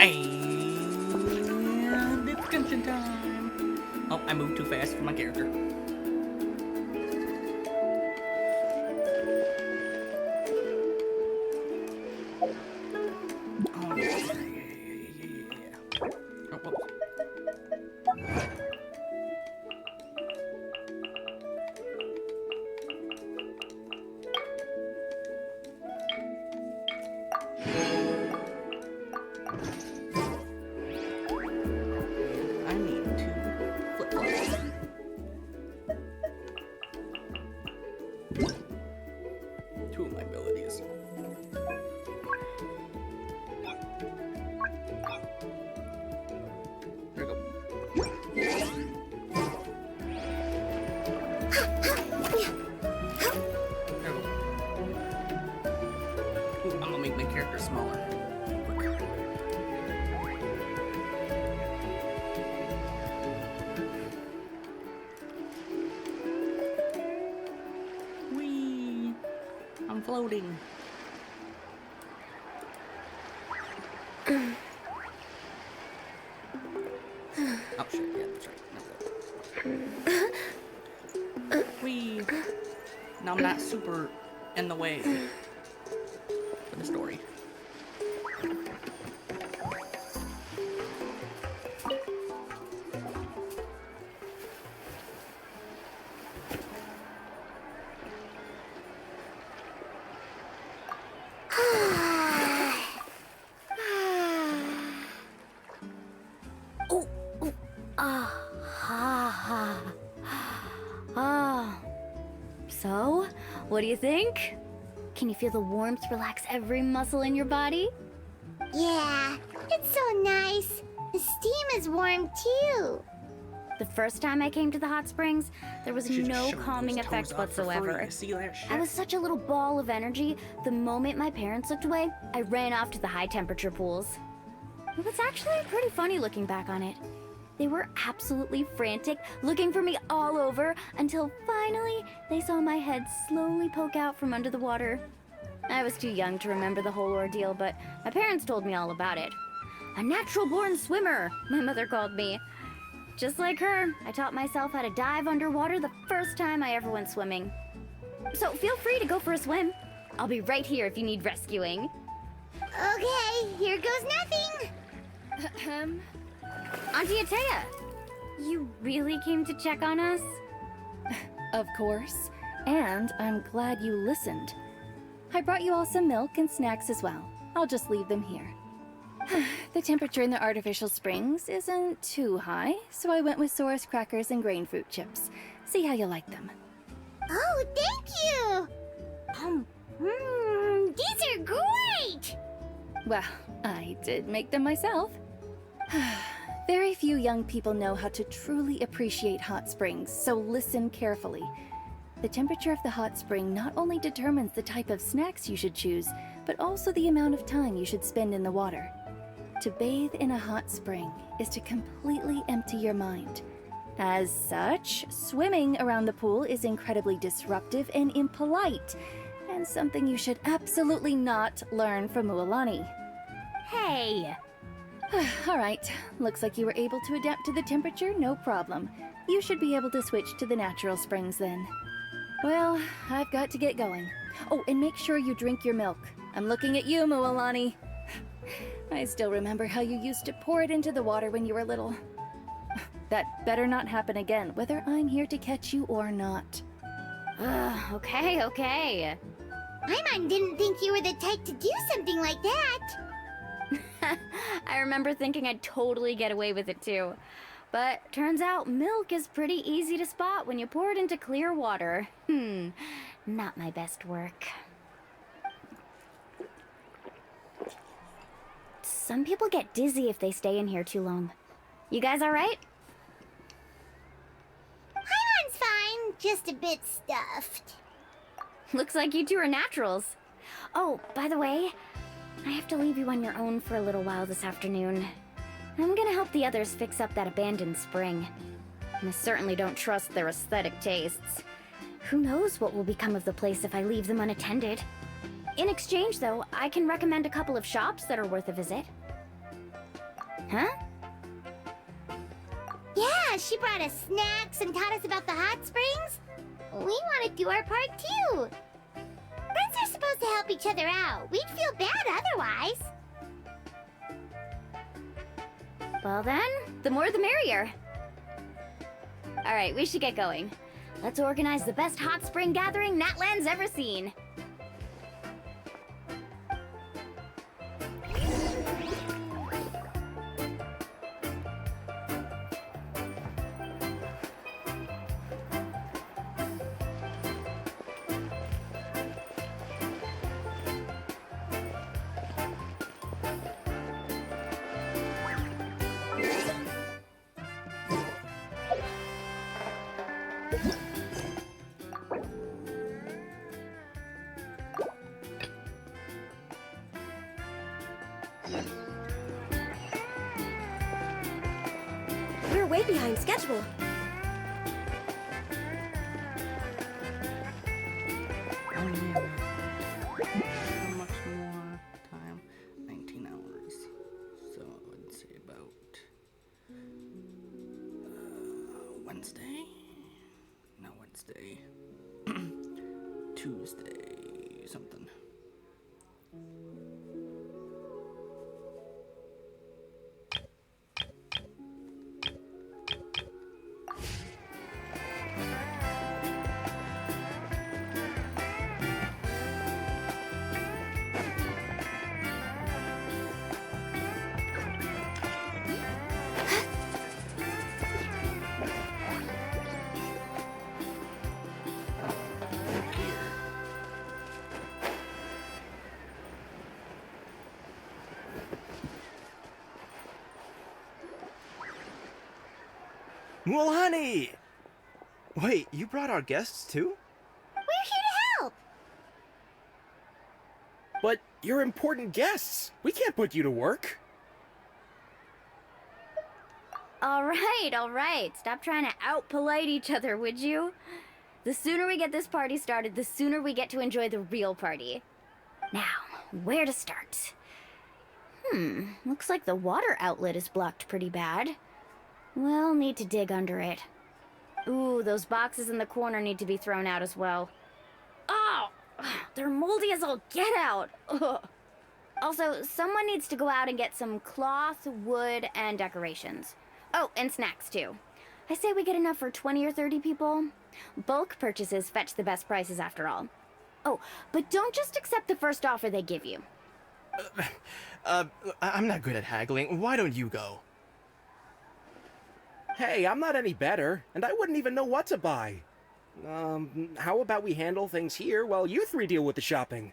And it's Genshin time! Oh, I moved too fast for my character. Oh, yeah. Oh, whoops. I need to flip-flop. Two of my abilities. There we go. There we go. Ooh, I'm gonna make my character smaller. Quick. Whee! I'm floating. Oh shit, yeah, that's right. Whee! Now I'm not super in the way for the story. So, what do you think? Can you feel the warmth relax every muscle in your body? Yeah, it's so nice. The steam is warm too. The first time I came to the hot springs, there was She just no showed calming those effect toes off for free. whatsoever. You see that shit? I was such a little ball of energy, the moment my parents looked away, I ran off to the high temperature pools. It was actually pretty funny looking back on it. They were absolutely frantic, looking for me all over, until finally they saw my head slowly poke out from under the water. I was too young to remember the whole ordeal, but my parents told me all about it. A natural-born swimmer, my mother called me. Just like her, I taught myself how to dive underwater the first time I ever went swimming. So feel free to go for a swim. I'll be right here if you need rescuing. Okay, here goes nothing. Auntie Atea, you really came to check on us? Of course. And I'm glad you listened. I brought you all some milk and snacks as well. I'll just leave them here. The temperature in the artificial springs isn't too high, so I went with Saurus crackers and grain fruit chips. See how you like them. Oh, thank you. These are great. Well, I did make them myself. Very few young people know how to truly appreciate hot springs, so listen carefully. The temperature of the hot spring not only determines the type of snacks you should choose, but also the amount of time you should spend in the water. To bathe in a hot spring is to completely empty your mind. As such, swimming around the pool is incredibly disruptive and impolite, and something you should absolutely not learn from Mualani. Hey! All right, looks like you were able to adapt to the temperature, no problem. You should be able to switch to the natural springs then. Well, I've got to get going. Oh, and make sure you drink your milk. I'm looking at you, Mualani. I still remember how you used to pour it into the water when you were little. That better not happen again, whether I'm here to catch you or not. Okay. Paimon didn't think you were the type to do something like that. I remember thinking I'd totally get away with it too. But turns out milk is pretty easy to spot when you pour it into clear water. Not my best work. Some people get dizzy if they stay in here too long. You guys alright? Paimon's fine, just a bit stuffed. Looks like you two are naturals. Oh, by the way, I have to leave you on your own for a little while this afternoon. I'm gonna help the others fix up that abandoned spring. And I certainly don't trust their aesthetic tastes. Who knows what will become of the place if I leave them unattended. In exchange, though, I can recommend a couple of shops that are worth a visit. Huh? Yeah, she brought us snacks and taught us about the hot springs. We want to do our part too. Friends are supposed to help each other out. We'd feel bad otherwise. Well then, the more the merrier. Alright, we should get going. Let's organize the best hot spring gathering Natland's ever seen. We're way behind schedule. Oh yeah. How much more time? 19 hours. So I'd say about Wednesday? No, Wednesday. Tuesday something. Well, honey! Wait, you brought our guests too? We're here to help. But you're important guests. We can't put you to work. Alright. Stop trying to out-polite each other, would you? The sooner we get this party started, the sooner we get to enjoy the real party. Now, where to start? Looks like the water outlet is blocked pretty bad. We'll need to dig under it. Ooh, those boxes in the corner need to be thrown out as well. Oh! They're moldy as all get out! Ugh. Also, someone needs to go out and get some cloth, wood, and decorations. Oh, and snacks too. I say we get enough for 20 or 30 people. Bulk purchases fetch the best prices after all. Oh, but don't just accept the first offer they give you. I'm not good at haggling. Why don't you go? Hey, I'm not any better, and I wouldn't even know what to buy. How about we handle things here while you three deal with the shopping?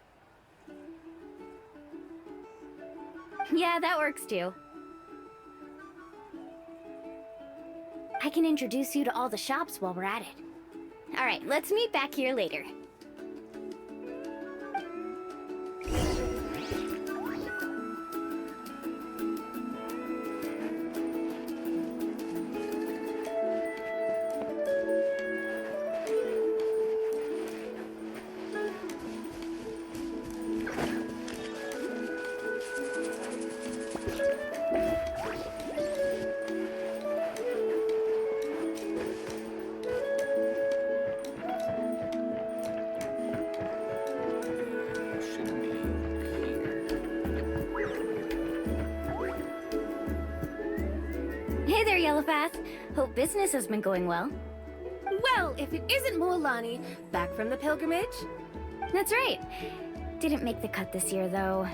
Yeah, that works too. I can introduce you to all the shops while we're at it. Alright, let's meet back here later. Hey there, Yellowfast. Hope business has been going well. Well, if it isn't Moalani, back from the pilgrimage? That's right. Didn't make the cut this year, though.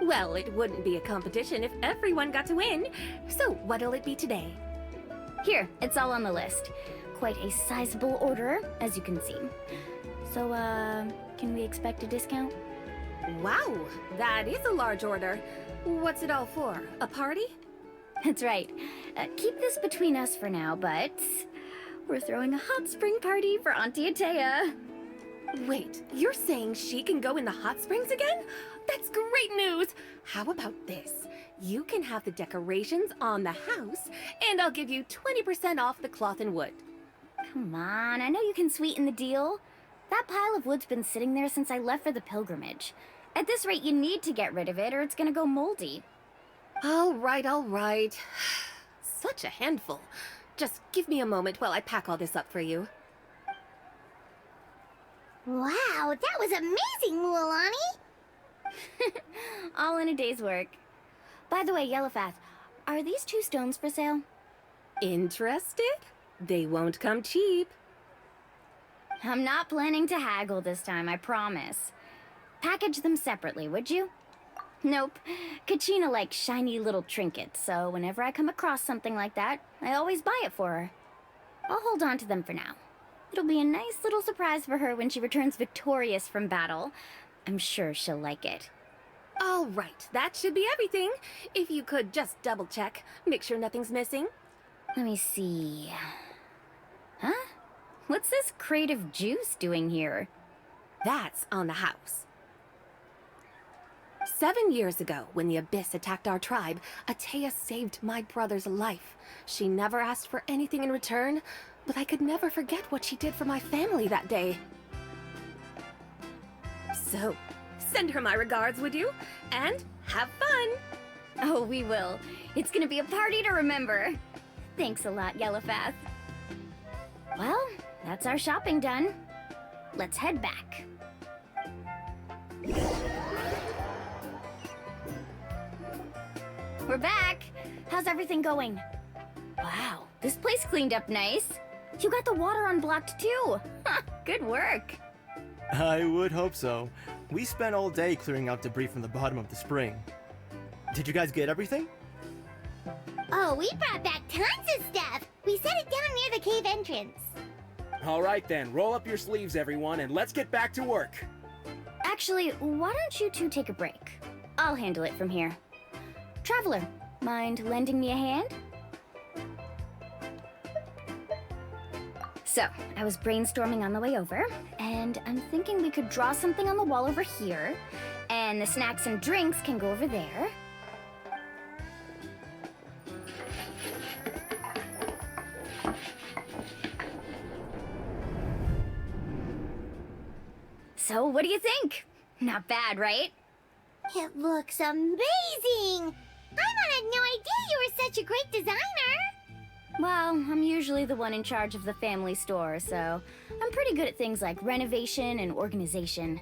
Well, it wouldn't be a competition if everyone got to win. So, what'll it be today? Here, it's all on the list. Quite a sizable order, as you can see. So, can we expect a discount? Wow, that is a large order. What's it all for? A party? That's right. Keep this between us for now, but we're throwing a hot spring party for Auntie Atea. Wait, you're saying she can go in the hot springs again? That's great news! How about this? You can have the decorations on the house, and I'll give you 20% off the cloth and wood. Come on, I know you can sweeten the deal. That pile of wood's been sitting there since I left for the pilgrimage. At this rate, you need to get rid of it or it's gonna go moldy. All right, all right. Such a handful. Just give me a moment while I pack all this up for you. Wow, that was amazing, Mualani! All in a day's work. By the way, Yellowfath, are these 2 stones for sale? Interested? They won't come cheap. I'm not planning to haggle this time, I promise. Package them separately, would you? Nope. Kachina likes shiny little trinkets, so whenever I come across something like that, I always buy it for her. I'll hold on to them for now. It'll be a nice little surprise for her when she returns victorious from battle. I'm sure she'll like it. All right, that should be everything. If you could just double check, make sure nothing's missing. Let me see. Huh? What's this crate of juice doing here? That's on the house. 7 years ago, when the Abyss attacked our tribe, Atea saved my brother's life. She never asked for anything in return, but I could never forget what she did for my family that day. So, send her my regards, would you? And have fun! Oh, we will. It's gonna be a party to remember. Thanks a lot, Yellowfath. Well, that's our shopping done. Let's head back. We're back! How's everything going? Wow, this place cleaned up nice. You got the water unblocked too. Good work. I would hope so. We spent all day clearing out debris from the bottom of the spring. Did you guys get everything? Oh, we brought back tons of stuff! We set it down near the cave entrance. All right then, roll up your sleeves, everyone, and let's get back to work. Actually, why don't you 2 take a break? I'll handle it from here. Traveler, mind lending me a hand? So, I was brainstorming on the way over, and I'm thinking we could draw something on the wall over here, and the snacks and drinks can go over there. So, what do you think? Not bad, right? It looks amazing! Paimon had no idea you were such a great designer! Well, I'm usually the one in charge of the family store, so I'm pretty good at things like renovation and organization.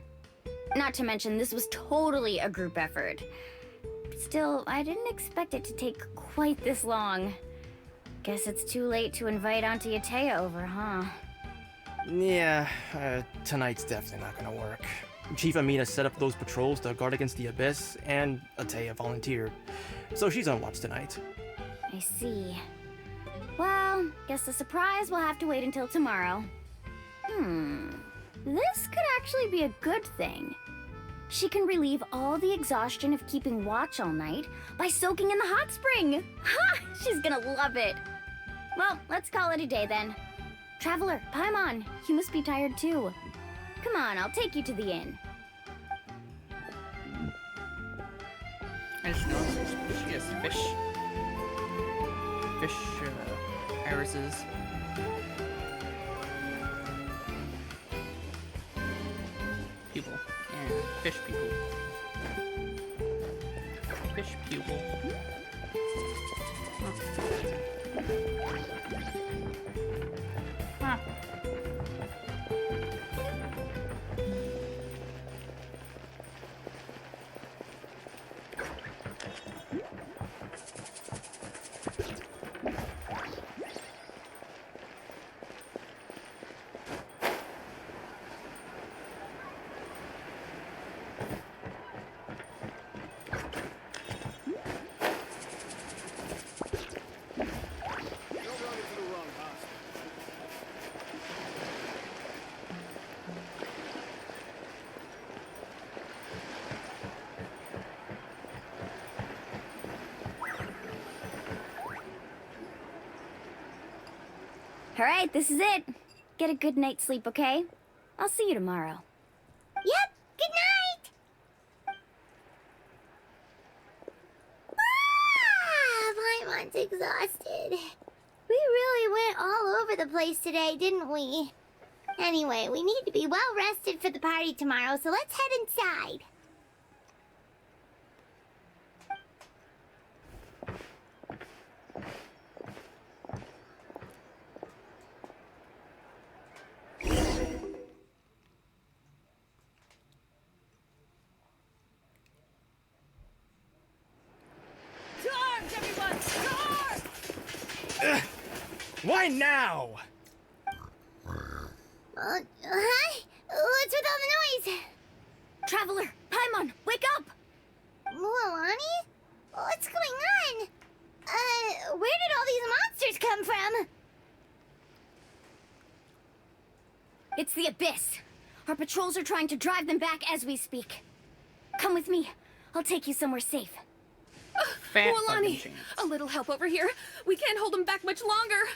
Not to mention, this was totally a group effort. Still, I didn't expect it to take quite this long. Guess it's too late to invite Auntie Atea over, huh? Yeah, tonight's definitely not gonna work. Chief Amina set up those patrols to guard against the Abyss, and Atea volunteered. So she's on watch tonight. I see. Well, guess the surprise will have to wait until tomorrow. This could actually be a good thing. She can relieve all the exhaustion of keeping watch all night by soaking in the hot spring. Ha! She's gonna love it. Well, let's call it a day then. Traveler, Paimon, you must be tired too. Come on, I'll take you to the inn. I just noticed she has fish irises. People. And fish people. Fish people. Huh. All right, this is it. Get a good night's sleep, okay? I'll see you tomorrow. Yep, good night! Paimon's exhausted. We really went all over the place today, didn't we? Anyway, we need to be well rested for the party tomorrow, so let's head inside. Why now? Huh? What's with all the noise? Traveler, Paimon, wake up! Mualani? What's going on? Where did all these monsters come from? It's the Abyss. Our patrols are trying to drive them back as we speak. Come with me. I'll take you somewhere safe. Fat fucking Mualani, chance. a little help over here. We can't hold them back much longer.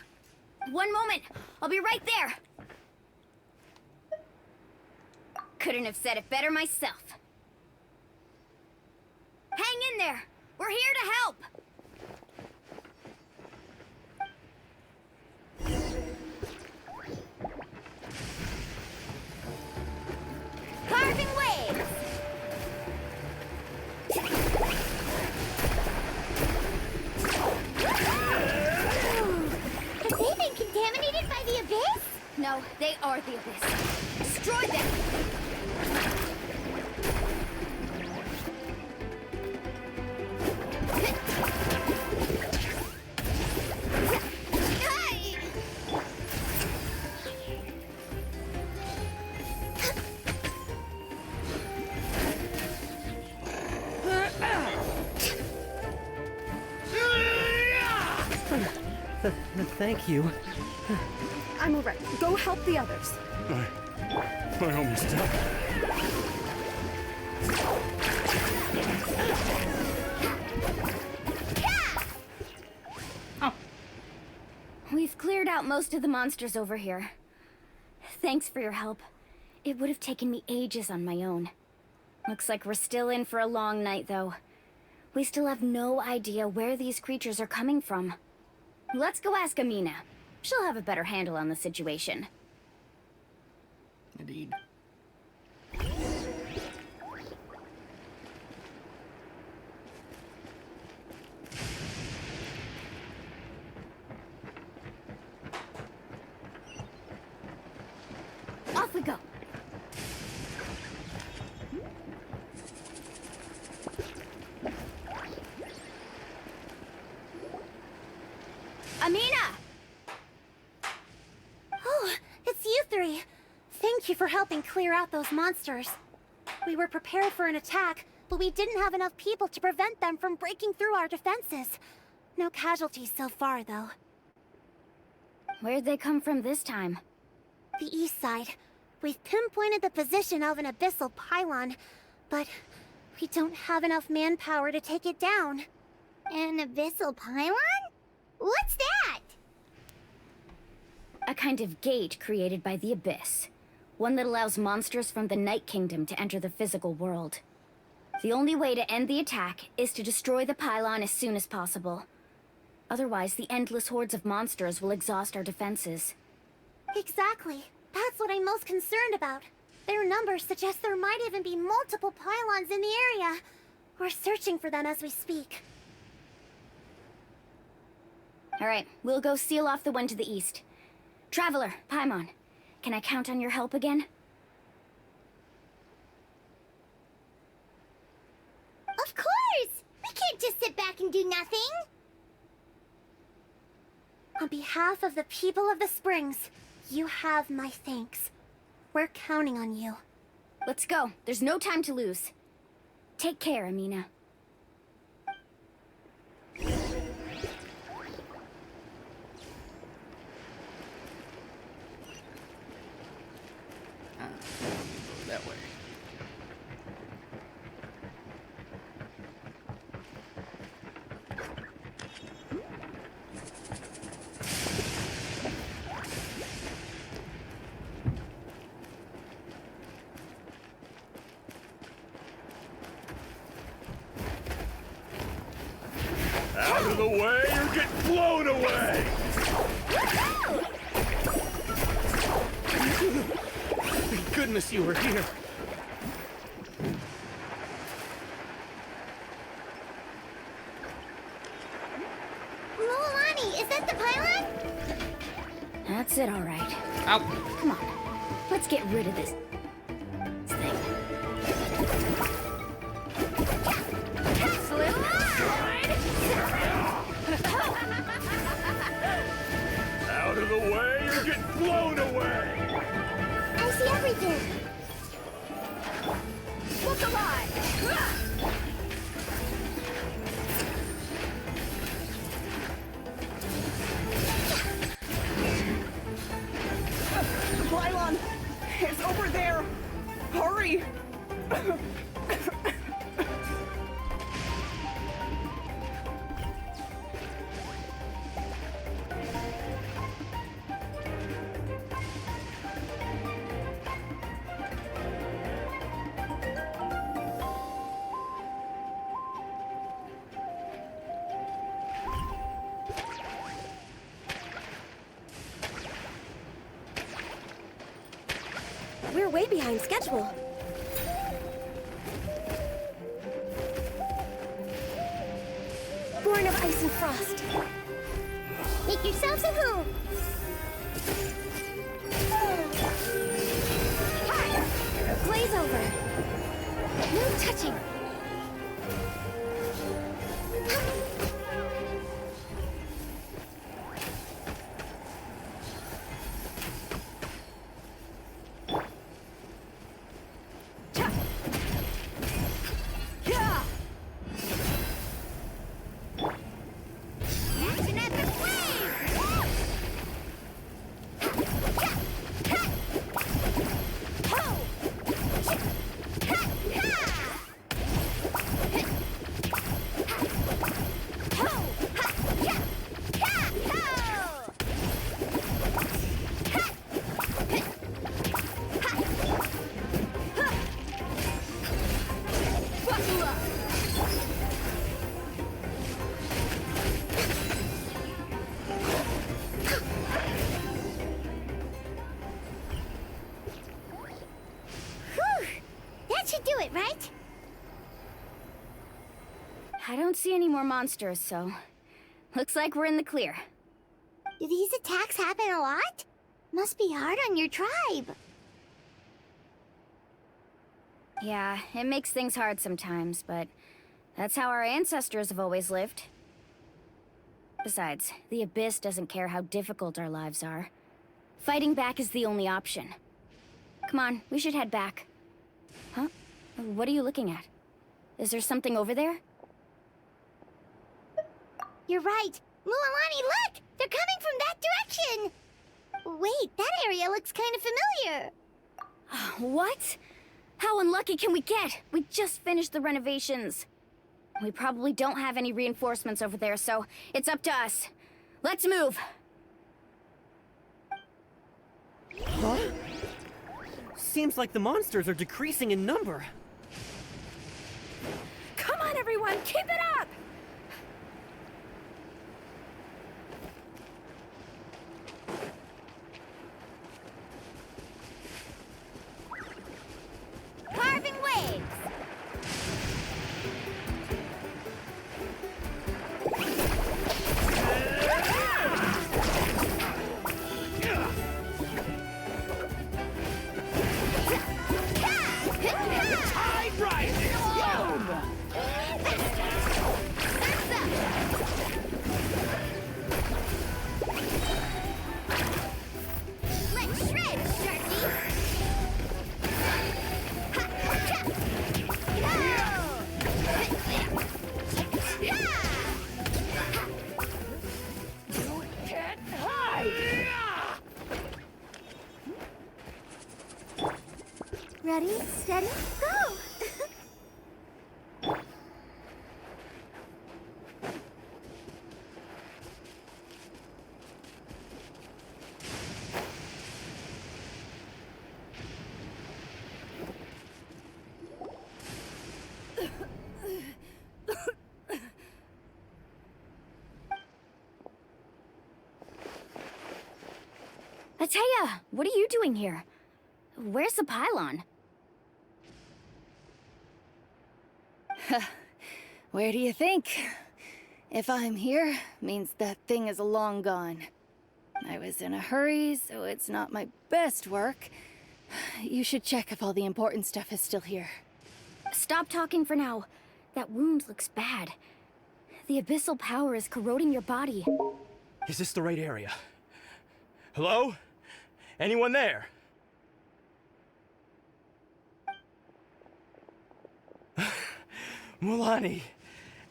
One moment. I'll be right there. Couldn't have said it better myself. Hang in there. We're here to help. Carving waves. Have they been contaminated by the Abyss? No, they are the Abyss. Destroy them. Thank you. I'm alright. Go help the others. I almost died. Oh, We've cleared out most of the monsters over here. Thanks for your help. It would have taken me ages on my own. Looks like we're still in for a long night, though. We still have no idea where these creatures are coming from. Let's go ask Amina. She'll have a better handle on the situation. indeed. Off we go. Amina! Oh, it's you three. Thank you for helping clear out those monsters. We were prepared for an attack, but we didn't have enough people to prevent them from breaking through our defenses. No casualties so far, though. Where'd they come from this time? The east side. We've pinpointed the position of an abyssal pylon, but we don't have enough manpower to take it down. An abyssal pylon? What's that? A kind of gate created by the Abyss. One that allows monsters from the Night Kingdom to enter the physical world. The only way to end the attack is to destroy the pylon as soon as possible. Otherwise, the endless hordes of monsters will exhaust our defenses. Exactly. That's what I'm most concerned about. Their numbers suggest there might even be multiple pylons in the area. We're searching for them as we speak. Alright, we'll go seal off the one to the east. Traveler, Paimon, can I count on your help again? Of course! We can't just sit back and do nothing! On behalf of the people of the Springs, you have my thanks. We're counting on you. Let's go. There's no time to lose. Take care, Amina. That way. Out of the way or get blown away! Thank goodness you were here. Mualani, is that the pylon? That's it, alright. Ow. Come on. Let's get rid of this thing. Slip slide! everything! Look alive! Brylon! It's over there! Hurry! We're way behind schedule. Born of ice and frost. Make yourselves at home. Glaze over. No touching. That's an epic wave! That should do it, right? I don't see any more monsters, so looks like we're in the clear. Do these attacks happen a lot? Must be hard on your tribe. Yeah, it makes things hard sometimes, but that's how our ancestors have always lived. Besides, the Abyss doesn't care how difficult our lives are. Fighting back is the only option. Come on, we should head back. Huh? What are you looking at? Is there something over there? You're right. Mualani, look! They're coming from that direction! Wait, that area looks kind of familiar. What? How unlucky can we get? We just finished the renovations. We probably don't have any reinforcements over there, so it's up to us. Let's move! Huh? Seems like the monsters are decreasing in number. Come on, everyone, keep it up! Carving waves! Tide rises! Let's shred, Sharky! Ready, steady, go! Ateya, what are you doing here? Where's the pylon? Where do you think? If I'm here, means that thing is long gone. I was in a hurry, so it's not my best work. You should check if all the important stuff is still here. Stop talking for now. That wound looks bad. The abyssal power is corroding your body. Is this the right area? Hello? Anyone there? Mulani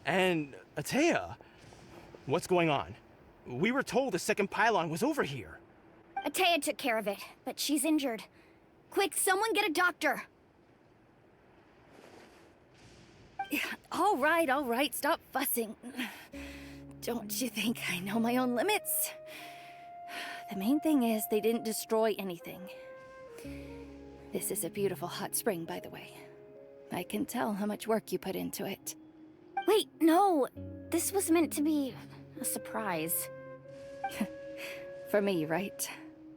and Atea, what's going on? We were told the second pylon was over here. Atea took care of it, but she's injured. Quick, someone get a doctor! All right, stop fussing. Don't you think I know my own limits? The main thing is they didn't destroy anything. This is a beautiful hot spring, by the way. I can tell how much work you put into it. Wait, no! This was meant to be a surprise. For me, right?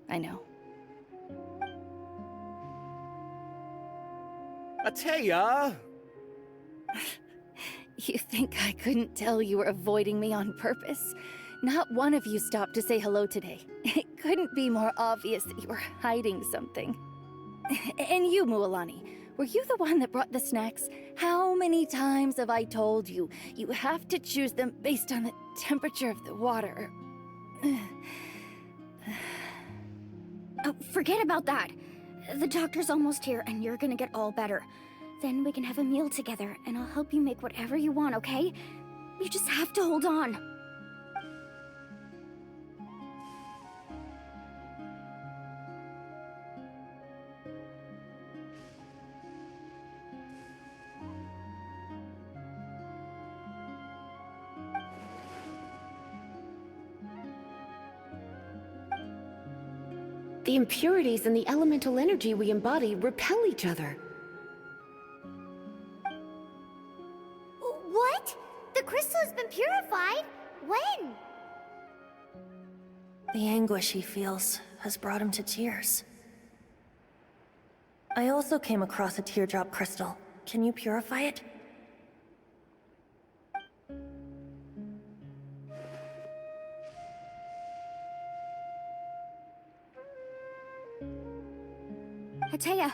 I know. Atea! You think I couldn't tell you were avoiding me on purpose? Not one of you stopped to say hello today. It couldn't be more obvious that you were hiding something. And you, Mualani, were you the one that brought the snacks? How many times have I told you, you have to choose them based on the temperature of the water? Oh, forget about that. The doctor's almost here, and you're gonna get all better. Then we can have a meal together, and I'll help you make whatever you want, okay? You just have to hold on. The impurities and the elemental energy we embody repel each other. What? The crystal has been purified? When? The anguish he feels has brought him to tears. I also came across a teardrop crystal. Can you purify it? Atea!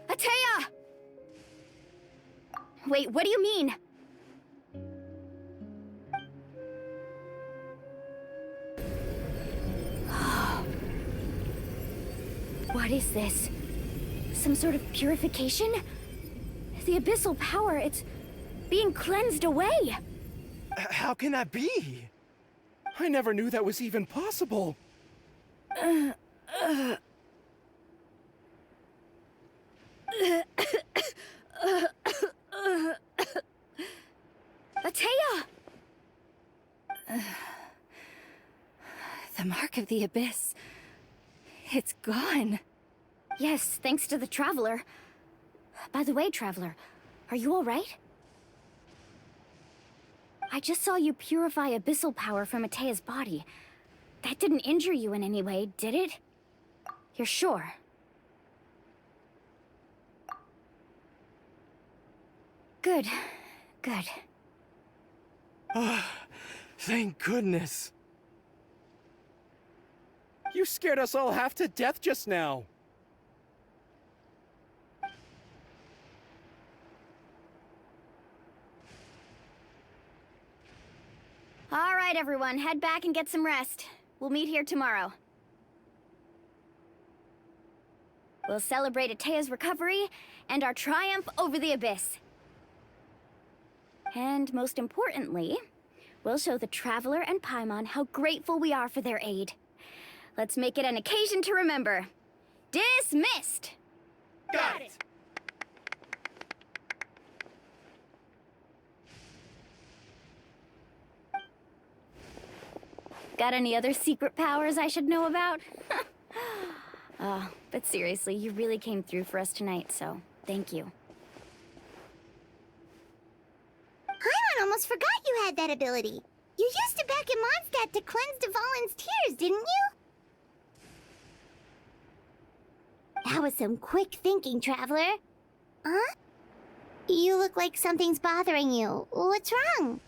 Atea! Wait, what do you mean? What is this? Some sort of purification? The abyssal power, it's being cleansed away! How can that be? I never knew that was even possible. Atea! The mark of the abyss. It's gone. Yes, thanks to the Traveler. By the way, Traveler, are you alright? I just saw you purify abyssal power from Atea's body. That didn't injure you in any way, did it? You're sure? Good. Good. Thank goodness. You scared us all half to death just now. All right, everyone, head back and get some rest. We'll meet here tomorrow. We'll celebrate Atea's recovery and our triumph over the abyss. And most importantly, we'll show the Traveler and Paimon how grateful we are for their aid. Let's make it an occasion to remember. Dismissed! Got it! Got any other secret powers I should know about? But seriously, you really came through for us tonight, so thank you. Paimon almost forgot you had that ability. You used it back in Mondstadt to cleanse Dvalin's tears, didn't you? That was some quick thinking, Traveler. Huh? You look like something's bothering you. What's wrong?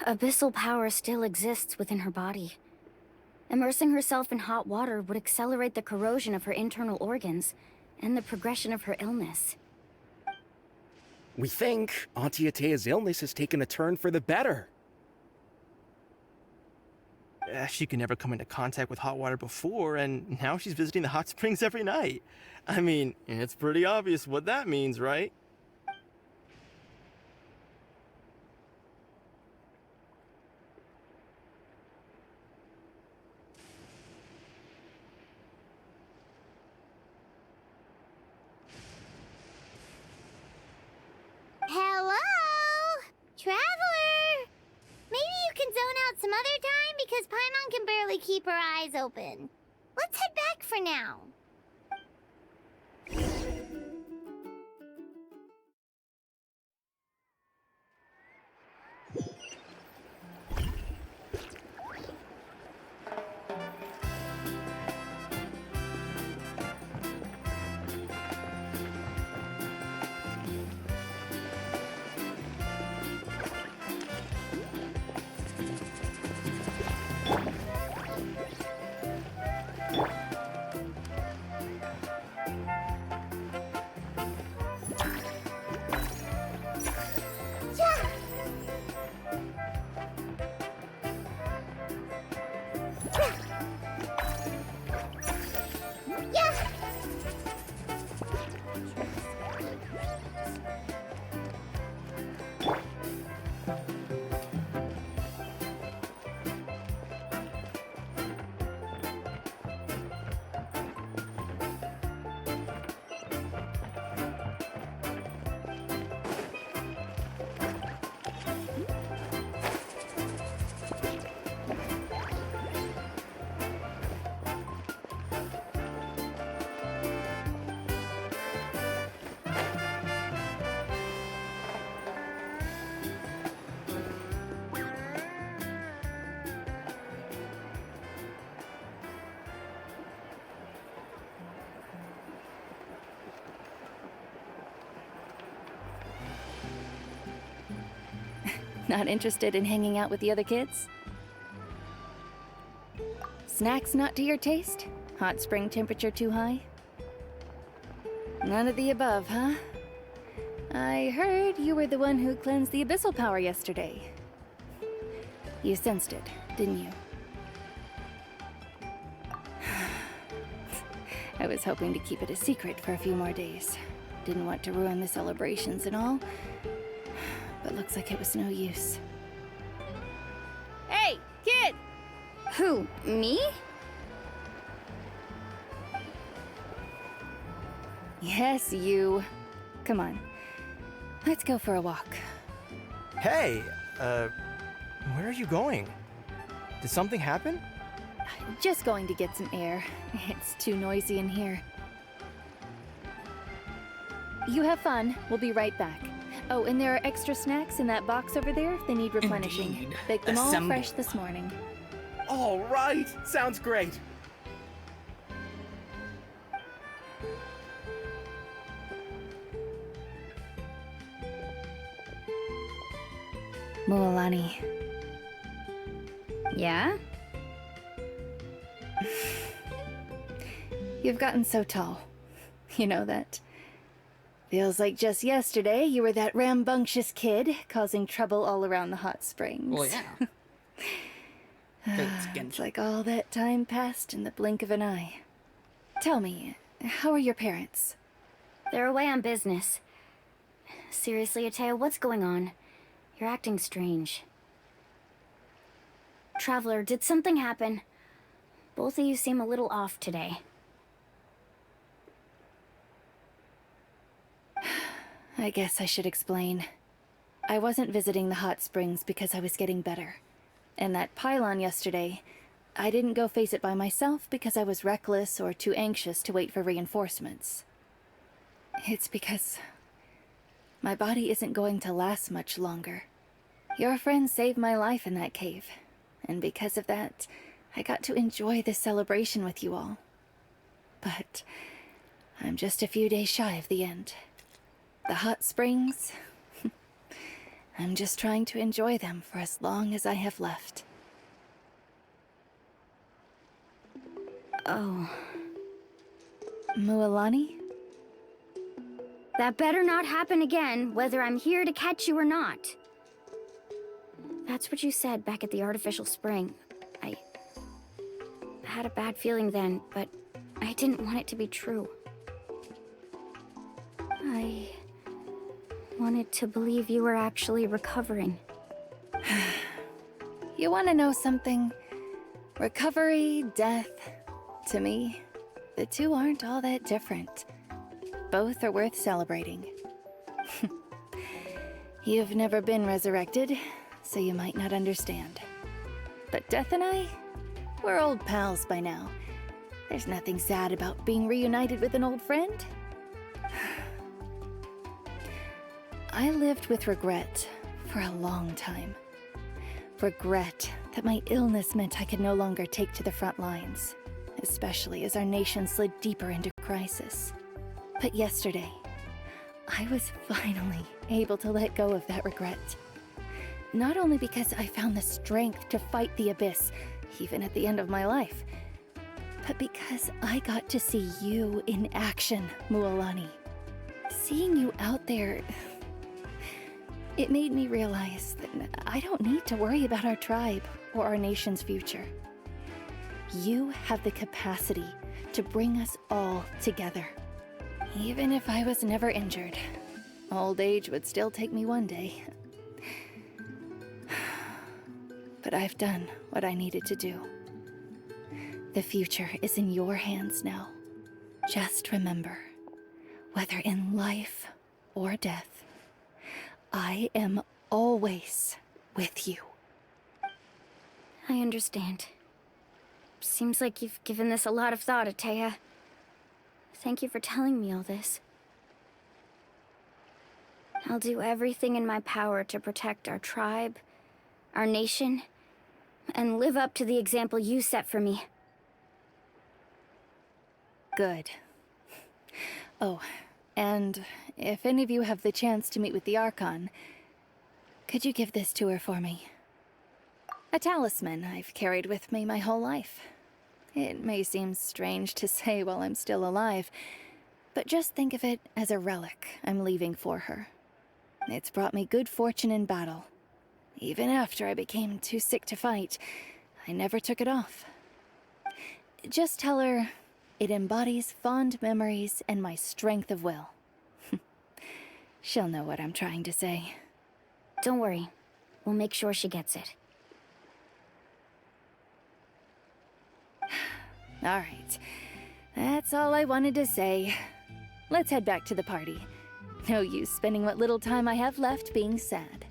Abyssal power still exists within her body. Immersing herself in hot water would accelerate the corrosion of her internal organs and the progression of her illness. We think Auntie Atea's illness has taken a turn for the better. She could never come into contact with hot water before, and now she's visiting the hot springs every night. I mean, it's pretty obvious what that means, right? Hello? Traveler! Maybe you can zone out some other time because Paimon can barely keep her eyes open. Let's head back for now. Not interested in hanging out with the other kids? Snacks not to your taste? Hot spring temperature too high? None of the above, huh? I heard you were the one who cleansed the abyssal power yesterday. You sensed it, didn't you? I was hoping to keep it a secret for a few more days. Didn't want to ruin the celebrations and all. But looks like it was no use. Hey, kid! Who, me? Yes, you. Come on. Let's go for a walk. Hey, where are you going? Did something happen? Just going to get some air. It's too noisy in here. You have fun. We'll be right back. Oh, and there are extra snacks in that box over there if they need replenishing. Indeed. Baked them all Assemble. fresh this morning. All right, sounds great. Mualani, Yeah? you've gotten so tall. You know that. Feels like just yesterday you were that rambunctious kid causing trouble all around the hot springs. Well, yeah. 'Cause it's It's Genshin. like all that time passed in the blink of an eye. Tell me, how are your parents? They're away on business. Seriously, Atea, what's going on? You're acting strange. Traveler, did something happen? Both of you seem a little off today. I guess I should explain. I wasn't visiting the hot springs because I was getting better. And that pylon yesterday, I didn't go face it by myself because I was reckless or too anxious to wait for reinforcements. It's because my body isn't going to last much longer. Your friend saved my life in that cave, and because of that, I got to enjoy this celebration with you all. But I'm just a few days shy of the end. The hot springs, I'm just trying to enjoy them for as long as I have left. Oh, Mualani? that better not happen again, whether I'm here to catch you or not. That's what you said back at the artificial spring. I had a bad feeling then, but I didn't want it to be true. I wanted to believe you were actually recovering. You want to know something? Recovery, death, to me, the two aren't all that different. Both are worth celebrating. You've never been resurrected, so you might not understand. But Death and I, we're old pals by now. There's nothing sad about being reunited with an old friend. I lived with regret for a long time. Regret that my illness meant I could no longer take to the front lines, especially as our nation slid deeper into crisis. But yesterday, I was finally able to let go of that regret. Not only because I found the strength to fight the abyss, even at the end of my life, but because I got to see you in action, Mualani. Seeing you out there, it made me realize that I don't need to worry about our tribe or our nation's future. You have the capacity to bring us all together. Even if I was never injured, old age would still take me one day. But I've done what I needed to do. The future is in your hands now. Just remember, whether in life or death, I am always with you. I understand. Seems like you've given this a lot of thought, Atea. Thank you for telling me all this. I'll do everything in my power to protect our tribe, our nation, and live up to the example you set for me. Good. Oh, and if any of you have the chance to meet with the Archon, could you give this to her for me? A talisman I've carried with me my whole life. It may seem strange to say while I'm still alive, but just think of it as a relic I'm leaving for her. It's brought me good fortune in battle. Even after I became too sick to fight, I never took it off. Just tell her it embodies fond memories and my strength of will. She'll know what I'm trying to say. Don't worry. We'll make sure she gets it. All right. That's all I wanted to say. Let's head back to the party. No use spending what little time I have left being sad.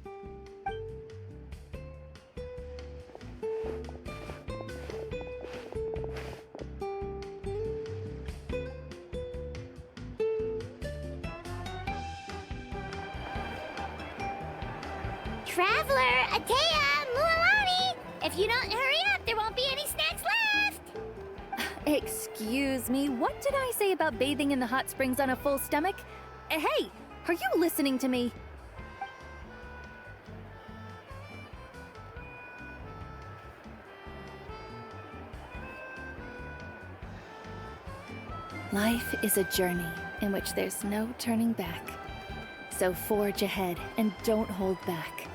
Traveler, Atea, Mualani! If you don't hurry up, there won't be any snacks left! Excuse me, what did I say about bathing in the hot springs on a full stomach? Hey, are you listening to me? Life is a journey in which there's no turning back. So forge ahead and don't hold back.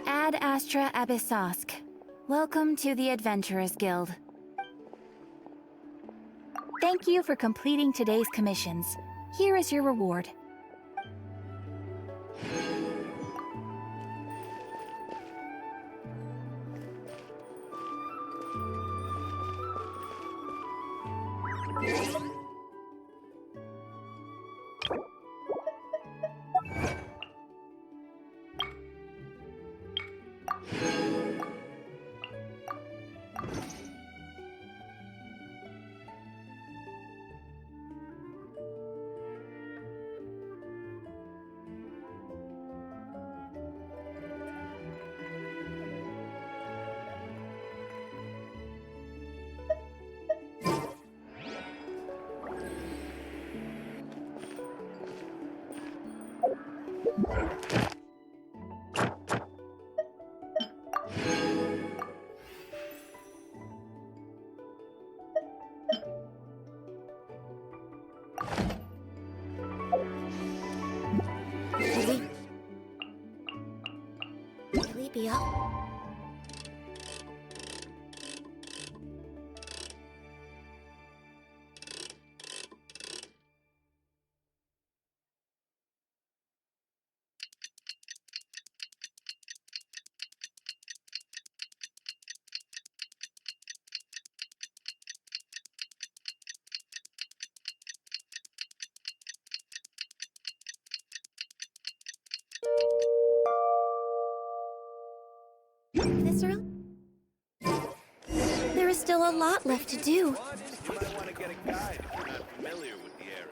Ad Astra Abyssosk. Welcome to the Adventurers Guild. Thank you for completing today's commissions. Here is your reward. Will we be up? This early? There is still a lot left to do. You might want to get a guide if you're not familiar with the area.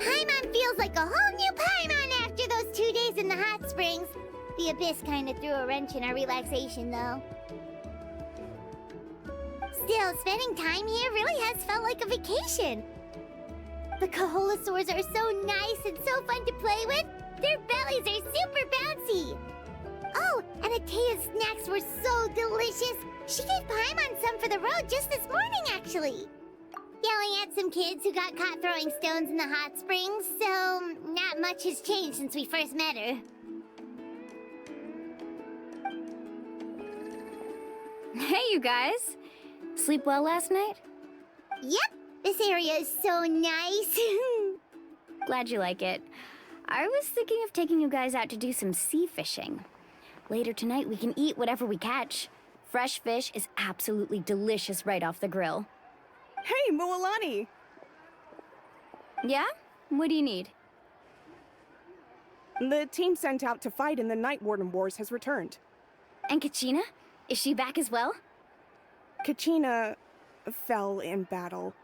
Paimon feels like a whole new Paimon after those 2 days in the hot springs. The Abyss kinda threw a wrench in our relaxation, though. Still, spending time here really has felt like a vacation. The Kaholosaurs are so nice and so fun to play with. Their bellies are super bouncy. Oh, and Atea's snacks were so delicious. She gave Paimon some for the road just this morning, actually. Yelling at some kids who got caught throwing stones in the hot springs, so not much has changed since we first met her. Hey, you guys. Sleep well last night? Yep, this area is so nice. Glad you like it. I was thinking of taking you guys out to do some sea fishing. Later tonight, we can eat whatever we catch. Fresh fish is absolutely delicious right off the grill. Hey, Moalani! Yeah? What do you need? The team sent out to fight in the Night Warden Wars has returned. And Kachina? Is she back as well? Kachina fell in battle.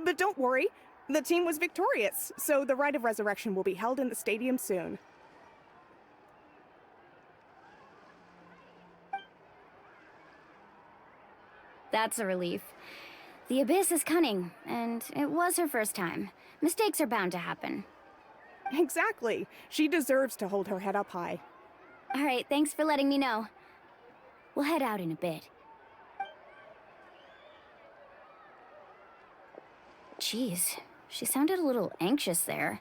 But don't worry, the team was victorious, so the Rite of Resurrection will be held in the stadium soon. That's a relief. The Abyss is cunning, and it was her first time. Mistakes are bound to happen. Exactly. She deserves to hold her head up high. All right, thanks for letting me know. We'll head out in a bit. Jeez, she sounded a little anxious there.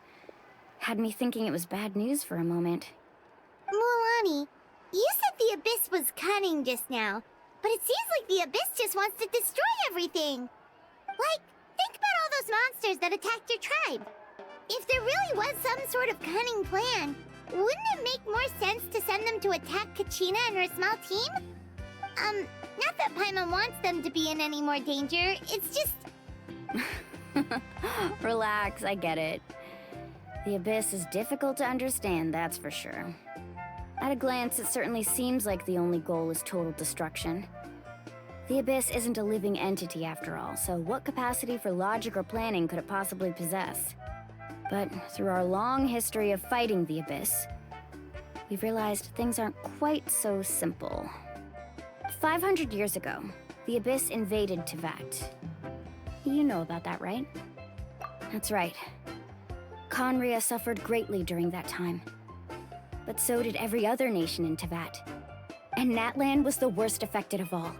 Had me thinking it was bad news for a moment. Mualani, you said the Abyss was cunning just now, but it seems like the Abyss just wants to destroy everything. Like, think about all those monsters that attacked your tribe. If there really was some sort of cunning plan, wouldn't it make more sense to send them to attack Kachina and her small team? Not that Paimon wants them to be in any more danger, it's just... Relax, I get it. The Abyss is difficult to understand, that's for sure. At a glance, it certainly seems like the only goal is total destruction. The Abyss isn't a living entity after all, so what capacity for logic or planning could it possibly possess? But through our long history of fighting the Abyss, we've realized things aren't quite so simple. 500 years ago, the Abyss invaded Teyvat. You know about that, right? That's right. Conria suffered greatly during that time. But so did every other nation in Teyvat. And Natlan was the worst affected of all.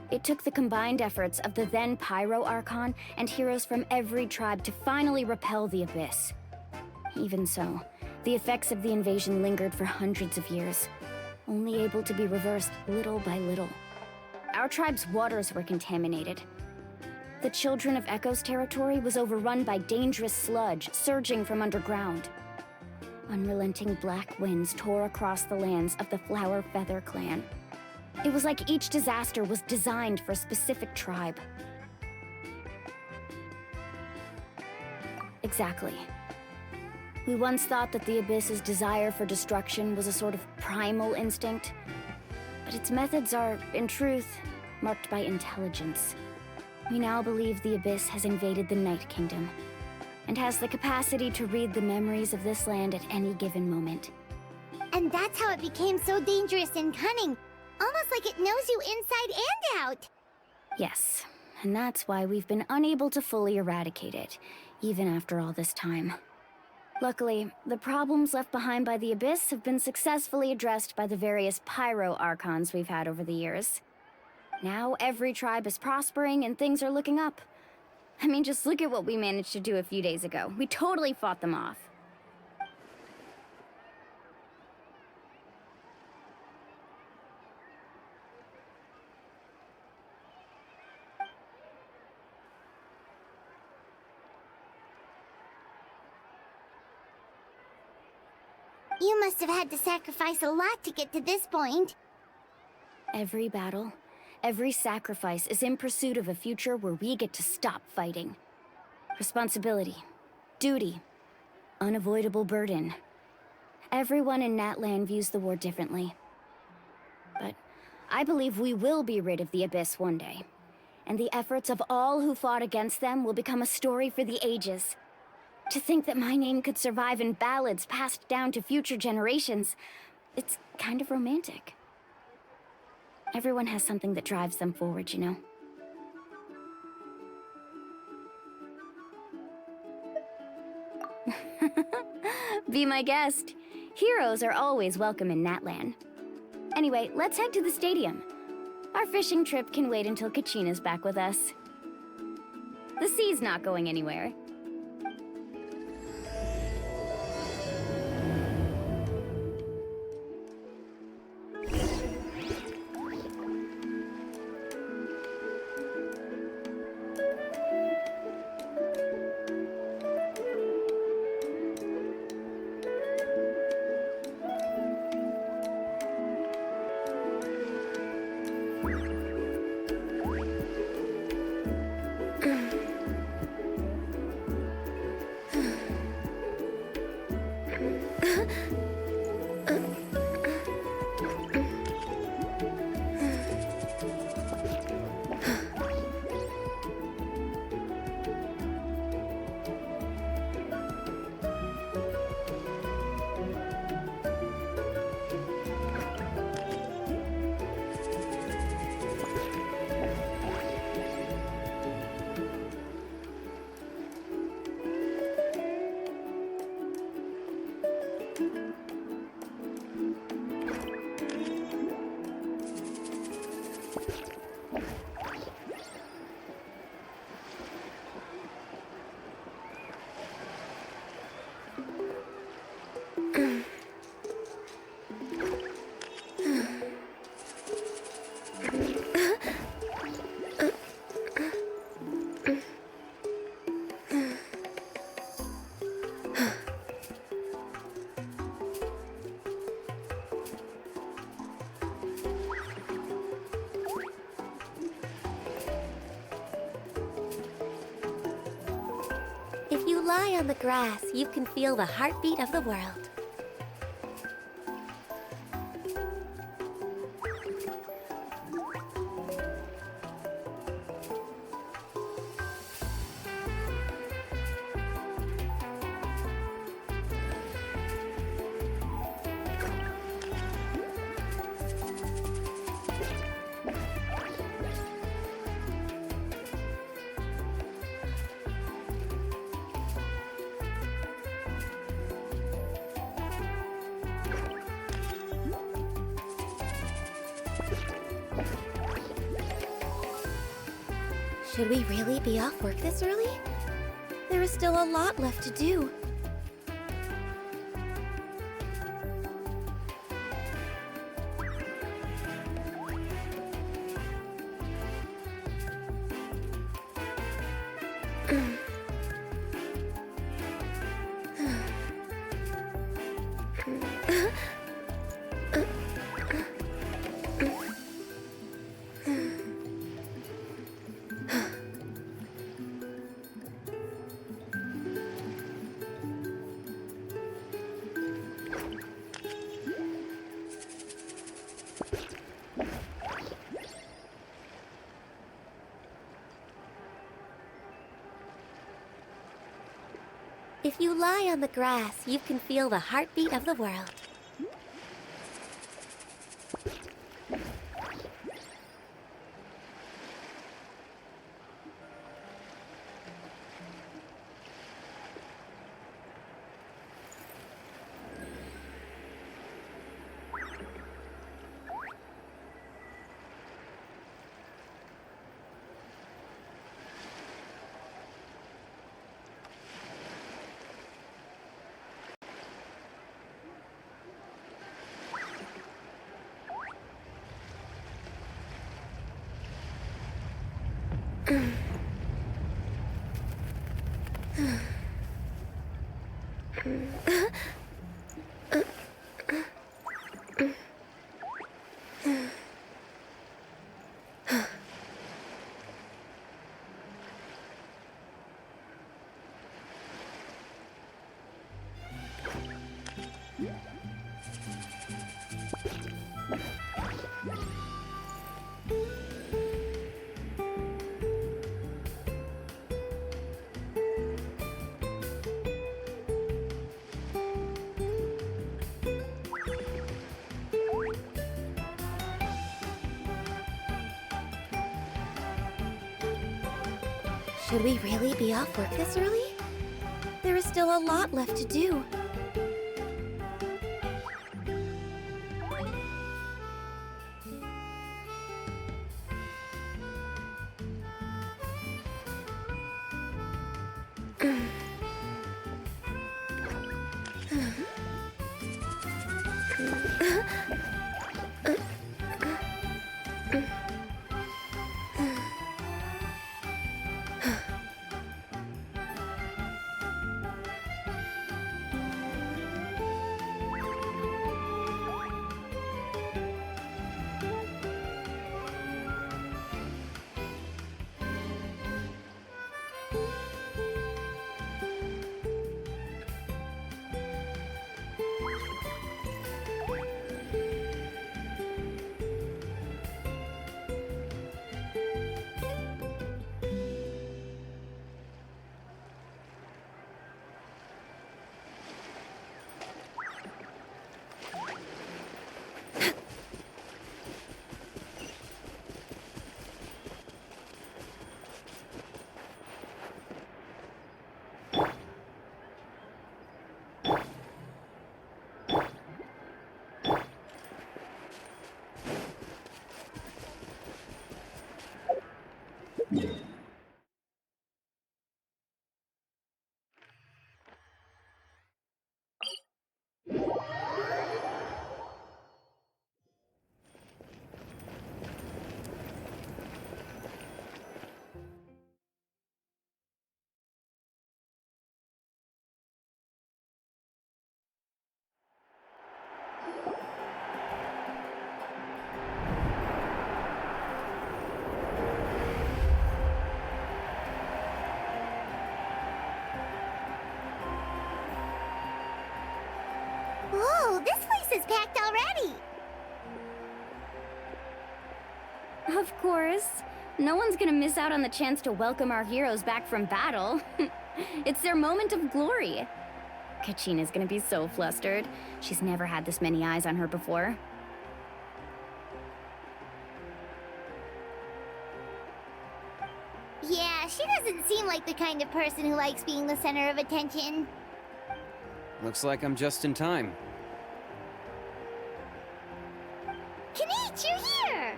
It took the combined efforts of the then Pyro Archon and heroes from every tribe to finally repel the Abyss. Even so, the effects of the invasion lingered for hundreds of years, only able to be reversed little by little. Our tribe's waters were contaminated. The Children of Echo's territory was overrun by dangerous sludge surging from underground. Unrelenting black winds tore across the lands of the Flower Feather clan. It was like each disaster was designed for a specific tribe. Exactly. We once thought that the Abyss's desire for destruction was a sort of primal instinct, but its methods are, in truth, marked by intelligence. We now believe the Abyss has invaded the Night Kingdom, and has the capacity to read the memories of this land at any given moment. And that's how it became so dangerous and cunning. Almost like it knows you inside and out. Yes, and that's why we've been unable to fully eradicate it, even after all this time. Luckily, the problems left behind by the Abyss have been successfully addressed by the various Pyro Archons we've had over the years. Now every tribe is prospering and things are looking up. I mean, just look at what we managed to do a few days ago. We totally fought them off. You must have had to sacrifice a lot to get to this point. Every battle, every sacrifice is in pursuit of a future where we get to stop fighting. Responsibility, duty, unavoidable burden. Everyone in Natlan views the war differently. But I believe we will be rid of the Abyss one day. And the efforts of all who fought against them will become a story for the ages. To think that my name could survive in ballads passed down to future generations, it's kind of romantic. Everyone has something that drives them forward, you know? Be my guest. Heroes are always welcome in Natlan. Anyway, let's head to the stadium. Our fishing trip can wait until Kachina's back with us. The sea's not going anywhere. If you lie on the grass, you can feel the heartbeat of the world. Should we really be off work this early? There is still a lot left to do. If you lie on the grass, you can feel the heartbeat of the world. Should we really be off work this early? There is still a lot left to do. Whoa, this place is packed already! Of course. No one's gonna miss out on the chance to welcome our heroes back from battle. It's their moment of glory. Kachina's gonna be so flustered. She's never had this many eyes on her before. Yeah, she doesn't seem like the kind of person who likes being the center of attention. Looks like I'm just in time. Kanich, you're here!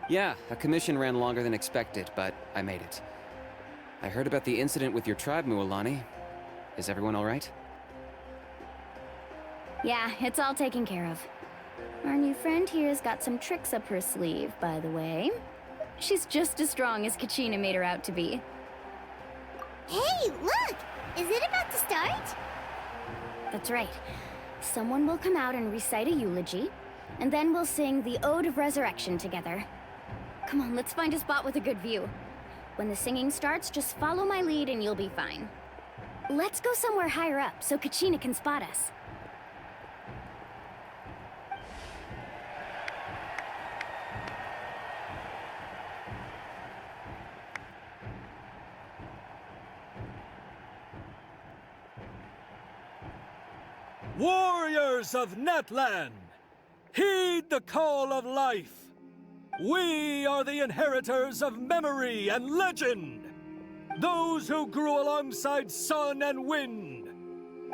Yeah, a commission ran longer than expected, but I made it. I heard about the incident with your tribe, Mualani. Is everyone alright? Yeah, it's all taken care of. Our new friend here's got some tricks up her sleeve, by the way. She's just as strong as Kachina made her out to be. Hey, look! Is it about to start? That's right. Someone will come out and recite a eulogy, and then we'll sing the Ode of Resurrection together. Come on, let's find a spot with a good view. When the singing starts, just follow my lead and you'll be fine. Let's go somewhere higher up so Kachina can spot us. Warriors of Natlan, heed the call of life. We are the inheritors of memory and legend. Those who grew alongside sun and wind.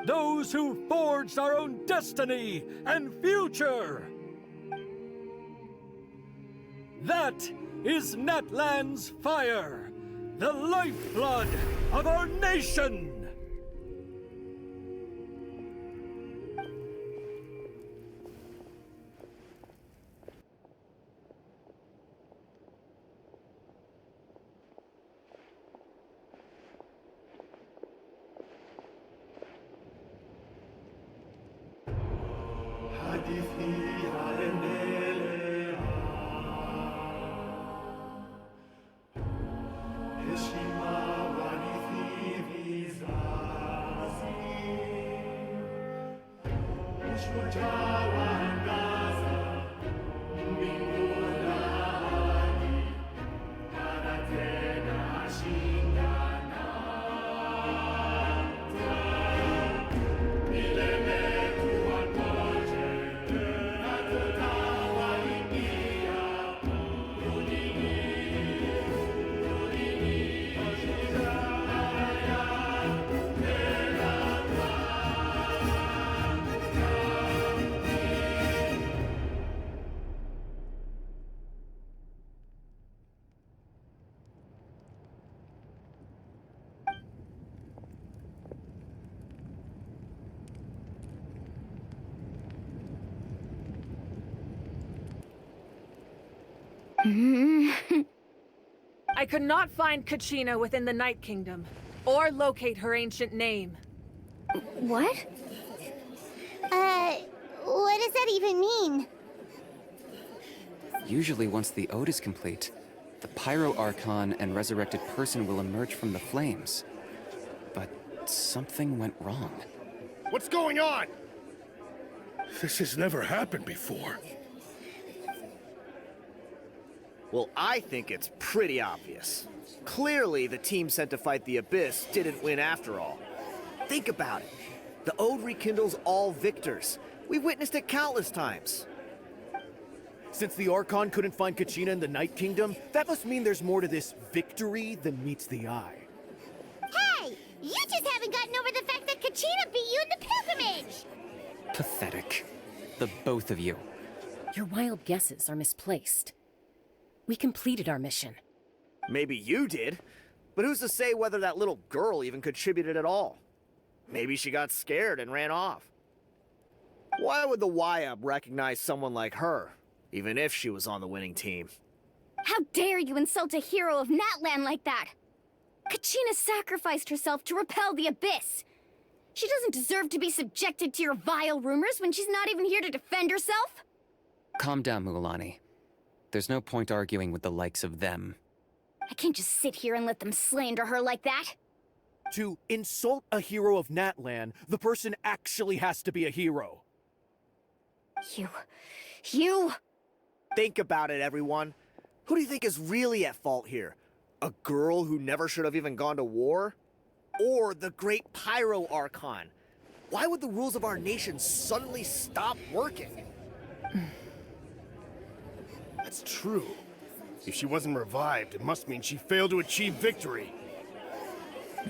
Those who forged our own destiny and future. That is Natlan's fire, the lifeblood of our nation. I could not find Kachina within the Night Kingdom, or locate her ancient name. What? What does that even mean? Usually once the ode is complete, the Pyro Archon and resurrected person will emerge from the flames. But something went wrong. What's going on? This has never happened before. Well, I think it's pretty obvious. Clearly, the team sent to fight the Abyss didn't win after all. Think about it. The Ode rekindles all victors. We've witnessed it countless times. Since the Archon couldn't find Kachina in the Night Kingdom, that must mean there's more to this victory than meets the eye. Hey! You just haven't gotten over the fact that Kachina beat you in the pilgrimage! Pathetic. The both of you. Your wild guesses are misplaced. We completed our mission. Maybe you did, but who's to say whether that little girl even contributed at all? Maybe she got scared and ran off. Why would the YUB recognize someone like her, even if she was on the winning team? How dare you insult a hero of Natlan like that? Kachina sacrificed herself to repel the Abyss. She doesn't deserve to be subjected to your vile rumors when she's not even here to defend herself. Calm down, Mualani. There's no point arguing with the likes of them. I can't just sit here and let them slander her like that. To insult a hero of Natlan, the person actually has to be a hero. You... Think about it, everyone. Who do you think is really at fault here? A girl who never should have even gone to war? Or the great Pyro Archon? Why would the rules of our nation suddenly stop working? That's true. If she wasn't revived, it must mean she failed to achieve victory.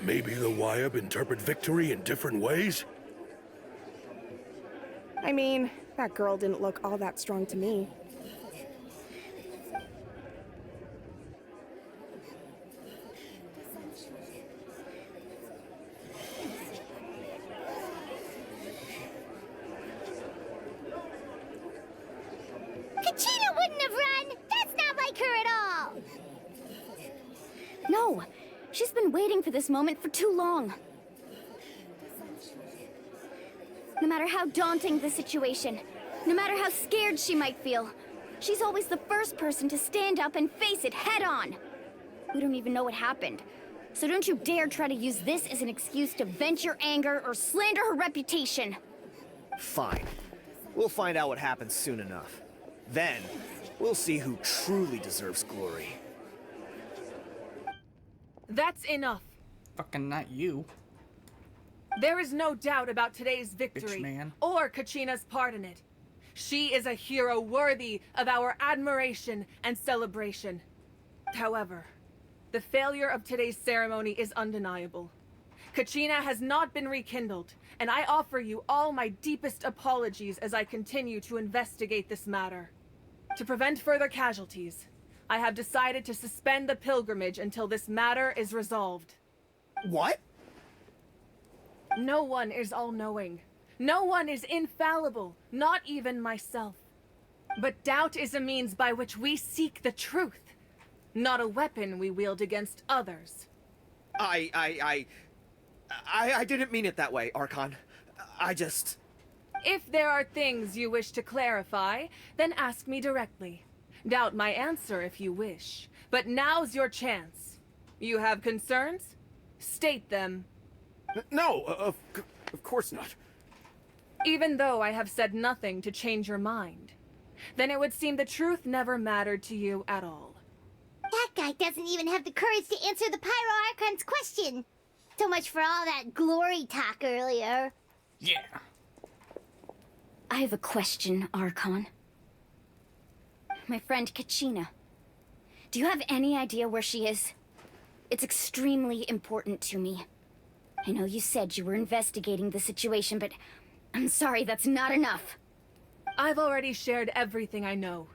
Maybe the YUB interpret victory in different ways? I mean, that girl didn't look all that strong to me. Kachina wouldn't have run! That's not like her at all! No, she's been waiting for this moment for too long. No matter how daunting the situation, no matter how scared she might feel, she's always the first person to stand up and face it head on. We don't even know what happened, so don't you dare try to use this as an excuse to vent your anger or slander her reputation. Fine. We'll find out what happens soon enough. Then, we'll see who truly deserves glory. That's enough. Fucking not you. There is no doubt about today's victory, Bitch man. or Kachina's part in it. She is a hero worthy of our admiration and celebration. However, the failure of today's ceremony is undeniable. Kachina has not been rekindled, and I offer you all my deepest apologies as I continue to investigate this matter. To prevent further casualties, I have decided to suspend the pilgrimage until this matter is resolved. What? No one is all-knowing. No one is infallible, not even myself. But doubt is a means by which we seek the truth, not a weapon we wield against others. I didn't mean it that way, Archon. If there are things you wish to clarify, then ask me directly. Doubt my answer if you wish. But now's your chance. You have concerns? State them. No, of course not. Even though I have said nothing to change your mind, then it would seem the truth never mattered to you at all. That guy doesn't even have the courage to answer the Pyro Archon's question. So much for all that glory talk earlier. Yeah. I have a question, Archon. My friend Kachina. Do you have any idea where she is? It's extremely important to me. I know you said you were investigating the situation, but I'm sorry, that's not enough. I've already shared everything I know.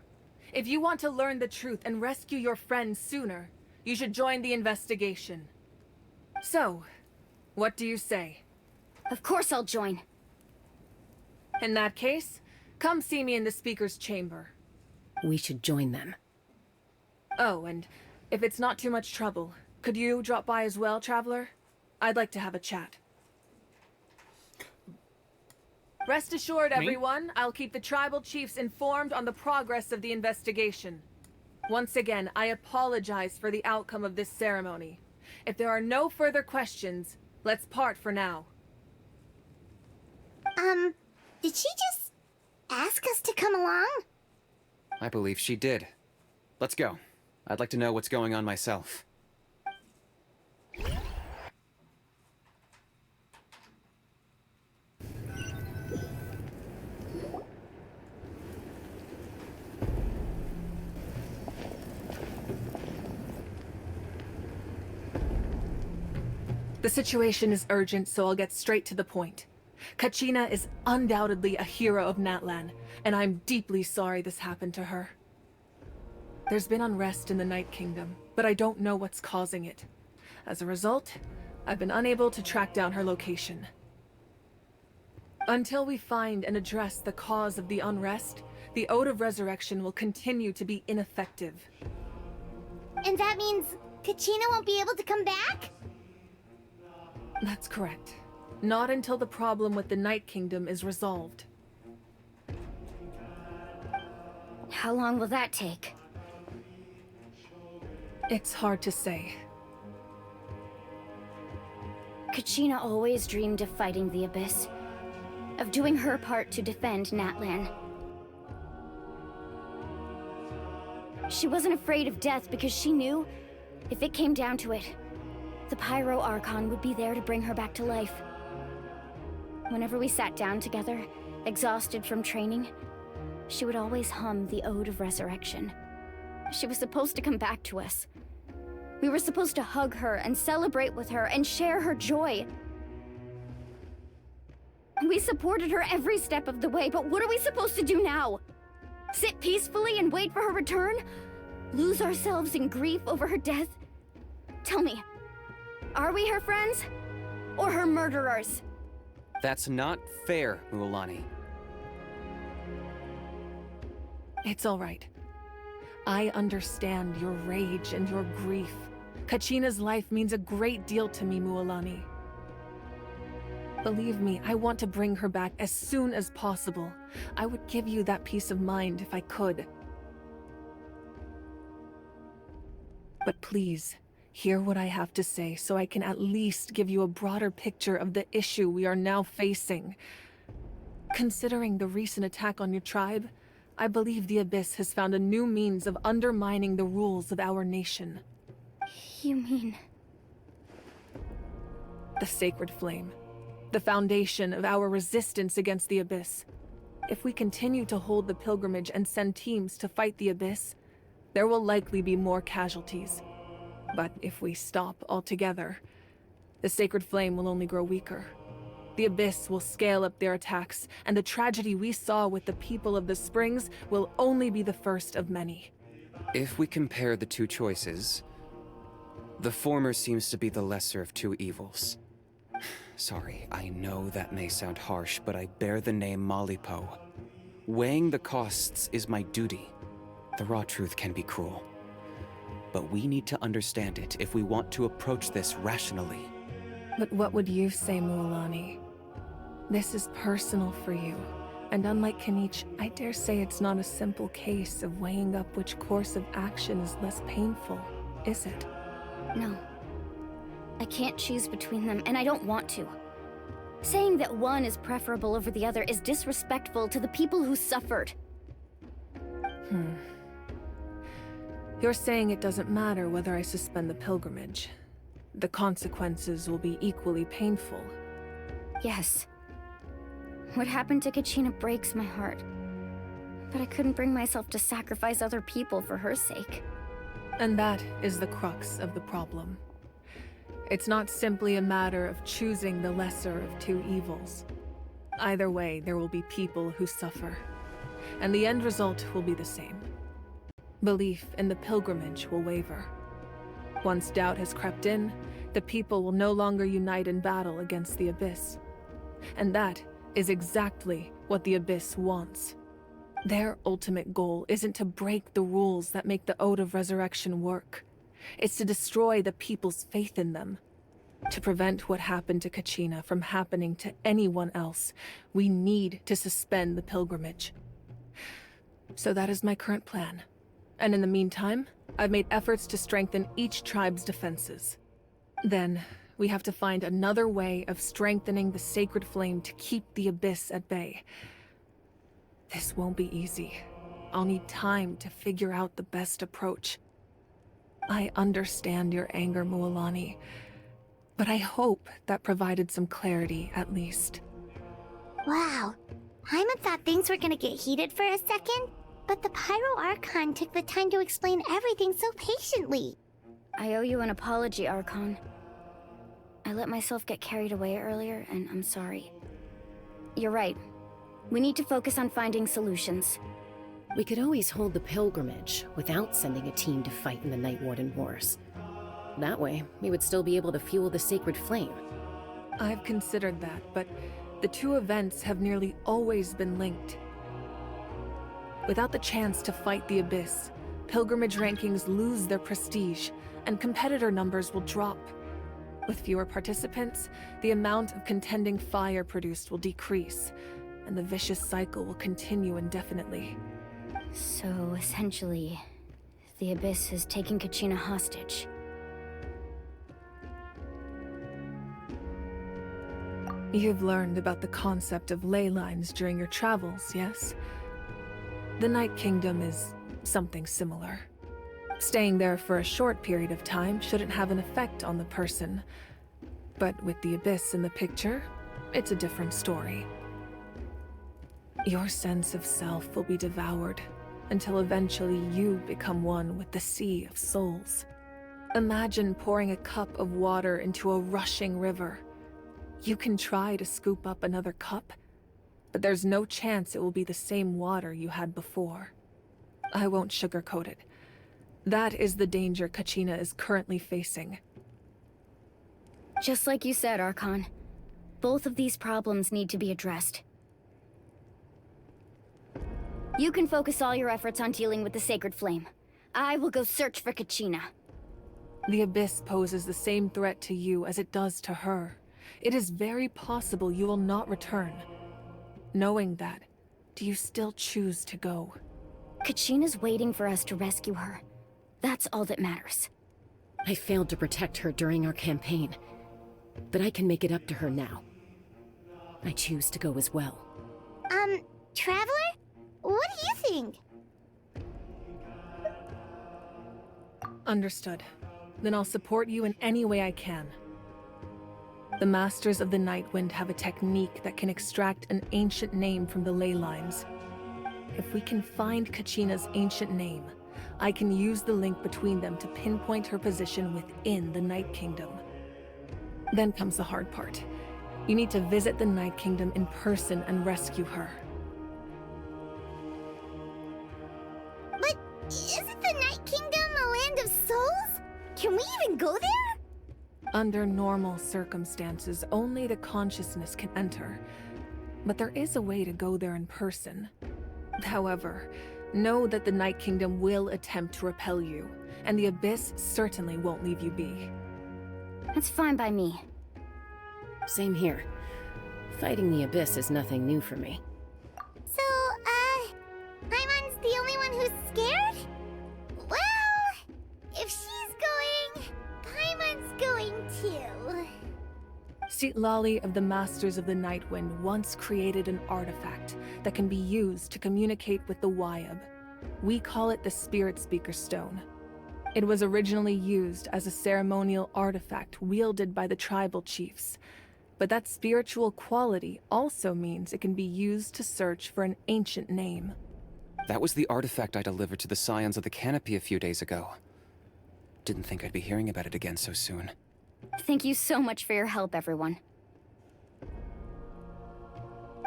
If you want to learn the truth and rescue your friend sooner, you should join the investigation. So, what do you say? Of course I'll join. In that case, come see me in the speaker's chamber. We should join them. Oh, and if it's not too much trouble, could you drop by as well, Traveler? I'd like to have a chat. Rest assured, everyone, I'll keep the tribal chiefs informed on the progress of the investigation. Once again, I apologize for the outcome of this ceremony. If there are no further questions, let's part for now. Did she just ask us to come along? I believe she did. Let's go. I'd like to know what's going on myself. The situation is urgent, so I'll get straight to the point. Kachina is undoubtedly a hero of Natlan, and I'm deeply sorry this happened to her. There's been unrest in the Night Kingdom, but I don't know what's causing it. As a result, I've been unable to track down her location. Until we find and address the cause of the unrest, the Ode of Resurrection will continue to be ineffective. And that means Kachina won't be able to come back? That's correct. Not until the problem with the Night Kingdom is resolved. How long will that take? It's hard to say. Kachina always dreamed of fighting the Abyss, of doing her part to defend Natlan. She wasn't afraid of death because she knew, if it came down to it, the Pyro Archon would be there to bring her back to life. Whenever we sat down together, exhausted from training, she would always hum the Ode of Resurrection. She was supposed to come back to us. We were supposed to hug her and celebrate with her and share her joy. We supported her every step of the way, but what are we supposed to do now? Sit peacefully and wait for her return? Lose ourselves in grief over her death? Tell me, are we her friends? Or her murderers? That's not fair, Mualani. It's all right. I understand your rage and your grief. Kachina's life means a great deal to me, Mualani. Believe me, I want to bring her back as soon as possible. I would give you that peace of mind if I could. But please, hear what I have to say so I can at least give you a broader picture of the issue we are now facing. Considering the recent attack on your tribe, I believe the Abyss has found a new means of undermining the rules of our nation. You mean... The Sacred Flame. The foundation of our resistance against the Abyss. If we continue to hold the pilgrimage and send teams to fight the Abyss, there will likely be more casualties. But if we stop altogether, the Sacred Flame will only grow weaker. The Abyss will scale up their attacks, and the tragedy we saw with the people of the Springs will only be the first of many. If we compare the two choices, the former seems to be the lesser of two evils. Sorry, I know that may sound harsh, but I bear the name Malipo. Weighing the costs is my duty. The raw truth can be cruel. But we need to understand it if we want to approach this rationally. But what would you say, Mualani? This is personal for you, and unlike Kanich, I dare say it's not a simple case of weighing up which course of action is less painful, is it? No. I can't choose between them, and I don't want to. Saying that one is preferable over the other is disrespectful to the people who suffered. You're saying it doesn't matter whether I suspend the pilgrimage. The consequences will be equally painful. Yes. What happened to Kachina breaks my heart. But I couldn't bring myself to sacrifice other people for her sake. And that is the crux of the problem. It's not simply a matter of choosing the lesser of two evils. Either way, there will be people who suffer. And the end result will be the same. Belief in the pilgrimage will waver. Once doubt has crept in, the people will no longer unite in battle against the Abyss. And that is exactly what the Abyss wants. Their ultimate goal isn't to break the rules that make the Ode of Resurrection work. It's to destroy the people's faith in them. To prevent what happened to Kachina from happening to anyone else, we need to suspend the pilgrimage. So that is my current plan. And in the meantime, I've made efforts to strengthen each tribe's defenses. Then, we have to find another way of strengthening the Sacred Flame to keep the Abyss at bay. This won't be easy. I'll need time to figure out the best approach. I understand your anger, Mualani, but I hope that provided some clarity, at least. Wow. Hyman thought things were gonna get heated for a second, but the Pyro Archon took the time to explain everything so patiently. I owe you an apology, Archon. I let myself get carried away earlier, and I'm sorry. You're right. We need to focus on finding solutions. We could always hold the pilgrimage without sending a team to fight in the Night Warden Wars. That way, we would still be able to fuel the Sacred Flame. I've considered that, but the two events have nearly always been linked. Without the chance to fight the Abyss, pilgrimage rankings lose their prestige, and competitor numbers will drop. With fewer participants, the amount of contending fire produced will decrease, and the vicious cycle will continue indefinitely. So, essentially, the Abyss has taken Kachina hostage. You've learned about the concept of ley lines during your travels, yes? The Night Kingdom is something similar. Staying there for a short period of time shouldn't have an effect on the person. But with the Abyss in the picture, it's a different story. Your sense of self will be devoured, until eventually you become one with the Sea of Souls. Imagine pouring a cup of water into a rushing river. You can try to scoop up another cup, but there's no chance it will be the same water you had before. I won't sugarcoat it. That is the danger Kachina is currently facing. Just like you said, Archon. Both of these problems need to be addressed. You can focus all your efforts on dealing with the Sacred Flame. I will go search for Kachina. The Abyss poses the same threat to you as it does to her. It is very possible you will not return. Knowing that, do you still choose to go? Kachina's waiting for us to rescue her. That's all that matters. I failed to protect her during our campaign, but I can make it up to her now. I choose to go as well. Traveler? What do you think? Understood. Then I'll support you in any way I can. The Masters of the Nightwind have a technique that can extract an ancient name from the ley lines. If we can find Kachina's ancient name, I can use the link between them to pinpoint her position within the Night Kingdom. Then comes the hard part. You need to visit the Night Kingdom in person and rescue her. But isn't the Night Kingdom a land of souls? Can we even go there? Under normal circumstances, only the consciousness can enter. But there is a way to go there in person. However, know that the Night Kingdom will attempt to repel you, and the Abyss certainly won't leave you be. That's fine by me. Same here. Fighting the Abyss is nothing new for me. So, Paimon's the only one who's scared? Well, if she's going, Paimon's going too. Citlali of the Masters of the Nightwind once created an artifact that can be used to communicate with the Wyab. We call it the Spirit Speaker Stone. It was originally used as a ceremonial artifact wielded by the tribal chiefs, but that spiritual quality also means it can be used to search for an ancient name. That was the artifact I delivered to the Scions of the Canopy a few days ago. Didn't think I'd be hearing about it again so soon. Thank you so much for your help, everyone.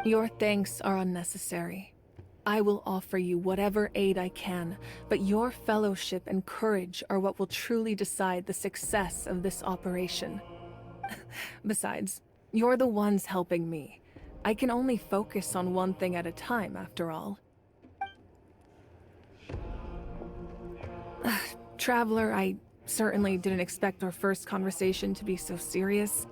Your thanks are unnecessary. I will offer you whatever aid I can, but your fellowship and courage are what will truly decide the success of this operation. Besides, you're the ones helping me. I can only focus on one thing at a time, after all. Traveler, I certainly didn't expect our first conversation to be so serious.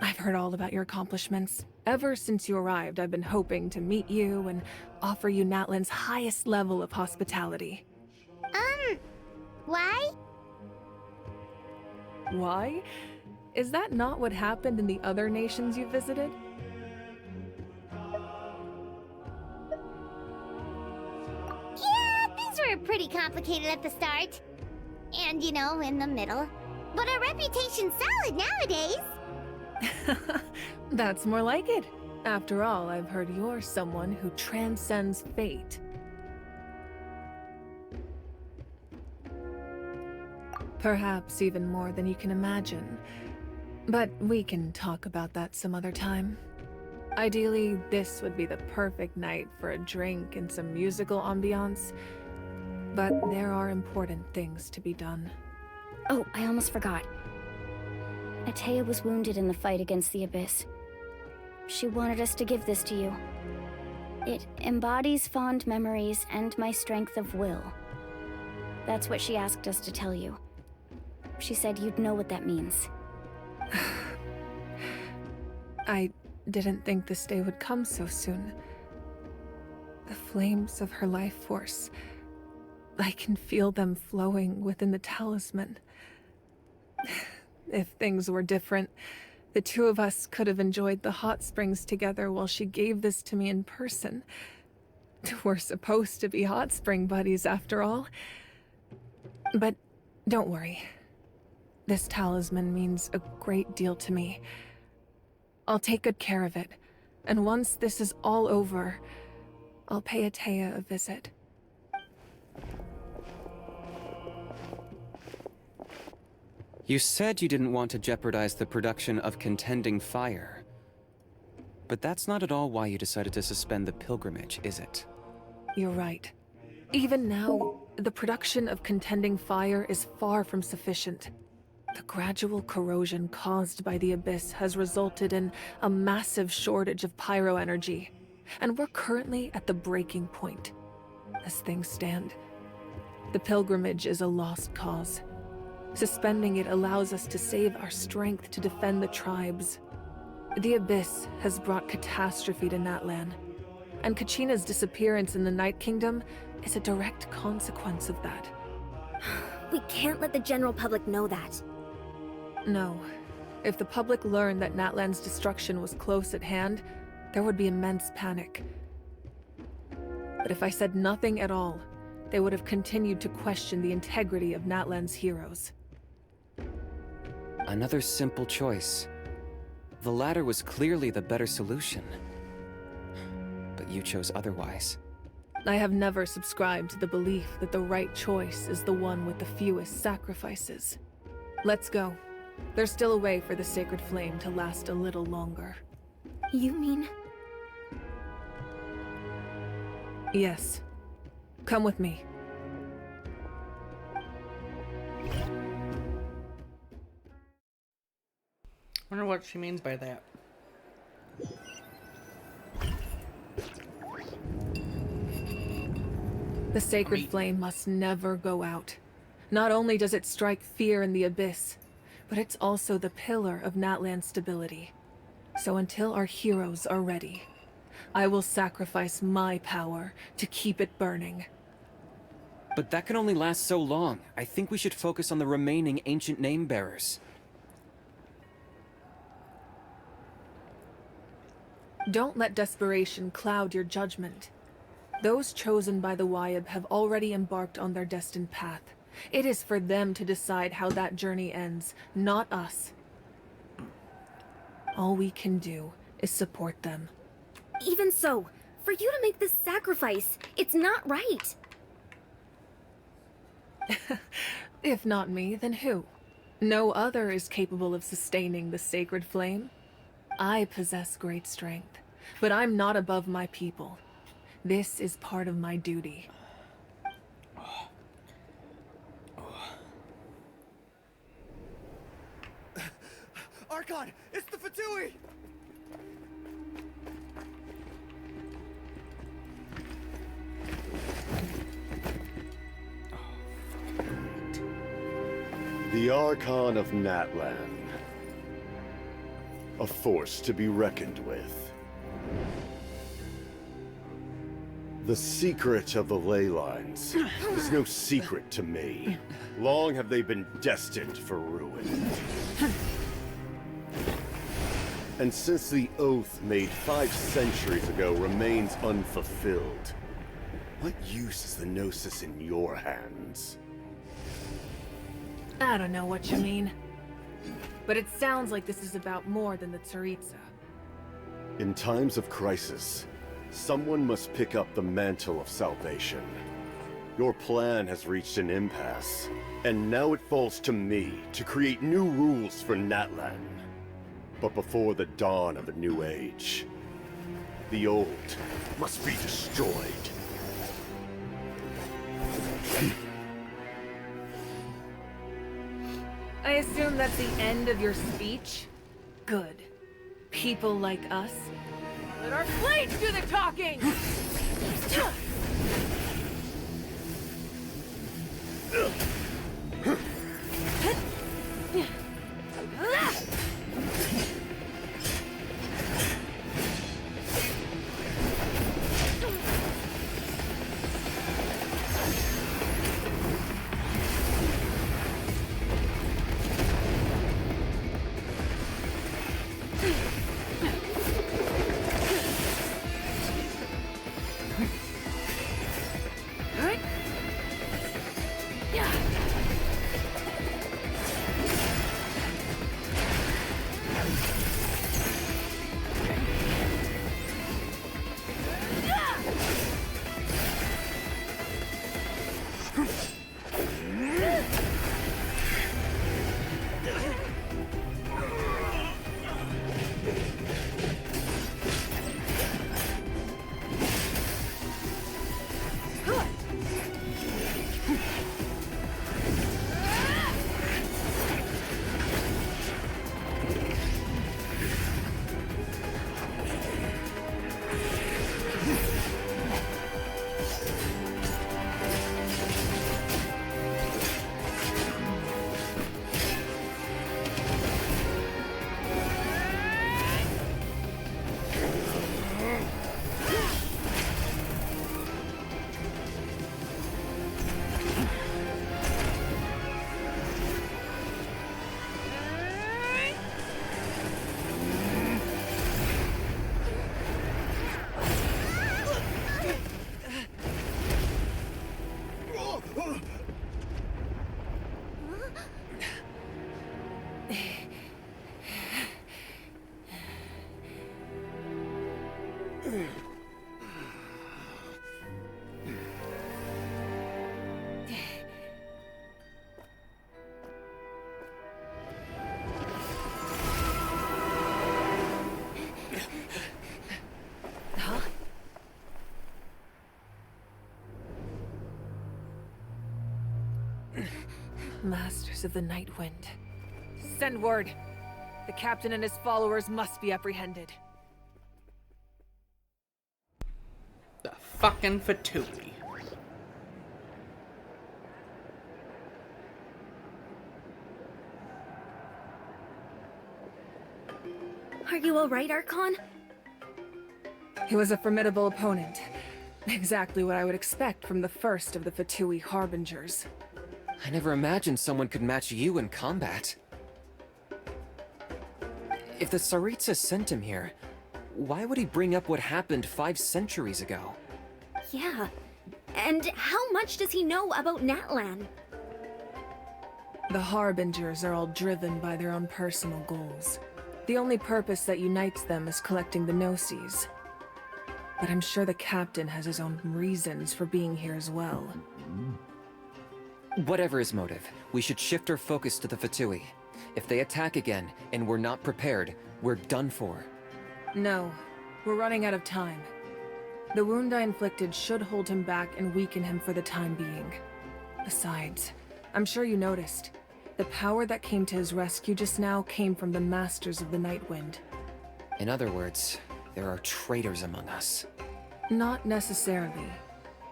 I've heard all about your accomplishments. Ever since you arrived, I've been hoping to meet you and offer you Natlan's highest level of hospitality. Why? Why? Is that not what happened in the other nations you visited? Yeah, things were pretty complicated at the start. And, in the middle. But our reputation's solid nowadays. That's more like it. After all, I've heard you're someone who transcends fate. Perhaps even more than you can imagine. But we can talk about that some other time. Ideally, this would be the perfect night for a drink and some musical ambiance. But there are important things to be done. Oh, I almost forgot. Atea was wounded in the fight against the Abyss. She wanted us to give this to you. It embodies fond memories and my strength of will. That's what she asked us to tell you. She said you'd know what that means. I didn't think this day would come so soon. The flames of her life force. I can feel them flowing within the talisman. If things were different, the two of us could have enjoyed the hot springs together while she gave this to me in person. We're supposed to be hot spring buddies after all. But don't worry. This talisman means a great deal to me. I'll take good care of it, and once this is all over, I'll pay Atea a visit. You said you didn't want to jeopardize the production of Contending Fire. But that's not at all why you decided to suspend the pilgrimage, is it? You're right. Even now, the production of Contending Fire is far from sufficient. The gradual corrosion caused by the Abyss has resulted in a massive shortage of pyro energy, and we're currently at the breaking point. as things stand. The pilgrimage is a lost cause. Suspending it allows us to save our strength to defend the tribes. The Abyss has brought catastrophe to Natlan, and Kachina's disappearance in the Night Kingdom is a direct consequence of that. We can't let the general public know that. No. If the public learned that Natlan's destruction was close at hand, there would be immense panic. But if I said nothing at all, they would have continued to question the integrity of Natlan's heroes. Another simple choice. The latter was clearly the better solution. But you chose otherwise. I have never subscribed to the belief that the right choice is the one with the fewest sacrifices. Let's go. There's still a way for the sacred flame to last a little longer. You mean? Yes. Come with me. Wonder what she means by that. The sacred flame must never go out. Not only does it strike fear in the Abyss, but it's also the pillar of Natlan's stability. So until our heroes are ready, I will sacrifice my power to keep it burning. But that can only last so long. I think we should focus on the remaining ancient name-bearers. Don't let desperation cloud your judgment. Those chosen by the Wyab have already embarked on their destined path. It is for them to decide how that journey ends, not us. All we can do is support them. Even so, for you to make this sacrifice, it's not right. If not me, then who? No other is capable of sustaining the sacred flame. I possess great strength, but I'm not above my people. This is part of my duty. Archon, it's the Fatui! The Archon of Natlan. A force to be reckoned with. The secret of the ley lines is no secret to me. Long have they been destined for ruin. And since the oath made 5 centuries ago remains unfulfilled, what use is the Gnosis in your hands? I don't know what you mean. But it sounds like this is about more than the Tsaritsa. In times of crisis, someone must pick up the mantle of salvation. Your plan has reached an impasse, and now it falls to me to create new rules for Natlan. But before the dawn of a new age, the old must be destroyed. I assume that's the end of your speech? Good. People like us. Let our blades do the talking! Yeah. Masters of the Night Wind. Send word. The captain and his followers must be apprehended. The fucking Fatui. Are you alright, Archon? He was a formidable opponent. Exactly what I would expect from the first of the Fatui Harbingers. I never imagined someone could match you in combat. If the Tsaritsa sent him here, why would he bring up what happened 5 centuries ago? Yeah. And how much does he know about Natlan? The Harbingers are all driven by their own personal goals. The only purpose that unites them is collecting the Gnosis. But I'm sure the captain has his own reasons for being here as well. Whatever his motive, we should shift our focus to the Fatui. If they attack again, and we're not prepared, we're done for. No, we're running out of time. The wound I inflicted should hold him back and weaken him for the time being. Besides, I'm sure you noticed, the power that came to his rescue just now came from the Masters of the Night Wind. In other words, there are traitors among us. Not necessarily.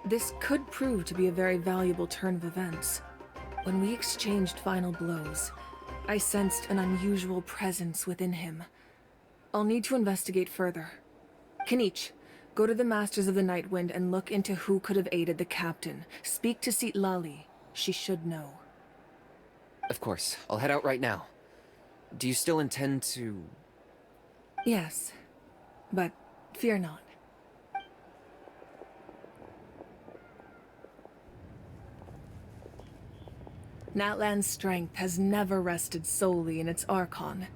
This could prove to be a very valuable turn of events. When we exchanged final blows, I sensed an unusual presence within him. I'll need to investigate further. Kenichi, go to the Masters of the Night Wind and look into who could have aided the captain. Speak to Citlali. She should know. Of course, I'll head out right now. Do you still intend to... Yes, but fear not. Natlan's strength has never rested solely in its Archon.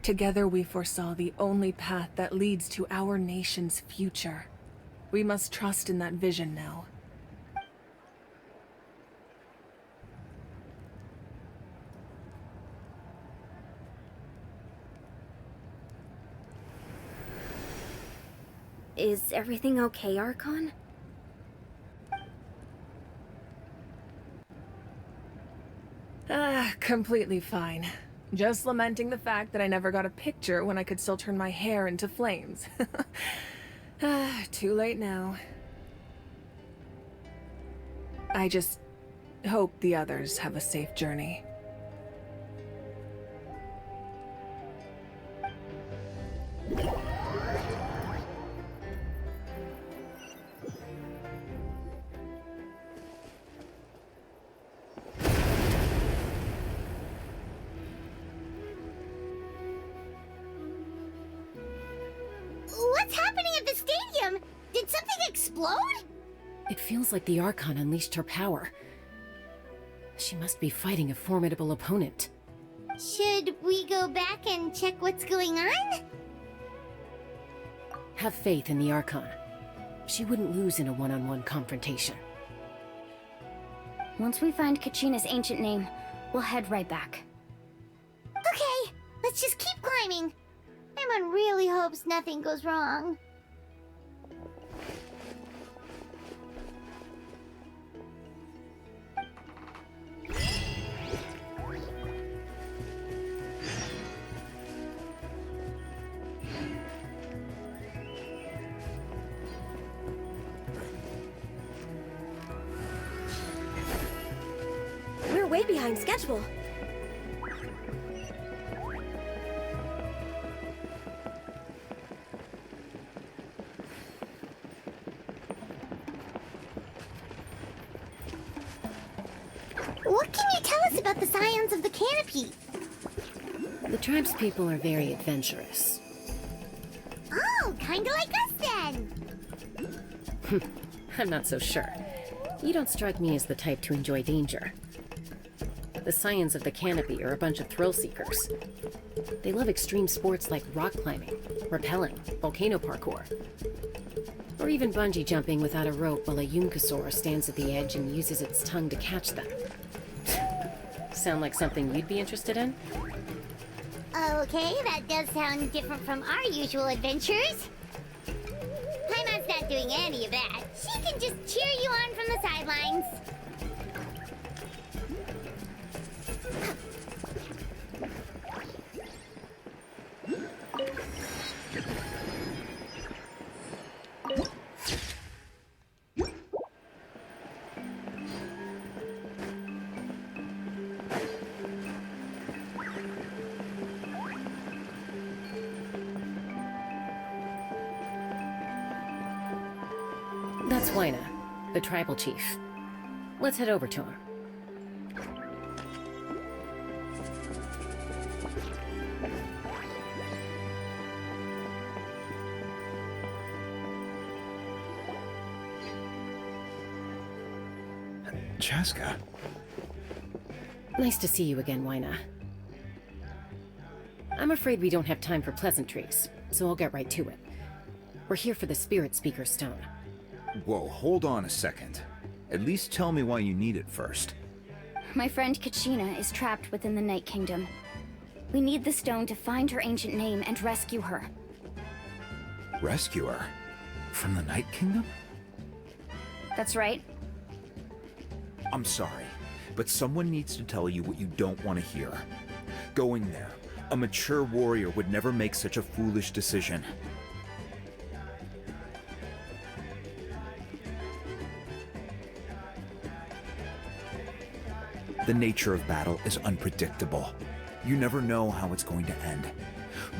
Together we foresaw the only path that leads to our nation's future. We must trust in that vision now. Is everything okay, Archon? Completely fine. Just lamenting the fact that I never got a picture when I could still turn my hair into flames. Too late now. I just hope the others have a safe journey. What's happening at the stadium? Did something explode? It feels like the Archon unleashed her power. She must be fighting a formidable opponent. Should we go back and check what's going on? Have faith in the Archon. She wouldn't lose in a one-on-one confrontation. Once we find Kachina's ancient name, we'll head right back. Okay, let's just keep climbing. Everyone really hopes nothing goes wrong. We're way behind schedule. What can you tell us about the scions of the canopy? The tribe's people are very adventurous. Oh, kinda like us then. I'm not so sure. You don't strike me as the type to enjoy danger. The scions of the canopy are a bunch of thrill seekers. They love extreme sports like rock climbing, rappelling, volcano parkour, or even bungee jumping without a rope while a Yunkasaur stands at the edge and uses its tongue to catch them. Sound like something you'd be interested in? Okay, that does sound different from our usual adventures. not doing any of that. She can just cheer you on from the sidelines. That's Wyna, the tribal chief. Let's head over to him. Chaska. Nice to see you again, Wyna. I'm afraid we don't have time for pleasantries, so I'll get right to it. We're here for the Spirit Speaker Stone. Whoa, hold on a second. At least tell me why you need it first. My friend Kachina is trapped within the Night Kingdom. We need the stone to find her ancient name and rescue her. Rescue her? From the Night Kingdom? That's right. I'm sorry, but someone needs to tell you what you don't want to hear. Going there, a mature warrior would never make such a foolish decision. The nature of battle is unpredictable. You never know how it's going to end.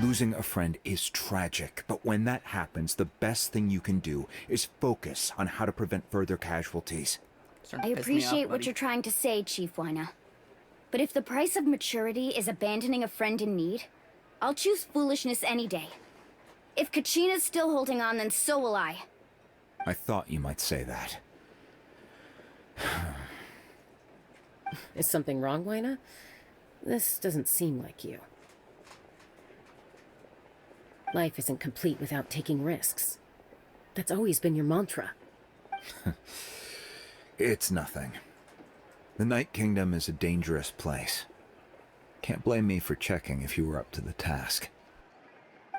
Losing a friend is tragic, but when that happens, the best thing you can do is focus on how to prevent further casualties. I appreciate what you're trying to say, Chief Wyna. But if the price of maturity is abandoning a friend in need, I'll choose foolishness any day. If Kachina's still holding on, then so will I. I thought you might say that. Is something wrong, Wyna? This doesn't seem like you. Life isn't complete without taking risks. That's always been your mantra. It's nothing. The Night Kingdom is a dangerous place. Can't blame me for checking if you were up to the task.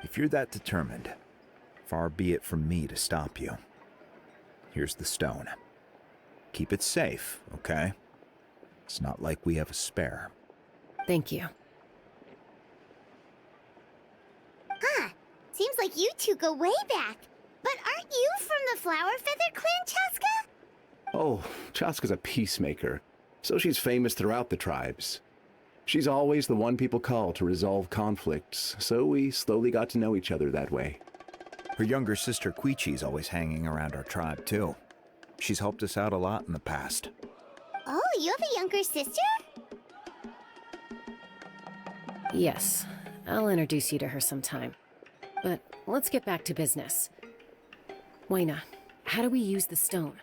If you're that determined, far be it from me to stop you. Here's the stone. Keep it safe, okay? It's not like we have a spare. Thank you. Huh. Seems like you two go way back. But aren't you from the Flower Feather Clan, Chaska? Oh, Chaska's a peacemaker, so she's famous throughout the tribes. She's always the one people call to resolve conflicts, so we slowly got to know each other that way. Her younger sister Quichi's always hanging around our tribe, too. She's helped us out a lot in the past. Oh, you have a younger sister? Yes, I'll introduce you to her sometime. But let's get back to business. Wyna, how do we use the stone?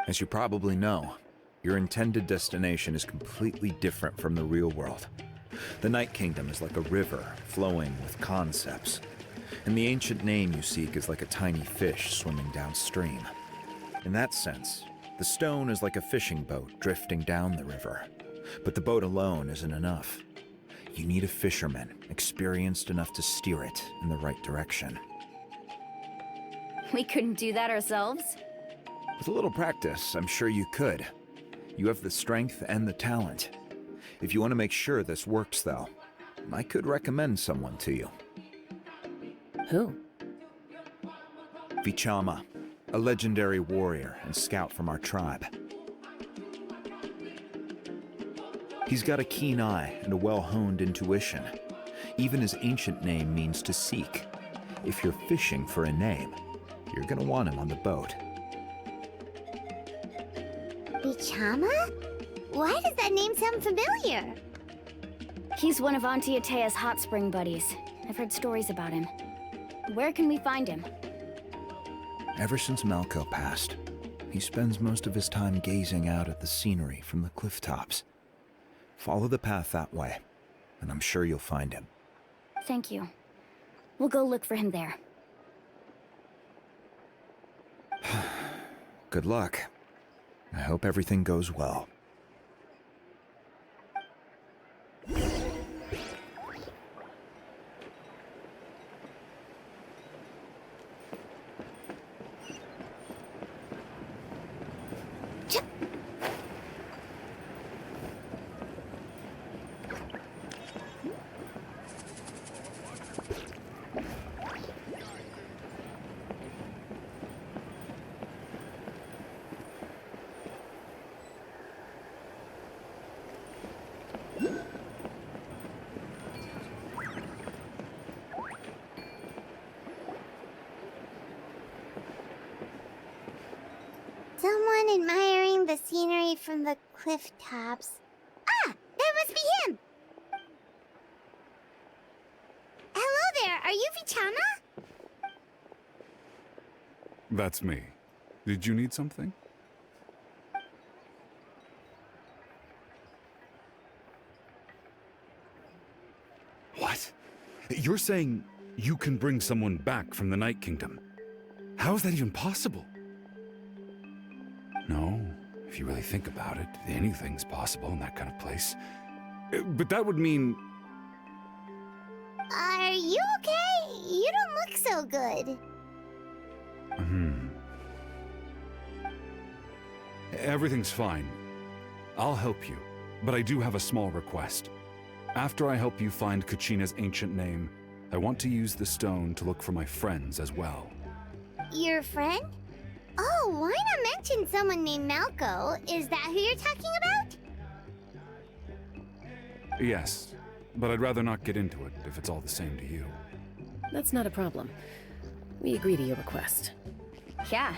As you probably know, your intended destination is completely different from the real world. The Night Kingdom is like a river flowing with concepts, and the ancient name you seek is like a tiny fish swimming downstream. In that sense, the stone is like a fishing boat drifting down the river, but the boat alone isn't enough. You need a fisherman experienced enough to steer it in the right direction. We couldn't do that ourselves? With a little practice, I'm sure you could. You have the strength and the talent. If you want to make sure this works, though, I could recommend someone to you. Who? Vichama, a legendary warrior and scout from our tribe. He's got a keen eye and a well-honed intuition. Even his ancient name means to seek. If you're fishing for a name, you're gonna want him on the boat. Vichama? Why does that name sound familiar? He's one of Auntie Atea's hot spring buddies. I've heard stories about him. Where can we find him? Ever since Malco passed, he spends most of his time gazing out at the scenery from the cliff tops. Follow the path that way, and I'm sure you'll find him. Thank you. We'll go look for him there. Good luck. I hope everything goes well. Someone admiring the scenery from the cliff tops. Ah! That must be him! Hello there, are you Vichana? That's me. Did you need something? What? You're saying you can bring someone back from the Night Kingdom? How is that even possible? No, if you really think about it, anything's possible in that kind of place. But that would mean... Are you okay? You don't look so good. Everything's fine. I'll help you, but I do have a small request. After I help you find Kachina's ancient name, I want to use the stone to look for my friends as well. Your friend? Oh, why not mention someone named Malco? Is that who you're talking about? Yes, but I'd rather not get into it if it's all the same to you. That's not a problem. We agree to your request. Yeah.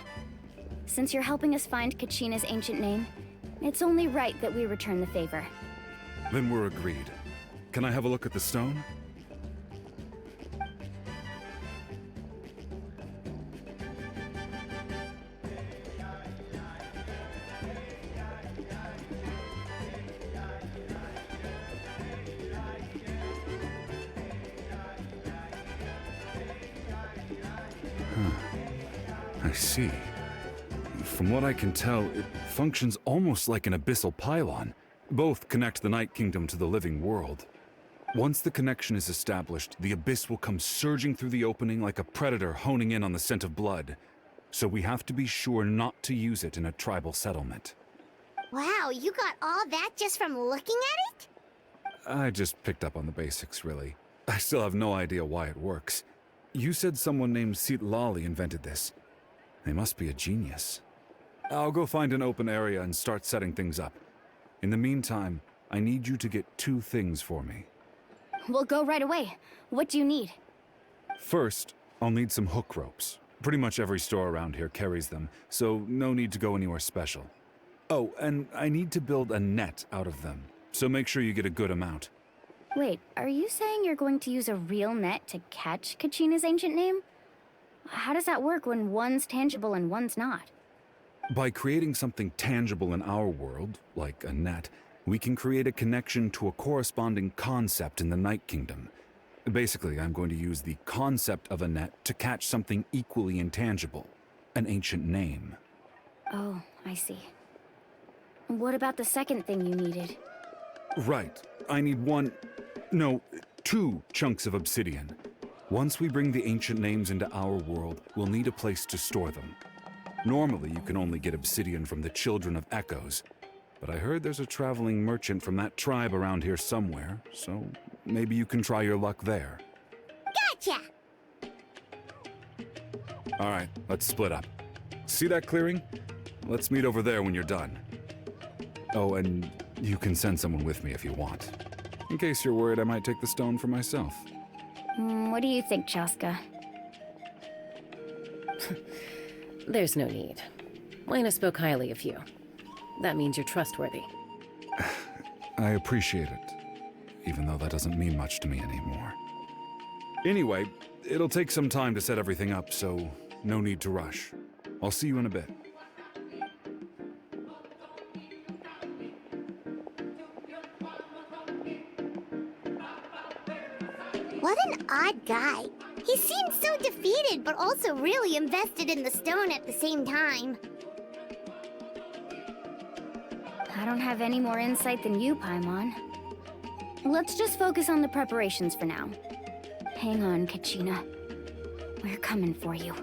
Since you're helping us find Kachina's ancient name, it's only right that we return the favor. Then we're agreed. Can I have a look at the stone? I see. From what I can tell, it functions almost like an abyssal pylon. Both connect the Night Kingdom to the living world. Once the connection is established, the abyss will come surging through the opening like a predator honing in on the scent of blood. So we have to be sure not to use it in a tribal settlement. Wow, you got all that just from looking at it? I just picked up on the basics, really. I still have no idea why it works. You said someone named Lali invented this. They must be a genius. I'll go find an open area and start setting things up. In the meantime, I need you to get 2 things for me. We'll go right away. What do you need? First, I'll need some hook ropes. Pretty much every store around here carries them, so no need to go anywhere special. Oh, and I need to build a net out of them, so make sure you get a good amount. Wait, are you saying you're going to use a real net to catch Kachina's ancient name? How does that work when one's tangible and one's not? By creating something tangible in our world, like a net, we can create a connection to a corresponding concept in the Night Kingdom. Basically, I'm going to use the concept of a net to catch something equally intangible, an ancient name. Oh, I see. What about the second thing you needed? Right. I need 2 chunks of obsidian. Once we bring the ancient names into our world, we'll need a place to store them. Normally, you can only get obsidian from the Children of Echoes, but I heard there's a traveling merchant from that tribe around here somewhere, so maybe you can try your luck there. Gotcha! Alright, let's split up. See that clearing? Let's meet over there when you're done. Oh, and you can send someone with me if you want. In case you're worried I might take the stone for myself. What do you think, Chaska? There's no need. Lena spoke highly of you. That means you're trustworthy. I appreciate it, even though that doesn't mean much to me anymore. Anyway, it'll take some time to set everything up, so no need to rush. I'll see you in a bit. What an odd guy. He seemed so defeated, but also really invested in the stone at the same time. I don't have any more insight than you, Paimon. Let's just focus on the preparations for now. Hang on, Kachina. We're coming for you.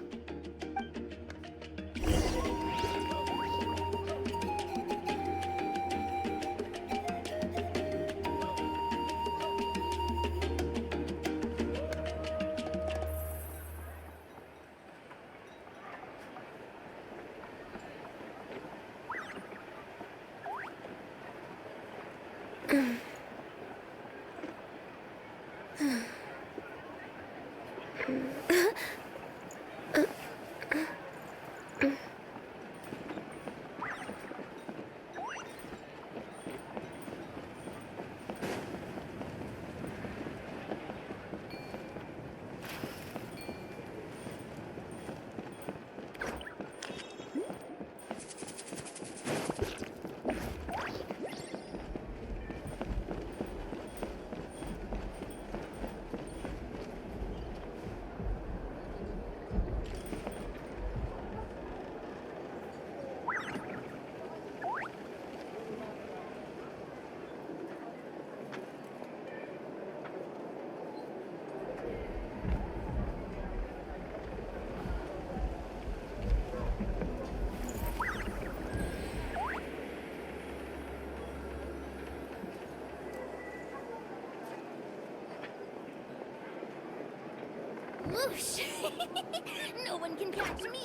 Whoosh! No one can catch me!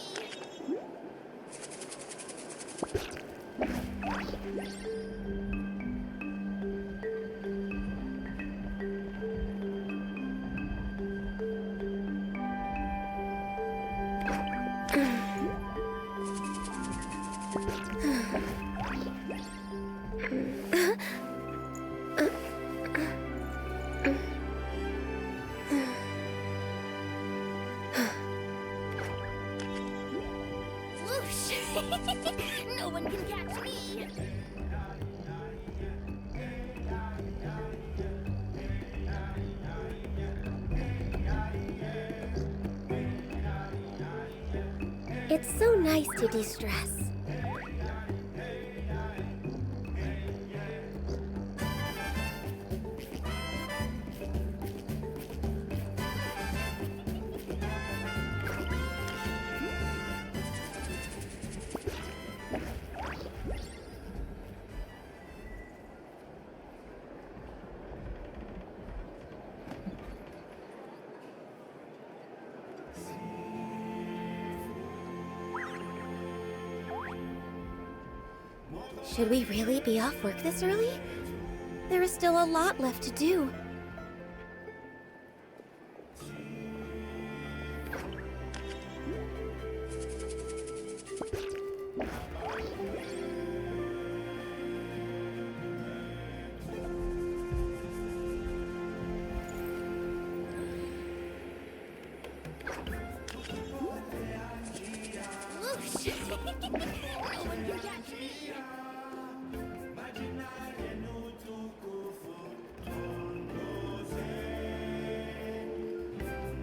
Whoosh! No one can catch me! It's so nice to de-stress. Should we really be off work this early? There is still a lot left to do. Whoosh! No one can catch me!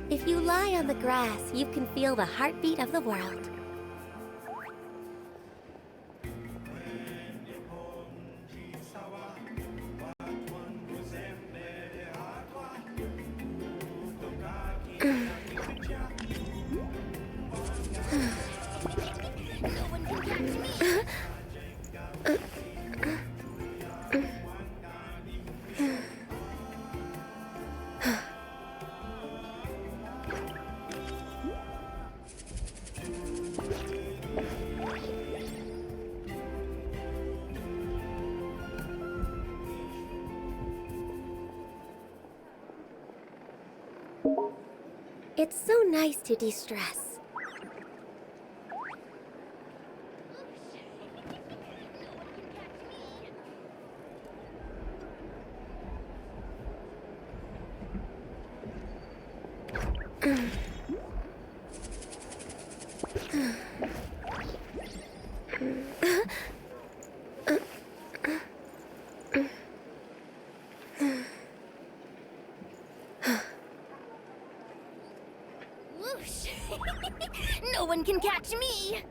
If you lie on the grass, you can feel the heartbeat of the world. No one can catch me! It's so nice to de-stress. Whoosh! No one can catch me!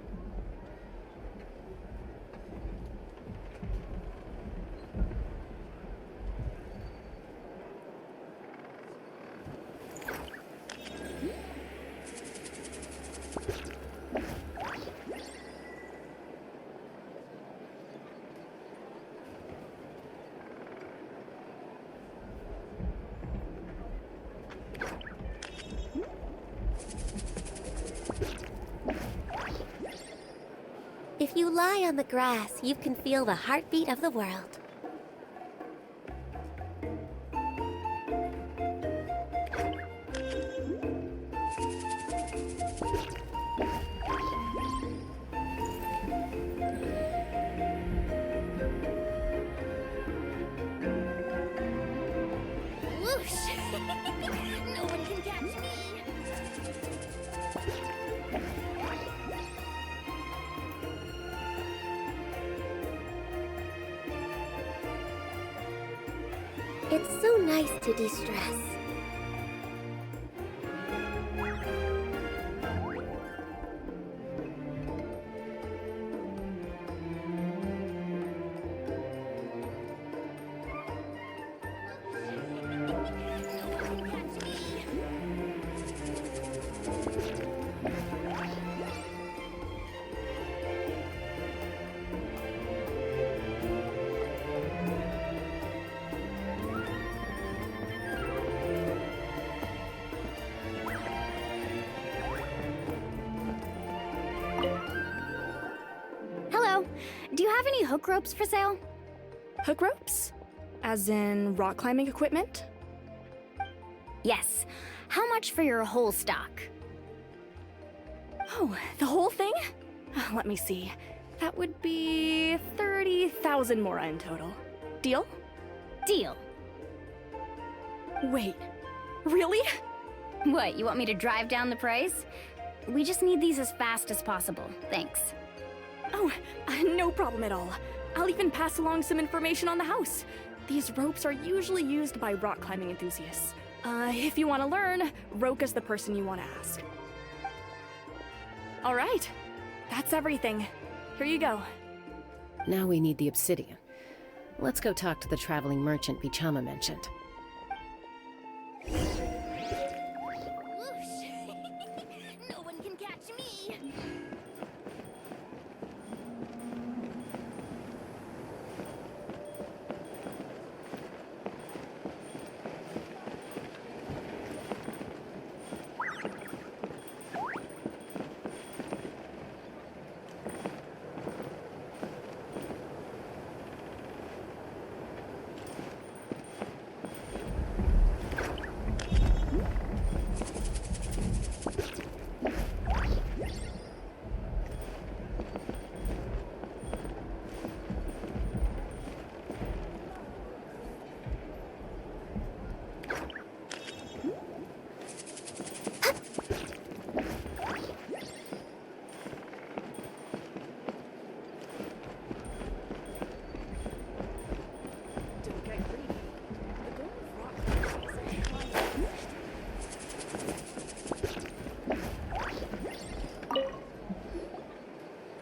If you lie on the grass, you can feel the heartbeat of the world. Whoosh! No one can catch me! It's so nice to de-stress. Hello. Do you have any hook ropes for sale? Hook ropes? As in rock climbing equipment? Yes. How much for your whole stock? Oh, the whole thing? Let me see. That would be 30,000 mora in total. Deal? Deal. Wait, really? What, you want me to drive down the price? We just need these as fast as possible. Thanks. Oh, no problem at all. I'll even pass along some information on the house. These ropes are usually used by rock climbing enthusiasts. If you want to learn, Roka's the person you want to ask. All right, that's everything. Here you go. Now we need the obsidian. Let's go talk to the traveling merchant Bichama mentioned. Whoosh! No one can catch me!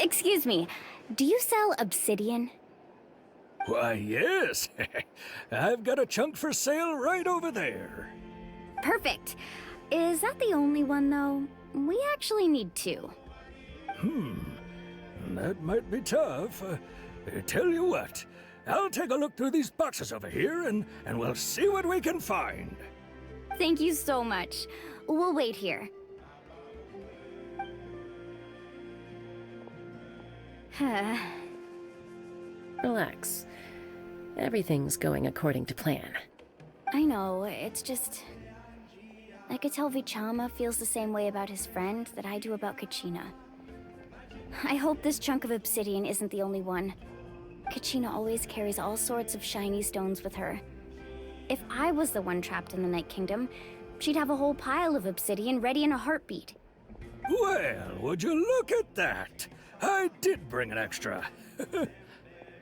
Excuse me, do you sell obsidian? Why, yes. I've got a chunk for sale right over there. Perfect. Is that the only one, though? We actually need two. That might be tough. Tell you what, I'll take a look through these boxes over here and we'll see what we can find. Thank you so much. We'll wait here. Relax. Everything's going according to plan. I know, it's just... I could tell Vichama feels the same way about his friend that I do about Kachina. I hope this chunk of obsidian isn't the only one. Kachina always carries all sorts of shiny stones with her. If I was the one trapped in the Night Kingdom, she'd have a whole pile of obsidian ready in a heartbeat. Well, would you look at that? I did bring an extra.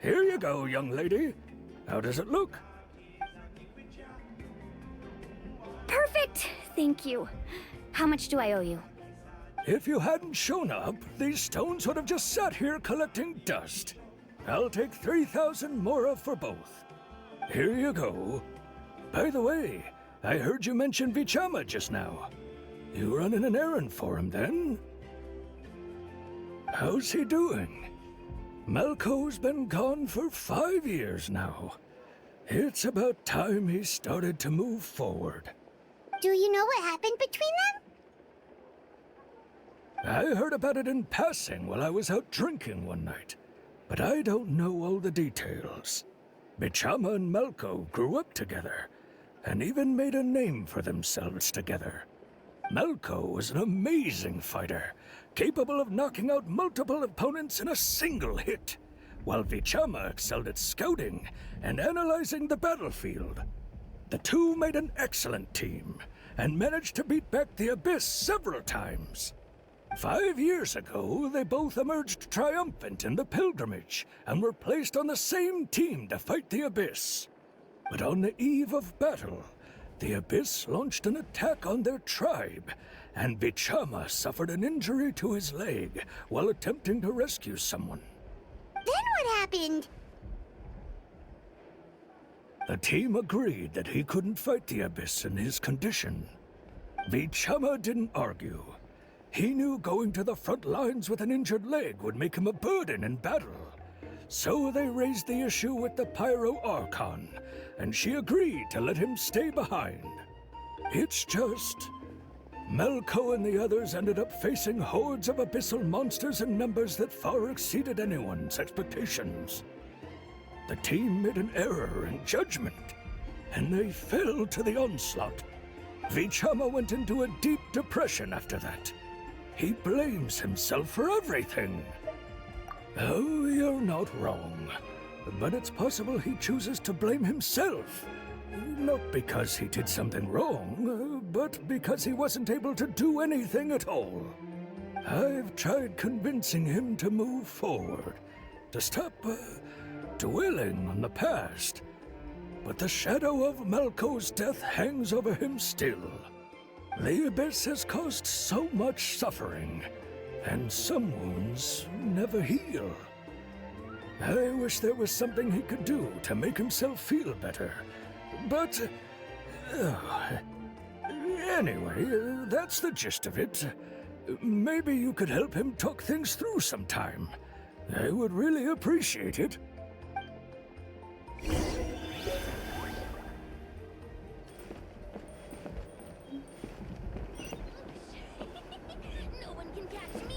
Here you go, young lady. How does it look? Perfect! Thank you. How much do I owe you? If you hadn't shown up, these stones would have just sat here collecting dust. I'll take 3,000 mora for both. Here you go. By the way, I heard you mention Vichama just now. You running an errand for him, then? How's he doing? Malco's been gone for 5 years now. It's about time he started to move forward. Do you know what happened between them? I heard about it in passing while I was out drinking one night, but I don't know all the details. Bichama and Malco grew up together, and even made a name for themselves together. Melko was an amazing fighter, capable of knocking out multiple opponents in a single hit, while Vichama excelled at scouting and analyzing the battlefield. The two made an excellent team, and managed to beat back the Abyss several times. 5 years ago, they both emerged triumphant in the pilgrimage, and were placed on the same team to fight the Abyss. But on the eve of battle, the Abyss launched an attack on their tribe, and Vichama suffered an injury to his leg while attempting to rescue someone. Then what happened? The team agreed that he couldn't fight the Abyss in his condition. Vichama didn't argue. He knew going to the front lines with an injured leg would make him a burden in battle. So they raised the issue with the Pyro Archon, and she agreed to let him stay behind. It's just... Melko and the others ended up facing hordes of abyssal monsters in numbers that far exceeded anyone's expectations. The team made an error in judgment, and they fell to the onslaught. Vichama went into a deep depression after that. He blames himself for everything. Oh, you're not wrong. But it's possible he chooses to blame himself. Not because he did something wrong, but because he wasn't able to do anything at all. I've tried convincing him to move forward, to stop dwelling on the past. But the shadow of Melko's death hangs over him still. The Abyss has caused so much suffering, and some wounds never heal. I wish there was something he could do to make himself feel better. But... anyway, that's the gist of it. Maybe you could help him talk things through sometime. I would really appreciate it. No one can catch me!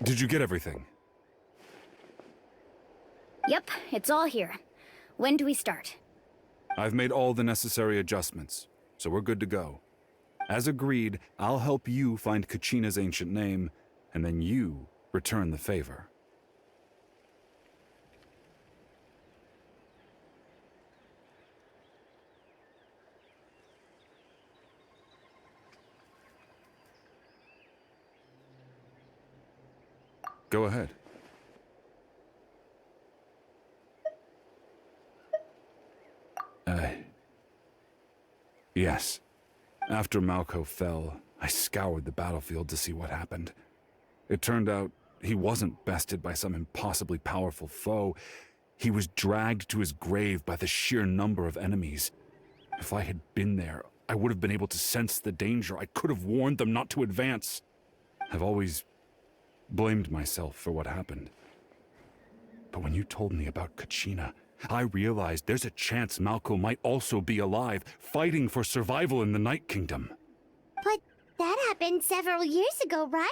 Did you get everything? Yep, it's all here. When do we start? I've made all the necessary adjustments, so we're good to go. As agreed, I'll help you find Kachina's ancient name, and then you return the favor. Go ahead. Yes. After Malko fell, I scoured the battlefield to see what happened. It turned out he wasn't bested by some impossibly powerful foe. He was dragged to his grave by the sheer number of enemies. If I had been there, I would have been able to sense the danger. I could have warned them not to advance. I've always blamed myself for what happened. But when you told me about Kachina, I realized there's a chance Malko might also be alive, fighting for survival in the Night Kingdom. But that happened several years ago, right?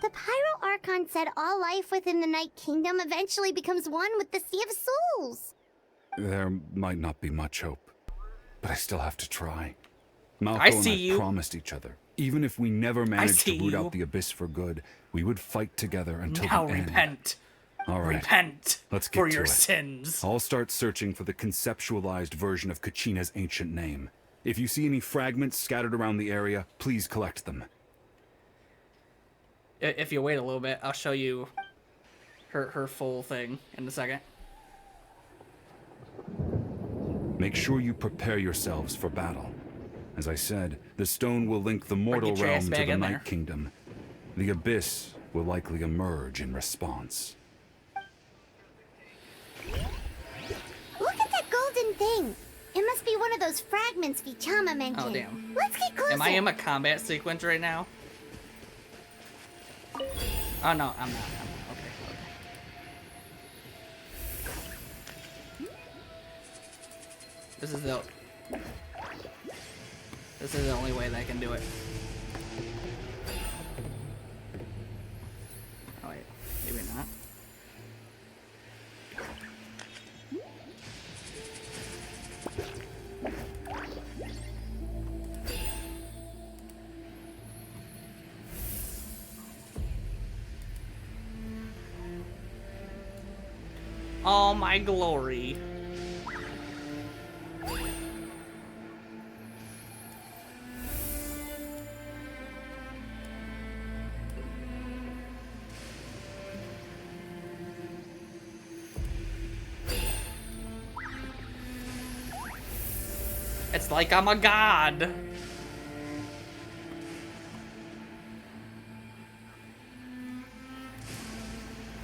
The Pyro Archon said all life within the Night Kingdom eventually becomes one with the Sea of Souls. There might not be much hope, but I still have to try. Malko I and see I you. promised each other, even if we never managed to see root you. out the Abyss for good, we would fight together until Now the end. repent. All right. Repent Let's get for to your it. sins. I'll start searching for the conceptualized version of Kachina's ancient name. If you see any fragments scattered around the area, please collect them. If you wait a little bit, I'll show you her full thing in a second. Make sure you prepare yourselves for battle. As I said, the stone will link the mortal get your ass realm to back the in Night there. Kingdom. The Abyss will likely emerge in response. Look at that golden thing. It must be one of those fragments Vichama mentioned. Oh, damn. Let's get closer. Am I in a combat sequence right now? Oh, no, I'm not. Okay. This is the only way that I can do it. Oh wait, maybe not. All my glory. It's like I'm a god.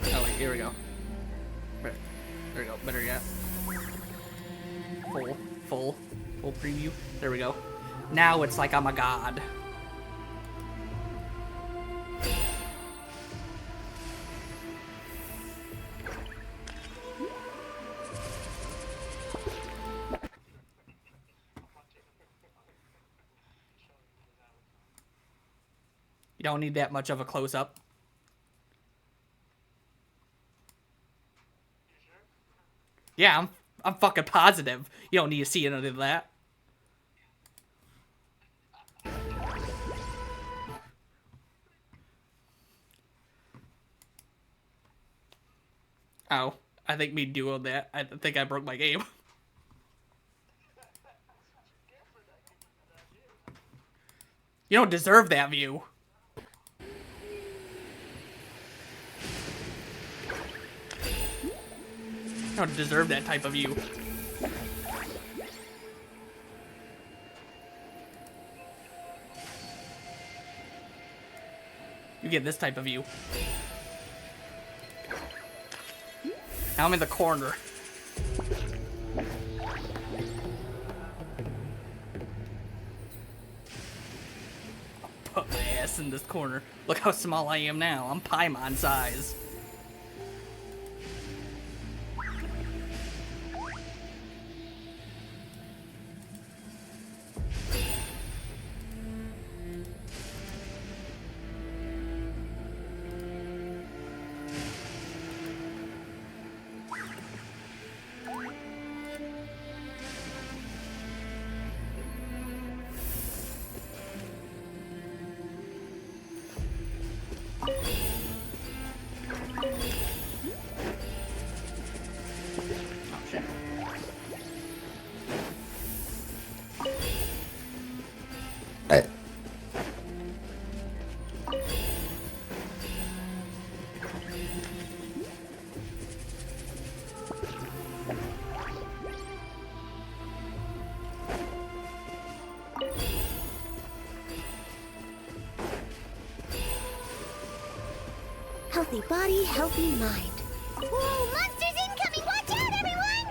Oh wait, here we go. There we go, better yet. Full preview. There we go. Now it's like I'm a god. You don't need that much of a close-up. Yeah, I'm fucking positive. You don't need to see any of that. Oh, I think me doing that, I think I broke my game. You don't deserve that view. You don't deserve that type of view. You get this type of view. Now I'm in the corner. Put my ass in this corner. Look how small I am now. I'm Paimon size. Healthy body, healthy mind. Whoa, monsters incoming! Watch out, everyone!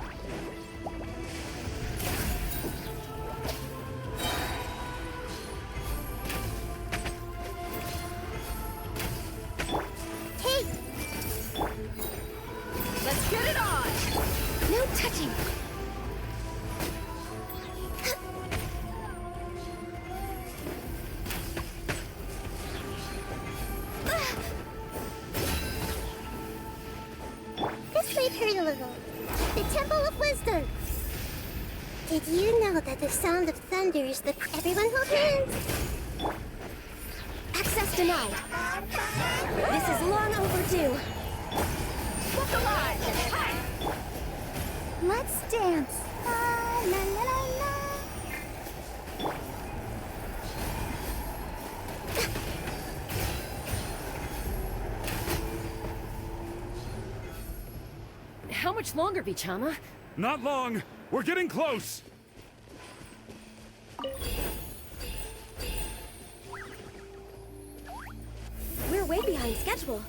Did you know that the sound of thunder is the... Everyone hold hands! Access denied. This is long overdue. Look alive! Let's dance. La, la, la, la, la. How much longer, Vichama? Not long. We're getting close. We're way behind schedule.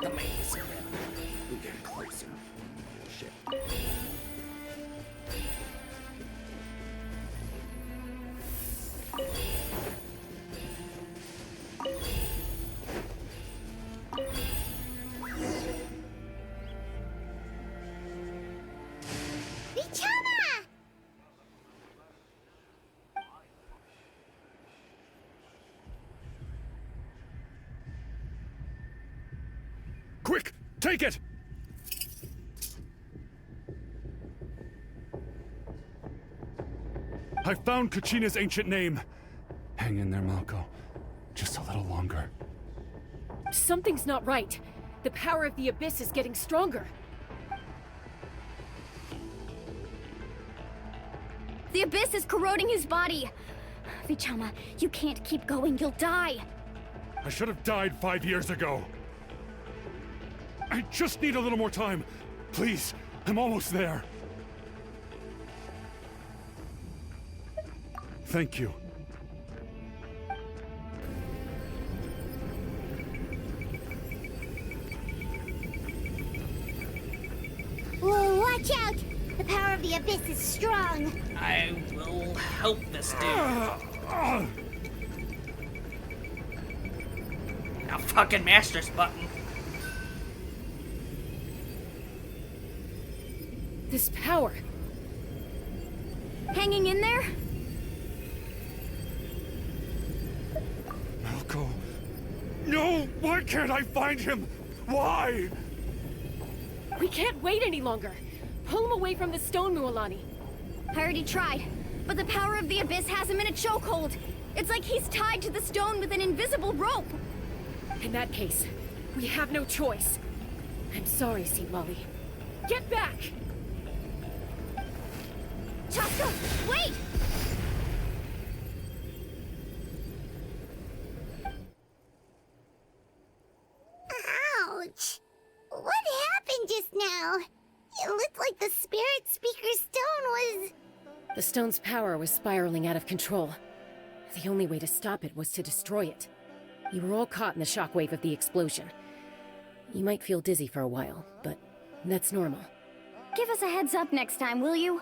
The maze. We're getting closer. Shit. Vichama! Quick, take it! I found Kachina's ancient name. Hang in there, Malco. Just a little longer. Something's not right. The power of the Abyss is getting stronger. The Abyss is corroding his body. Vichama, you can't keep going. You'll die. I should have died 5 years ago. I just need a little more time. Please, I'm almost there. Thank you. Whoa, watch out! The power of the Abyss is strong. I will help this dude. Now fucking master's button. This power. Hanging in there? Malco. No! Why can't I find him? Why? We can't wait any longer. Pull him away from the stone, Mualani. I already tried, but the power of the Abyss has him in a chokehold. It's like he's tied to the stone with an invisible rope. In that case, we have no choice. I'm sorry, St. Molly. Get back! Chaska, wait! Ouch! What happened just now? It looked like the Spirit Speaker's stone was... The stone's power was spiraling out of control. The only way to stop it was to destroy it. You were all caught in the shockwave of the explosion. You might feel dizzy for a while, but that's normal. Give us a heads up next time, will you?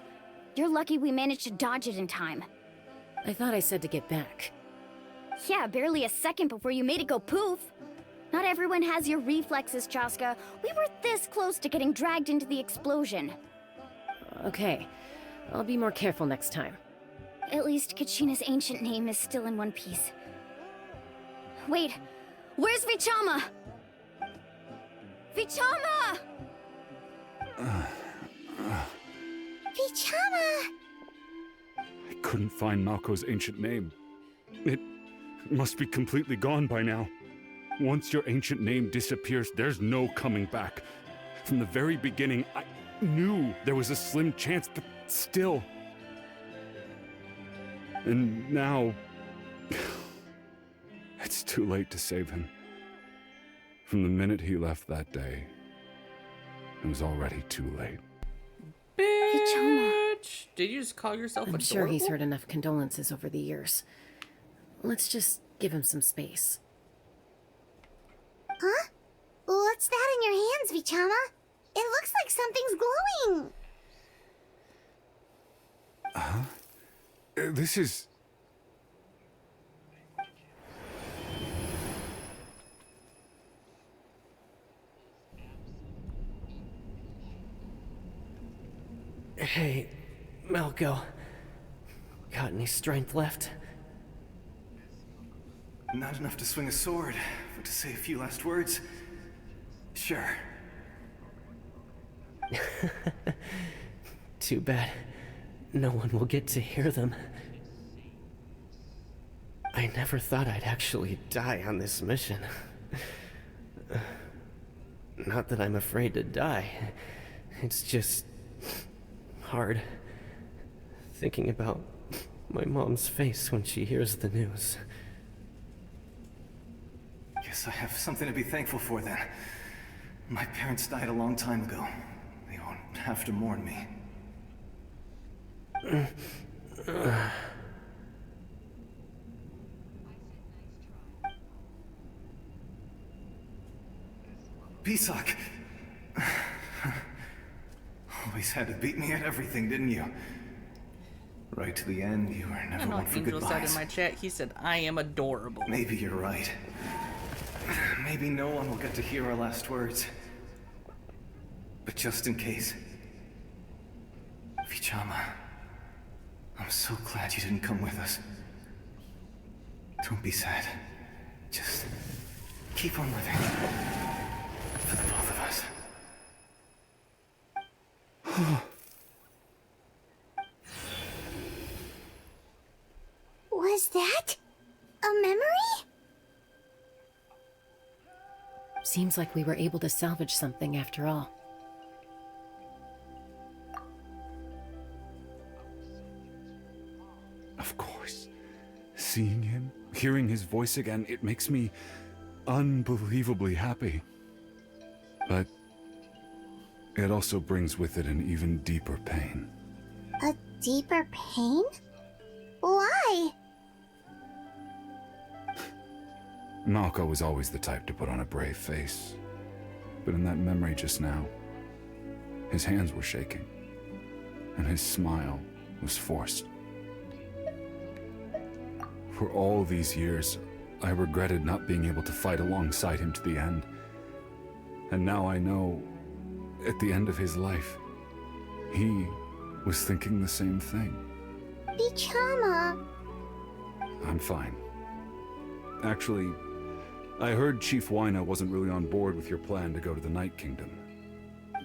You're lucky we managed to dodge it in time. I thought I said to get back. Yeah, barely a second before you made it go poof. Not everyone has your reflexes, Chaska. We were this close to getting dragged into the explosion. Okay, I'll be more careful next time. At least Kachina's ancient name is still in one piece. Wait, where's Vichama? Vichama! Vichama! I couldn't find Malco's ancient name. It must be completely gone by now. Once your ancient name disappears, there's no coming back. From the very beginning, I knew there was a slim chance, but still. And now... it's too late to save him. From the minute he left that day, it was already too late. Bitch! Did you just call yourself I'm adorable? sure he's heard enough condolences over the years. Let's just give him some space. Huh? What's that in your hands, Vichama? It looks like something's glowing. Huh? This is... Hey, Malco. Got any strength left? Not enough to swing a sword, but to say a few last words? Sure. Too bad no one will get to hear them. I never thought I'd actually die on this mission. Not that I'm afraid to die. It's just hard thinking about my mom's face when she hears the news. Guess I have something to be thankful for then. My parents died a long time ago. They won't have to mourn me. Pisak! Always had to beat me at everything, didn't you? Right to the end, you were I never know one what for Angel said in goodbyes. my chat. He said, I am adorable. Maybe you're right. Maybe no one will get to hear our last words. But just in case... Vichama, I'm so glad you didn't come with us. Don't be sad. Just keep on living. For the both of us. Was that a memory? Seems like we were able to salvage something after all. Of course. Seeing him, hearing his voice again, it makes me unbelievably happy. But it also brings with it an even deeper pain. A deeper pain? Why? Malko was always the type to put on a brave face. But in that memory just now, his hands were shaking, and his smile was forced. For all these years, I regretted not being able to fight alongside him to the end. And now I know, at the end of his life, he was thinking the same thing. Vichama. I'm fine. Actually, I heard Chief Wyna wasn't really on board with your plan to go to the Night Kingdom.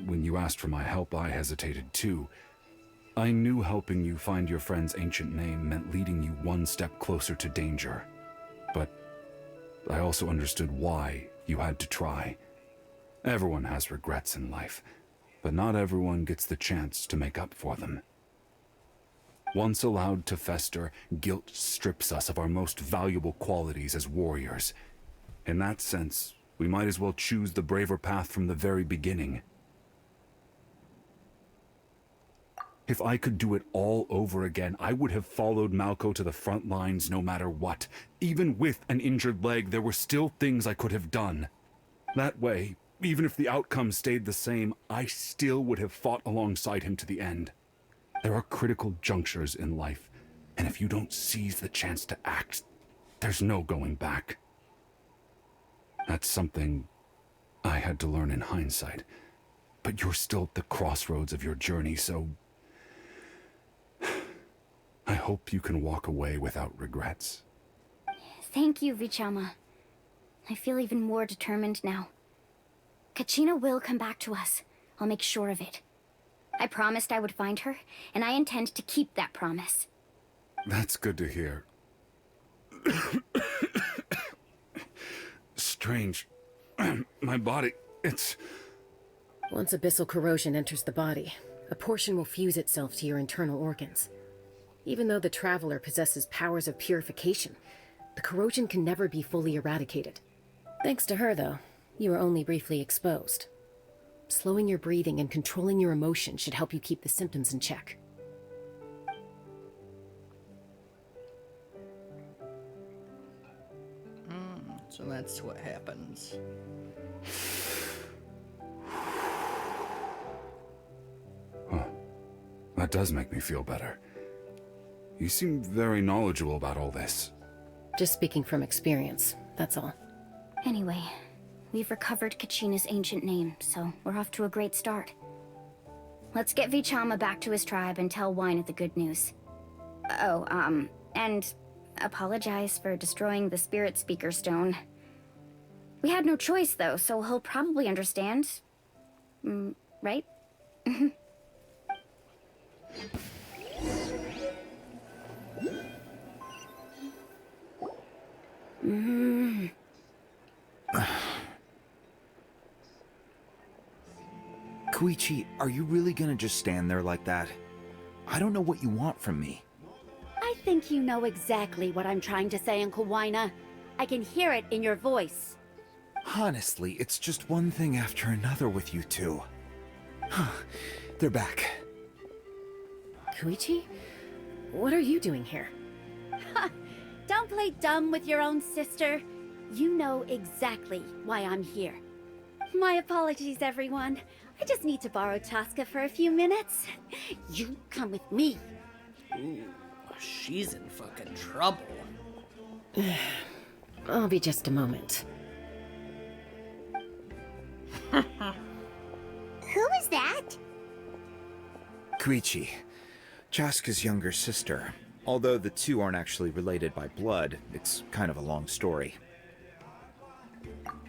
When you asked for my help, I hesitated too. I knew helping you find your friend's ancient name meant leading you one step closer to danger. But I also understood why you had to try. Everyone has regrets in life, but not everyone gets the chance to make up for them. Once allowed to fester, guilt strips us of our most valuable qualities as warriors. In that sense, we might as well choose the braver path from the very beginning. If I could do it all over again, I would have followed Malko to the front lines no matter what. Even with an injured leg, there were still things I could have done. That way, even if the outcome stayed the same, I still would have fought alongside him to the end. There are critical junctures in life, and if you don't seize the chance to act, there's no going back. That's something I had to learn in hindsight, but you're still at the crossroads of your journey, so I hope you can walk away without regrets. Thank you, Vichama. I feel even more determined now. Kachina will come back to us. I'll make sure of it. I promised I would find her, and I intend to keep that promise. That's good to hear. Strange. My body, it's... Once abyssal corrosion enters the body, a portion will fuse itself to your internal organs. Even though the Traveler possesses powers of purification, the corrosion can never be fully eradicated. Thanks to her, though, you are only briefly exposed. Slowing your breathing and controlling your emotions should help you keep the symptoms in check. So that's what happens. Huh. That does make me feel better. You seem very knowledgeable about all this. Just speaking from experience, that's all. Anyway, we've recovered Kachina's ancient name, so we're off to a great start. Let's get Vichama back to his tribe and tell Wyna the good news. Oh, and apologize for destroying the Spirit Speaker Stone. We had no choice, though, so he'll probably understand. Right? Koichi, are you really gonna just stand there like that? I don't know what you want from me. I think you know exactly what I'm trying to say, Uncle Wina. I can hear it in your voice. Honestly, it's just one thing after another with you two. They're back. Koichi? What are you doing here? Ha! Don't play dumb with your own sister. You know exactly why I'm here. My apologies, everyone. I just need to borrow Chaska for a few minutes. You come with me. Ooh, she's in fucking trouble. I'll be just a moment. Who is that? Koichi, Chaska's younger sister. Although the two aren't actually related by blood, it's kind of a long story.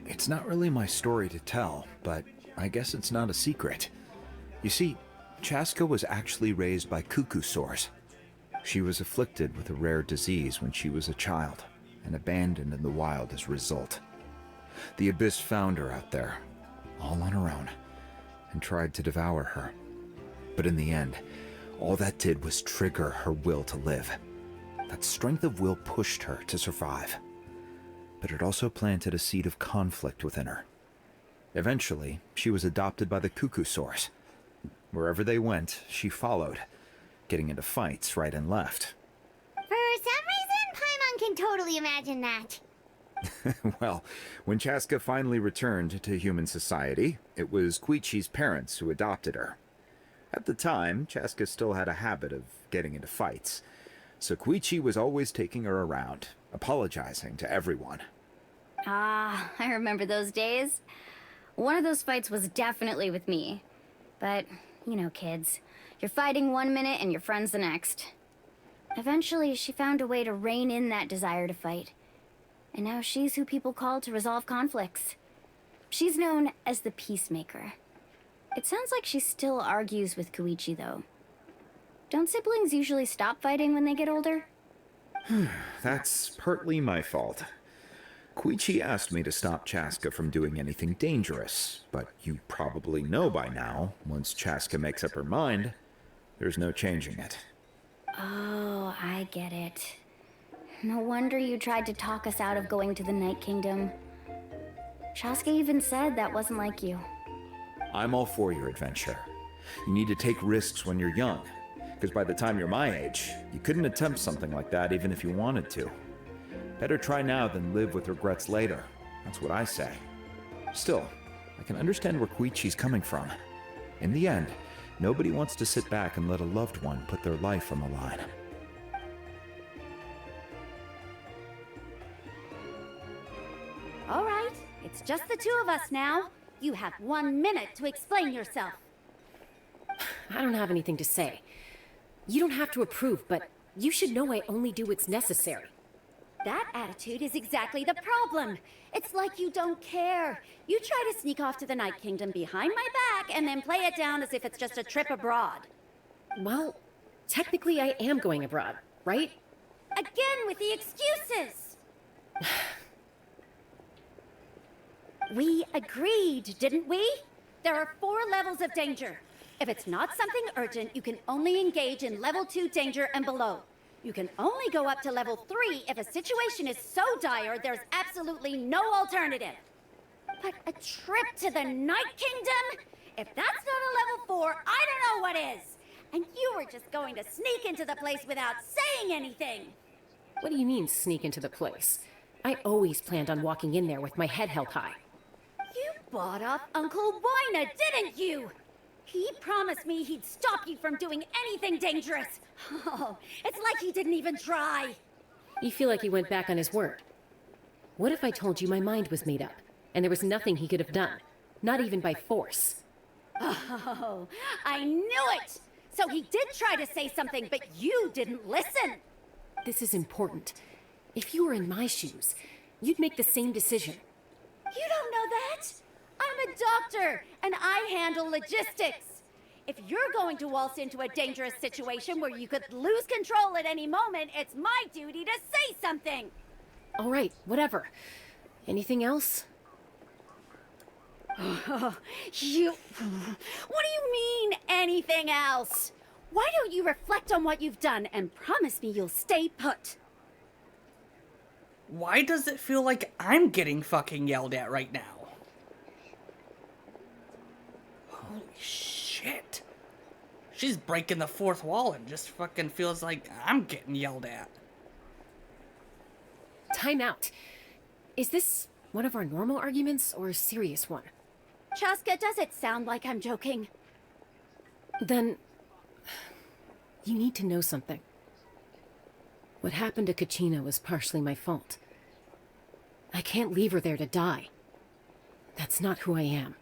It's not really my story to tell, but I guess it's not a secret. You see, Chaska was actually raised by cuckoo sores. She was afflicted with a rare disease when she was a child, and abandoned in the wild as a result. The Abyss found her out there, all on her own, and tried to devour her. But in the end, all that did was trigger her will to live. That strength of will pushed her to survive. But it also planted a seed of conflict within her. Eventually, she was adopted by the cuckoo sores. Wherever they went, she followed, getting into fights right and left. For some reason, Paimon can totally imagine that. Well, when Chaska finally returned to human society, it was Koichi's parents who adopted her. At the time, Chaska still had a habit of getting into fights, so Koichi was always taking her around, apologizing to everyone. Ah, I remember those days. One of those fights was definitely with me. But, you know, kids. You're fighting one minute and your friend's the next. Eventually, she found a way to rein in that desire to fight. And now she's who people call to resolve conflicts. She's known as the Peacemaker. It sounds like she still argues with Koichi, though. Don't siblings usually stop fighting when they get older? That's partly my fault. Koichi asked me to stop Chaska from doing anything dangerous, but you probably know by now, once Chaska makes up her mind, there's no changing it. Oh, I get it. No wonder you tried to talk us out of going to the Night Kingdom. Chaska even said that wasn't like you. I'm all for your adventure. You need to take risks when you're young, because by the time you're my age, you couldn't attempt something like that even if you wanted to. Better try now than live with regrets later. That's what I say. Still, I can understand where Koichi's coming from. In the end, nobody wants to sit back and let a loved one put their life on the line. All right, it's just the two of us now. You have 1 minute to explain yourself. I don't have anything to say. You don't have to approve, but you should know I only do what's necessary. That attitude is exactly the problem. It's like you don't care. You try to sneak off to the Night Kingdom behind my back and then play it down as if it's just a trip abroad. Well, technically I am going abroad, right? Again with the excuses! We agreed, didn't we? There are 4 levels of danger. If it's not something urgent, you can only engage in level 2 danger and below. You can only go up to level 3 if a situation is so dire there's absolutely no alternative. But a trip to the Night Kingdom? If that's not a level 4, I don't know what is. And you were just going to sneak into the place without saying anything. What do you mean, sneak into the place? I always planned on walking in there with my head held high. You bought off Uncle Wina, didn't you? He promised me he'd stop you from doing anything dangerous. Oh, it's like he didn't even try. You feel like he went back on his word. What if I told you my mind was made up, and there was nothing he could have done? Not even by force. Oh, I knew it! So he did try to say something, but you didn't listen. This is important. If you were in my shoes, you'd make the same decision. You don't know that? I'm a doctor, and I handle logistics. If you're going to waltz into a dangerous situation where you could lose control at any moment, it's my duty to say something. All right, whatever. Anything else? What do you mean, anything else? Why don't you reflect on what you've done and promise me you'll stay put? Why does it feel like I'm getting fucking yelled at right now? Holy shit. She's breaking the fourth wall and just fucking feels like I'm getting yelled at. Time out. Is this one of our normal arguments or a serious one? Chaska, does it sound like I'm joking? Then, you need to know something. What happened to Kachina was partially my fault. I can't leave her there to die. That's not who I am.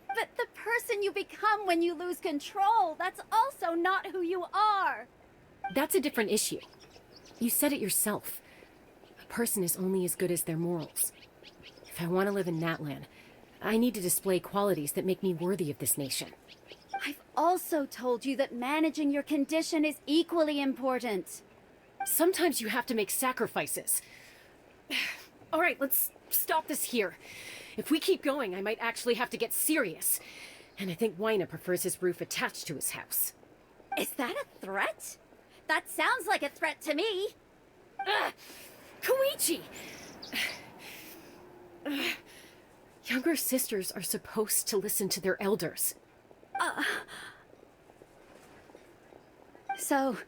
But the person you become when you lose control, that's also not who you are. That's a different issue. You said it yourself. A person is only as good as their morals. If I want to live in Natlan, I need to display qualities that make me worthy of this nation. I've also told you that managing your condition is equally important. Sometimes you have to make sacrifices. All right, let's stop this here. If we keep going, I might actually have to get serious. And I think Wyna prefers his roof attached to his house. Is that a threat? That sounds like a threat to me. Koichi! Younger sisters are supposed to listen to their elders. So,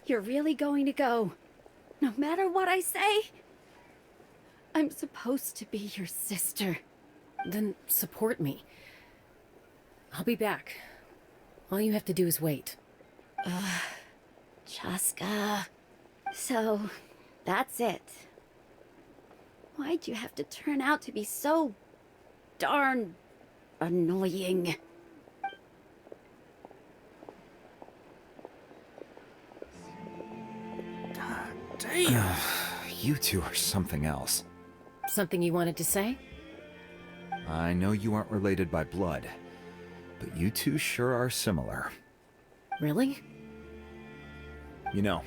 you're really going to go, no matter what I say? I'm supposed to be your sister. Then support me. I'll be back. All you have to do is wait. Chaska. So, that's it. Why'd you have to turn out to be so darn annoying? Damn. You two are something else. Something you wanted to say? I know you aren't related by blood, but you two sure are similar. Really? You know,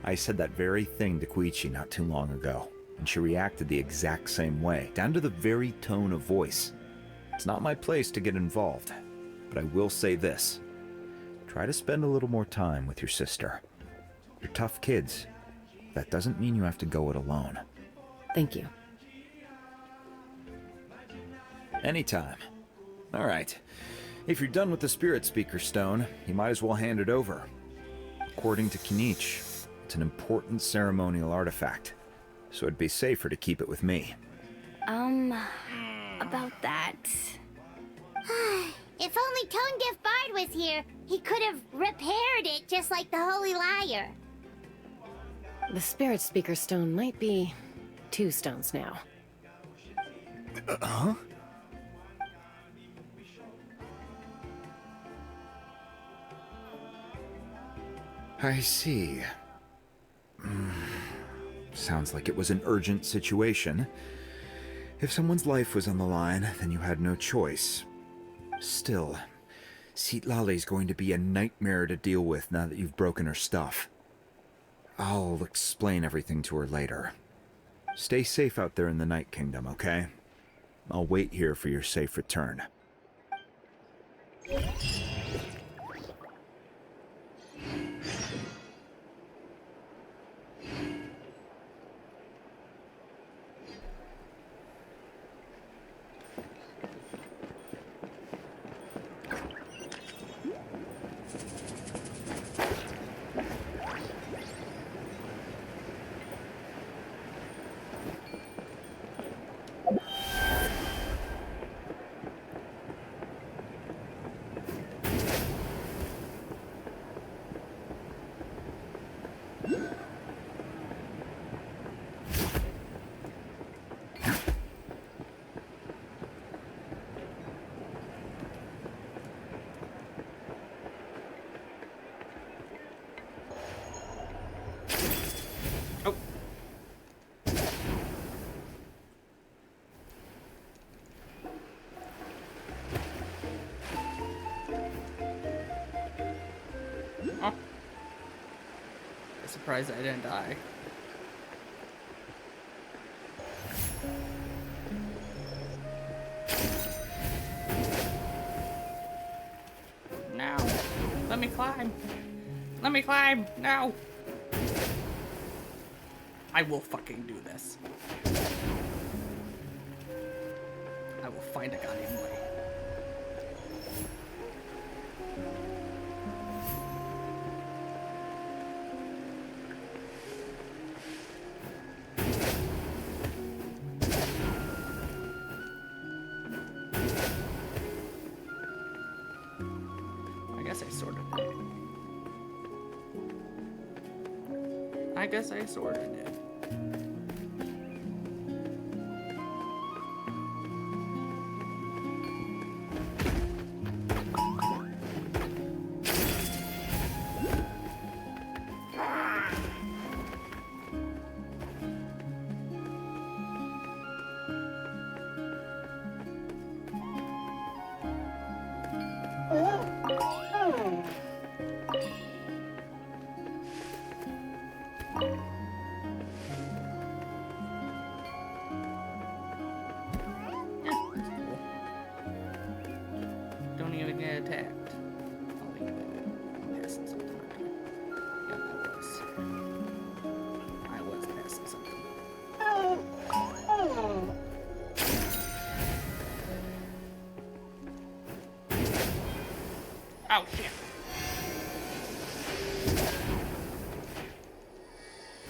I said that very thing to Koichi not too long ago, and she reacted the exact same way, down to the very tone of voice. It's not my place to get involved, but I will say this. Try to spend a little more time with your sister. You're tough kids. That doesn't mean you have to go it alone. Thank you. Anytime. All right. If you're done with the Spirit Speaker Stone, you might as well hand it over. According to Kinich, it's an important ceremonial artifact, so it'd be safer to keep it with me. About that. If only Tonegif Bard was here, he could have repaired it just like the Holy Liar. The Spirit Speaker Stone might be 2 stones now. Huh? I see. Sounds like it was an urgent situation. If someone's life was on the line, then you had no choice. Still, Citlali's going to be a nightmare to deal with now that you've broken her stuff. I'll explain everything to her later. Stay safe out there in the Night Kingdom, okay? I'll wait here for your safe return. surprised I didn't die. No. Let me climb. Let me climb. No. I will fucking do this. I will find a goddamn way. I guess I sorted it. I guess I sorted it. Don't even get attacked. Oh, wait, I'm passing something. Yep, I was passing something. Oh, shit.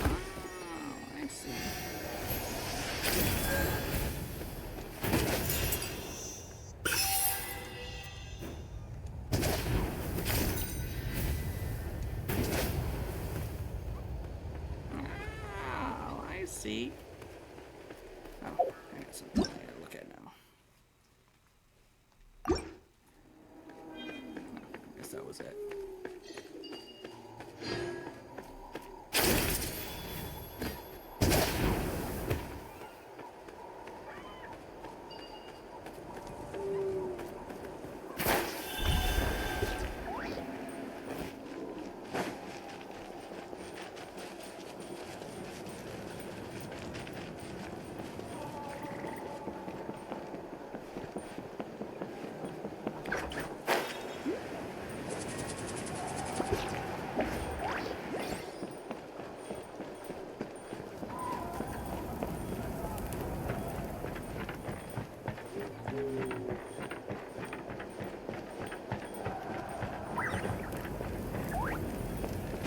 Oh, I see. Oh, I see. Oh, I got something I gotta look at now. Oh, I guess that was it.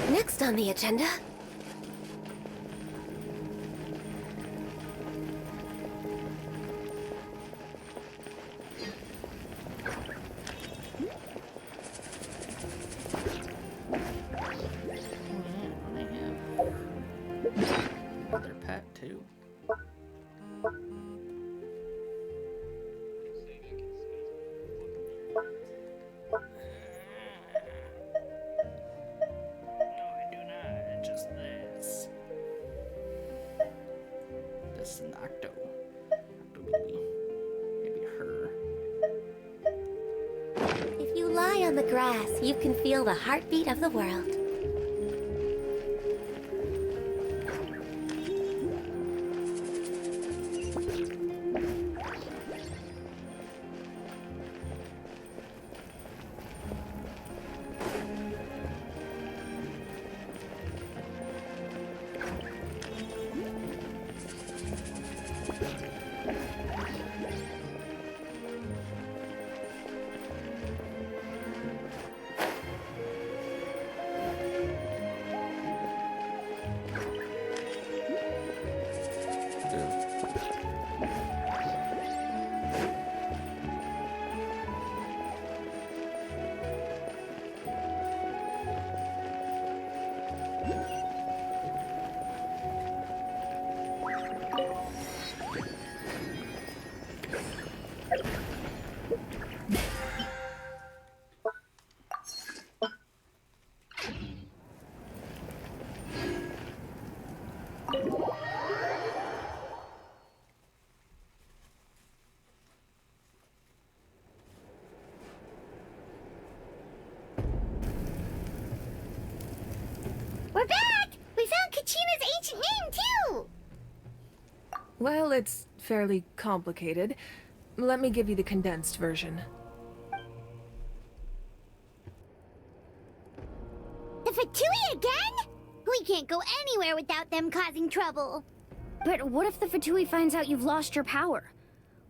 Next on the agenda. Their pet too. Just this. This is an Octo. Octo baby. Maybe her. If you lie on the grass, you can feel the heartbeat of the world. We're back! We Well, it's fairly complicated. Let me give you the condensed version. The Fatui again? We can't go anywhere without them causing trouble. But what if the Fatui finds out you've lost your power?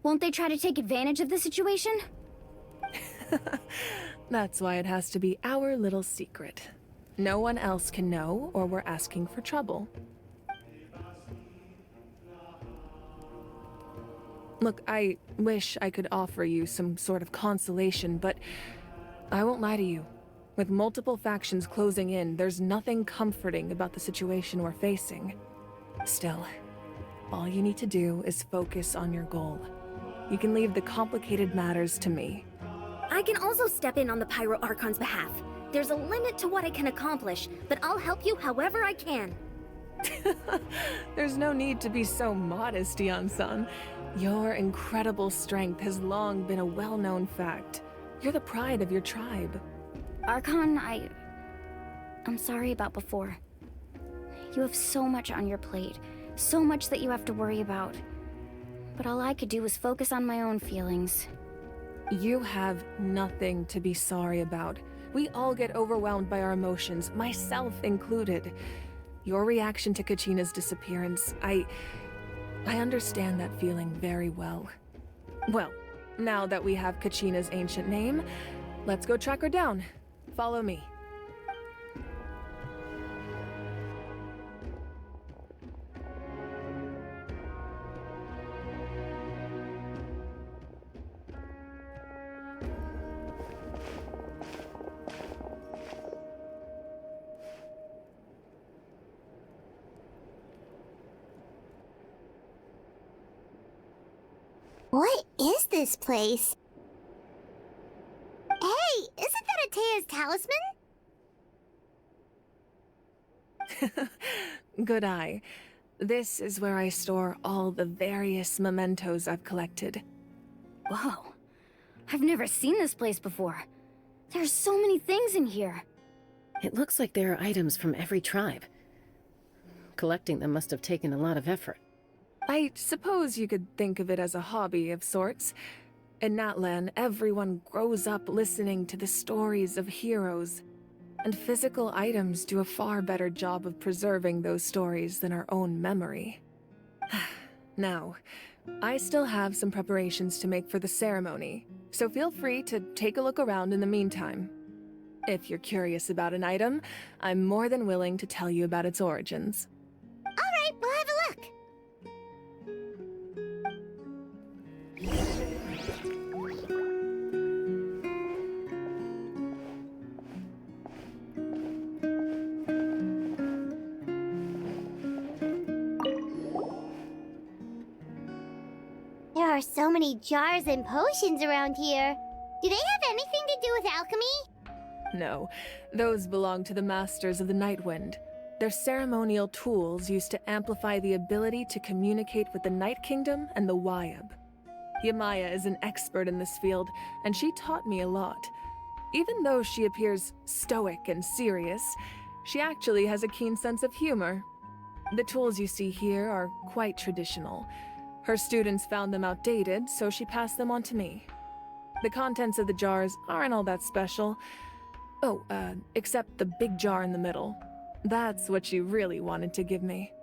Won't they try to take advantage of the situation? That's why it has to be our little secret. No one else can know, or we're asking for trouble. Look, I wish I could offer you some sort of consolation, but I won't lie to you. With multiple factions closing in, there's nothing comforting about the situation we're facing. Still, all you need to do is focus on your goal. You can leave the complicated matters to me. I can also step in on the Pyro Archon's behalf. There's a limit to what I can accomplish, but I'll help you however I can. There's no need to be so modest, Yan-san. Your incredible strength has long been a well-known fact. You're the pride of your tribe. Archon, I'm sorry about before. You have so much on your plate, so much that you have to worry about. But all I could do was focus on my own feelings. You have nothing to be sorry about. We all get overwhelmed by our emotions, myself included. Your reaction to Kachina's disappearance, I understand that feeling very well. Well, now that we have Kachina's ancient name, let's go track her down. Follow me. What is this place? Hey, isn't that Atea's talisman? Good eye. This is where I store all the various mementos I've collected. Whoa. I've never seen this place before. There's so many things in here. It looks like there are items from every tribe. Collecting them must have taken a lot of effort. I suppose you could think of it as a hobby of sorts. In Natlan, everyone grows up listening to the stories of heroes, and physical items do a far better job of preserving those stories than our own memory. Now, I still have some preparations to make for the ceremony, so feel free to take a look around in the meantime. If you're curious about an item, I'm more than willing to tell you about its origins. All right, we'll have a look. There are so many jars and potions around here. Do they have anything to do with alchemy? No, those belong to the Masters of the Nightwind. They're ceremonial tools used to amplify the ability to communicate with the Night Kingdom and the Wyab. Yamaya is an expert in this field, and she taught me a lot. Even though she appears stoic and serious, she actually has a keen sense of humor. The tools you see here are quite traditional. Her students found them outdated, so she passed them on to me. The contents of the jars aren't all that special. Oh, except the big jar in the middle. That's what she really wanted to give me.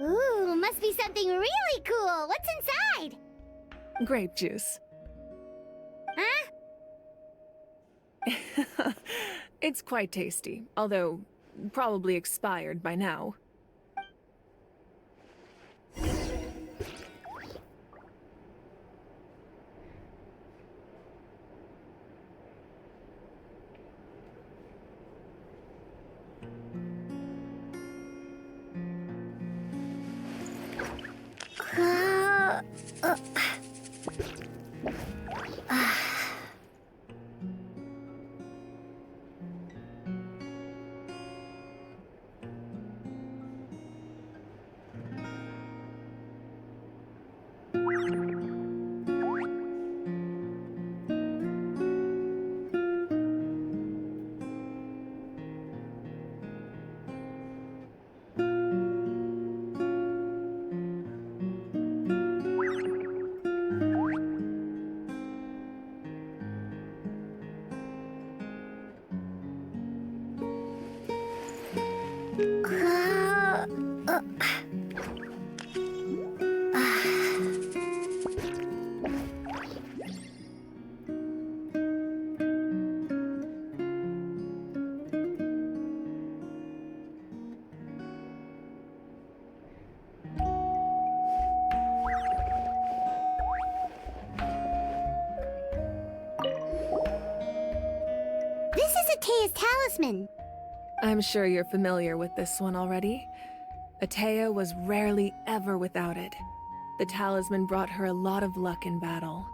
Ooh, must be something really cool. What's inside? Grape juice. Huh? It's quite tasty, although probably expired by now. This is Atea's talisman. I'm sure you're familiar with this one already. Atea was rarely ever without it. The talisman brought her a lot of luck in battle.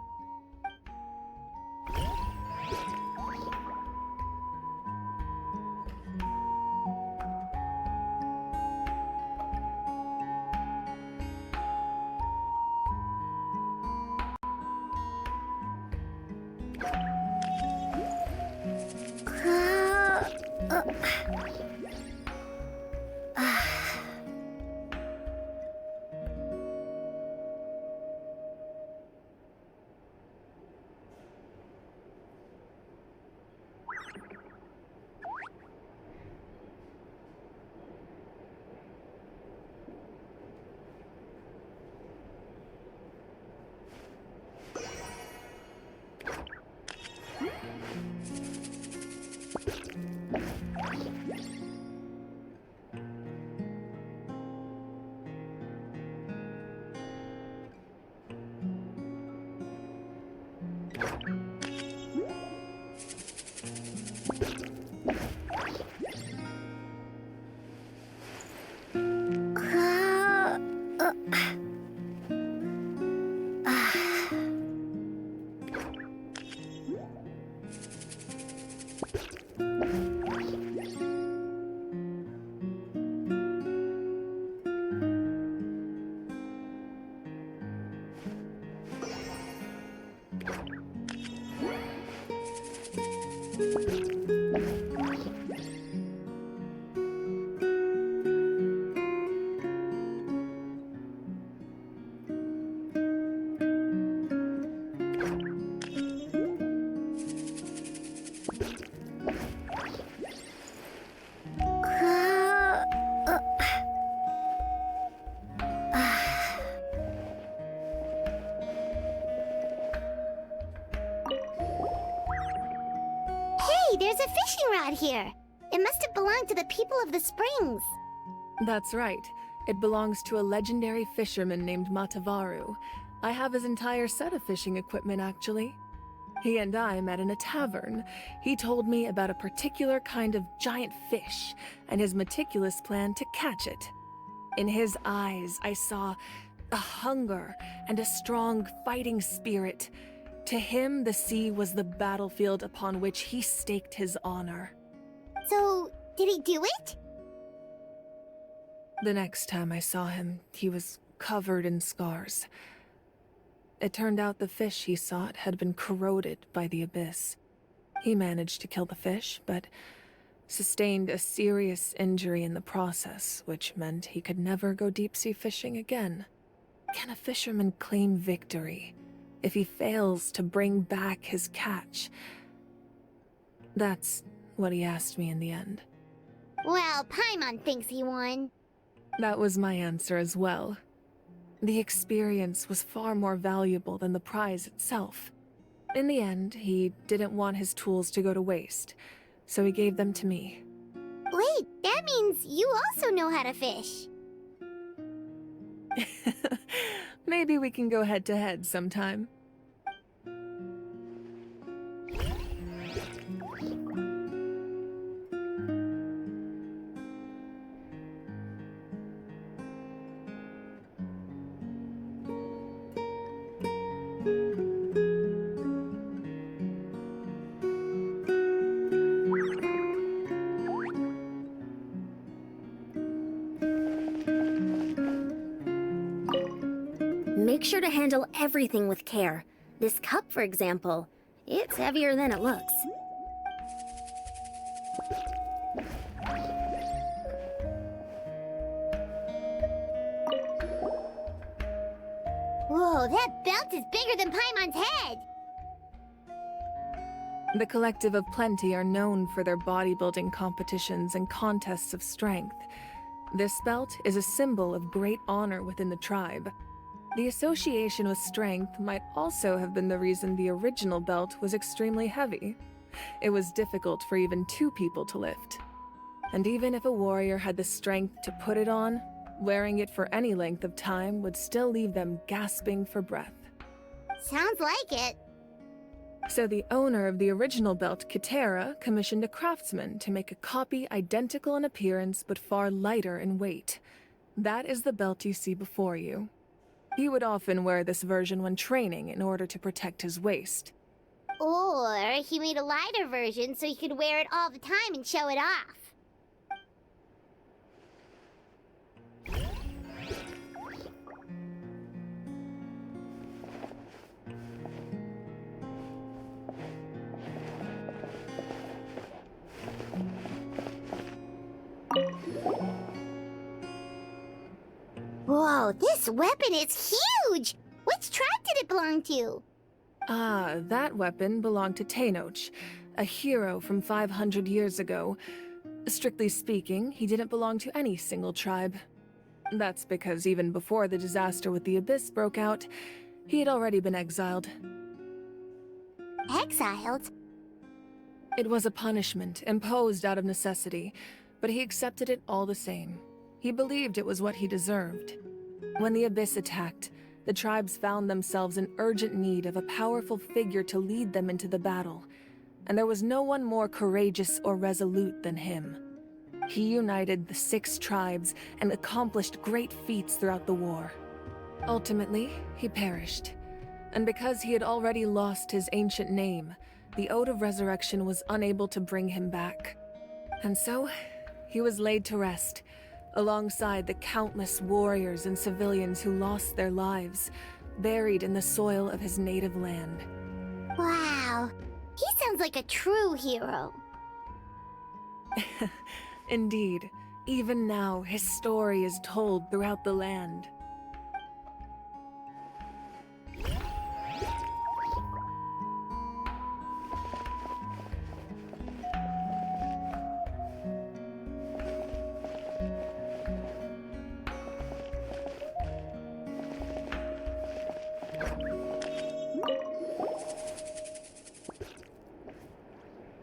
Hey, there's a fishing rod here. It must have belonged to the people of the springs. That's right. It belongs to a legendary fisherman named Matavaru. I have his entire set of fishing equipment, actually. He and I met in a tavern. He told me about a particular kind of giant fish and his meticulous plan to catch it. In his eyes, I saw a hunger and a strong fighting spirit. To him, the sea was the battlefield upon which he staked his honor. So, did he do it? The next time I saw him, he was covered in scars. It turned out the fish he sought had been corroded by the abyss. He managed to kill the fish, but sustained a serious injury in the process, which meant he could never go deep-sea fishing again. Can a fisherman claim victory if he fails to bring back his catch? That's what he asked me in the end. Well, Paimon thinks he won. That was my answer as well. The experience was far more valuable than the prize itself. In the end, he didn't want his tools to go to waste, so he gave them to me. Wait, that means you also know how to fish. Maybe we can go head-to-head sometime. Make sure to handle everything with care. This cup, for example, it's heavier than it looks. Whoa, that belt is bigger than Paimon's head! The Collective of Plenty are known for their bodybuilding competitions and contests of strength. This belt is a symbol of great honor within the tribe. The association with strength might also have been the reason the original belt was extremely heavy. It was difficult for even 2 people to lift. And even if a warrior had the strength to put it on, wearing it for any length of time would still leave them gasping for breath. Sounds like it. So the owner of the original belt, Kitera, commissioned a craftsman to make a copy identical in appearance but far lighter in weight. That is the belt you see before you. He would often wear this version when training in order to protect his waist. Or he made a lighter version so he could wear it all the time and show it off. Whoa, this weapon is huge! Which tribe did it belong to? Ah, that weapon belonged to Tenoch, a hero from 500 years ago. Strictly speaking, he didn't belong to any single tribe. That's because even before the disaster with the Abyss broke out, he had already been exiled. Exiled? It was a punishment imposed out of necessity, but he accepted it all the same. He believed it was what he deserved. When the Abyss attacked, the tribes found themselves in urgent need of a powerful figure to lead them into the battle, and there was no one more courageous or resolute than him. He united the 6 tribes and accomplished great feats throughout the war. Ultimately, he perished, and because he had already lost his ancient name, the Ode of Resurrection was unable to bring him back. And so, he was laid to rest, alongside the countless warriors and civilians who lost their lives, buried in the soil of his native land. Wow, he sounds like a true hero. Indeed, even now his story is told throughout the land.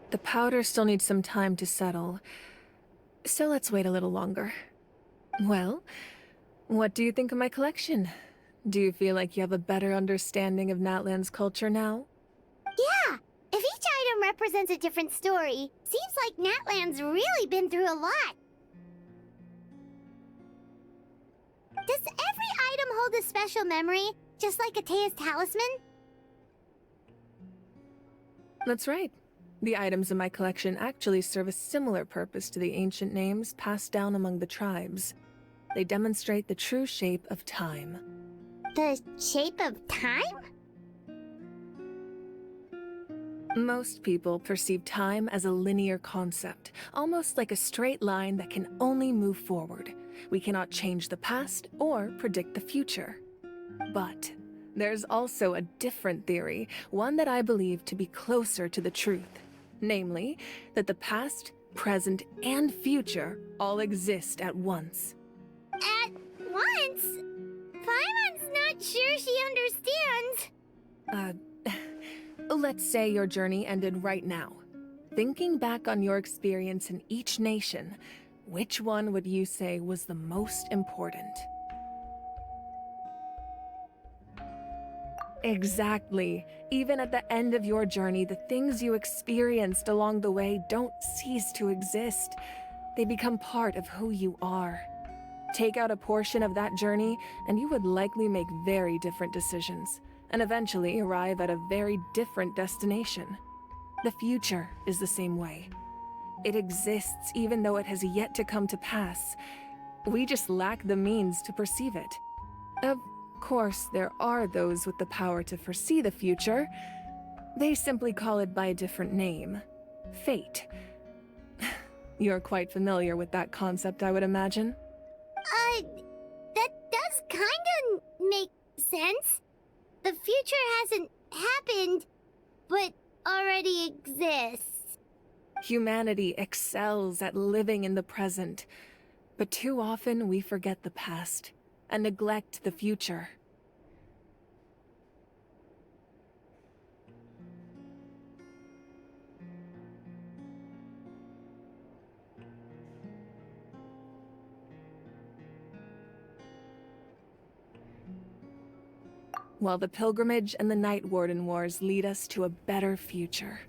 The powder still needs some time to settle, so let's wait a little longer. Well, what do you think of my collection? Do you feel like you have a better understanding of Natlan's culture now? Yeah, if each item represents a different story, seems like Natlan's really been through a lot. Does every item hold a special memory, just like Atea's talisman? That's right. The items in my collection actually serve a similar purpose to the ancient names passed down among the tribes. They demonstrate the true shape of time. The shape of time? Most people perceive time as a linear concept, almost like a straight line that can only move forward. We cannot change the past or predict the future. But there's also a different theory, one that I believe to be closer to the truth. Namely, that the past, present, and future all exist at once. At once? Paimon's not sure she understands. Let's say your journey ended right now. Thinking back on your experience in each nation, which one would you say was the most important? Exactly. Even at the end of your journey, the things you experienced along the way don't cease to exist. They become part of who you are. Take out a portion of that journey, and you would likely make very different decisions, and eventually arrive at a very different destination. The future is the same way. It exists even though it has yet to come to pass. We just lack the means to perceive it. Of course, there are those with the power to foresee the future. They simply call it by a different name. Fate. You're quite familiar with that concept, I would imagine. That does kinda make sense. The future hasn't happened, but already exists. Humanity excels at living in the present, but too often we forget the past and neglect the future. While the pilgrimage and the Night Warden Wars lead us to a better future.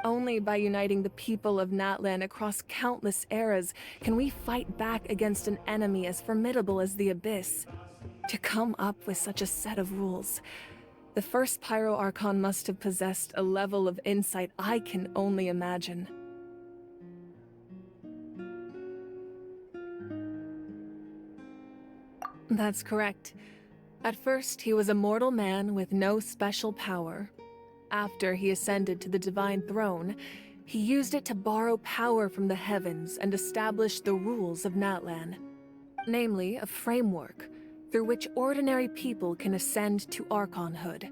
Only by uniting the people of Natlan across countless eras can we fight back against an enemy as formidable as the Abyss. To come up with such a set of rules, the first Pyro Archon must have possessed a level of insight I can only imagine. That's correct. At first, he was a mortal man with no special power. After he ascended to the Divine Throne, he used it to borrow power from the heavens and establish the rules of Natlan. Namely, a framework through which ordinary people can ascend to Archonhood.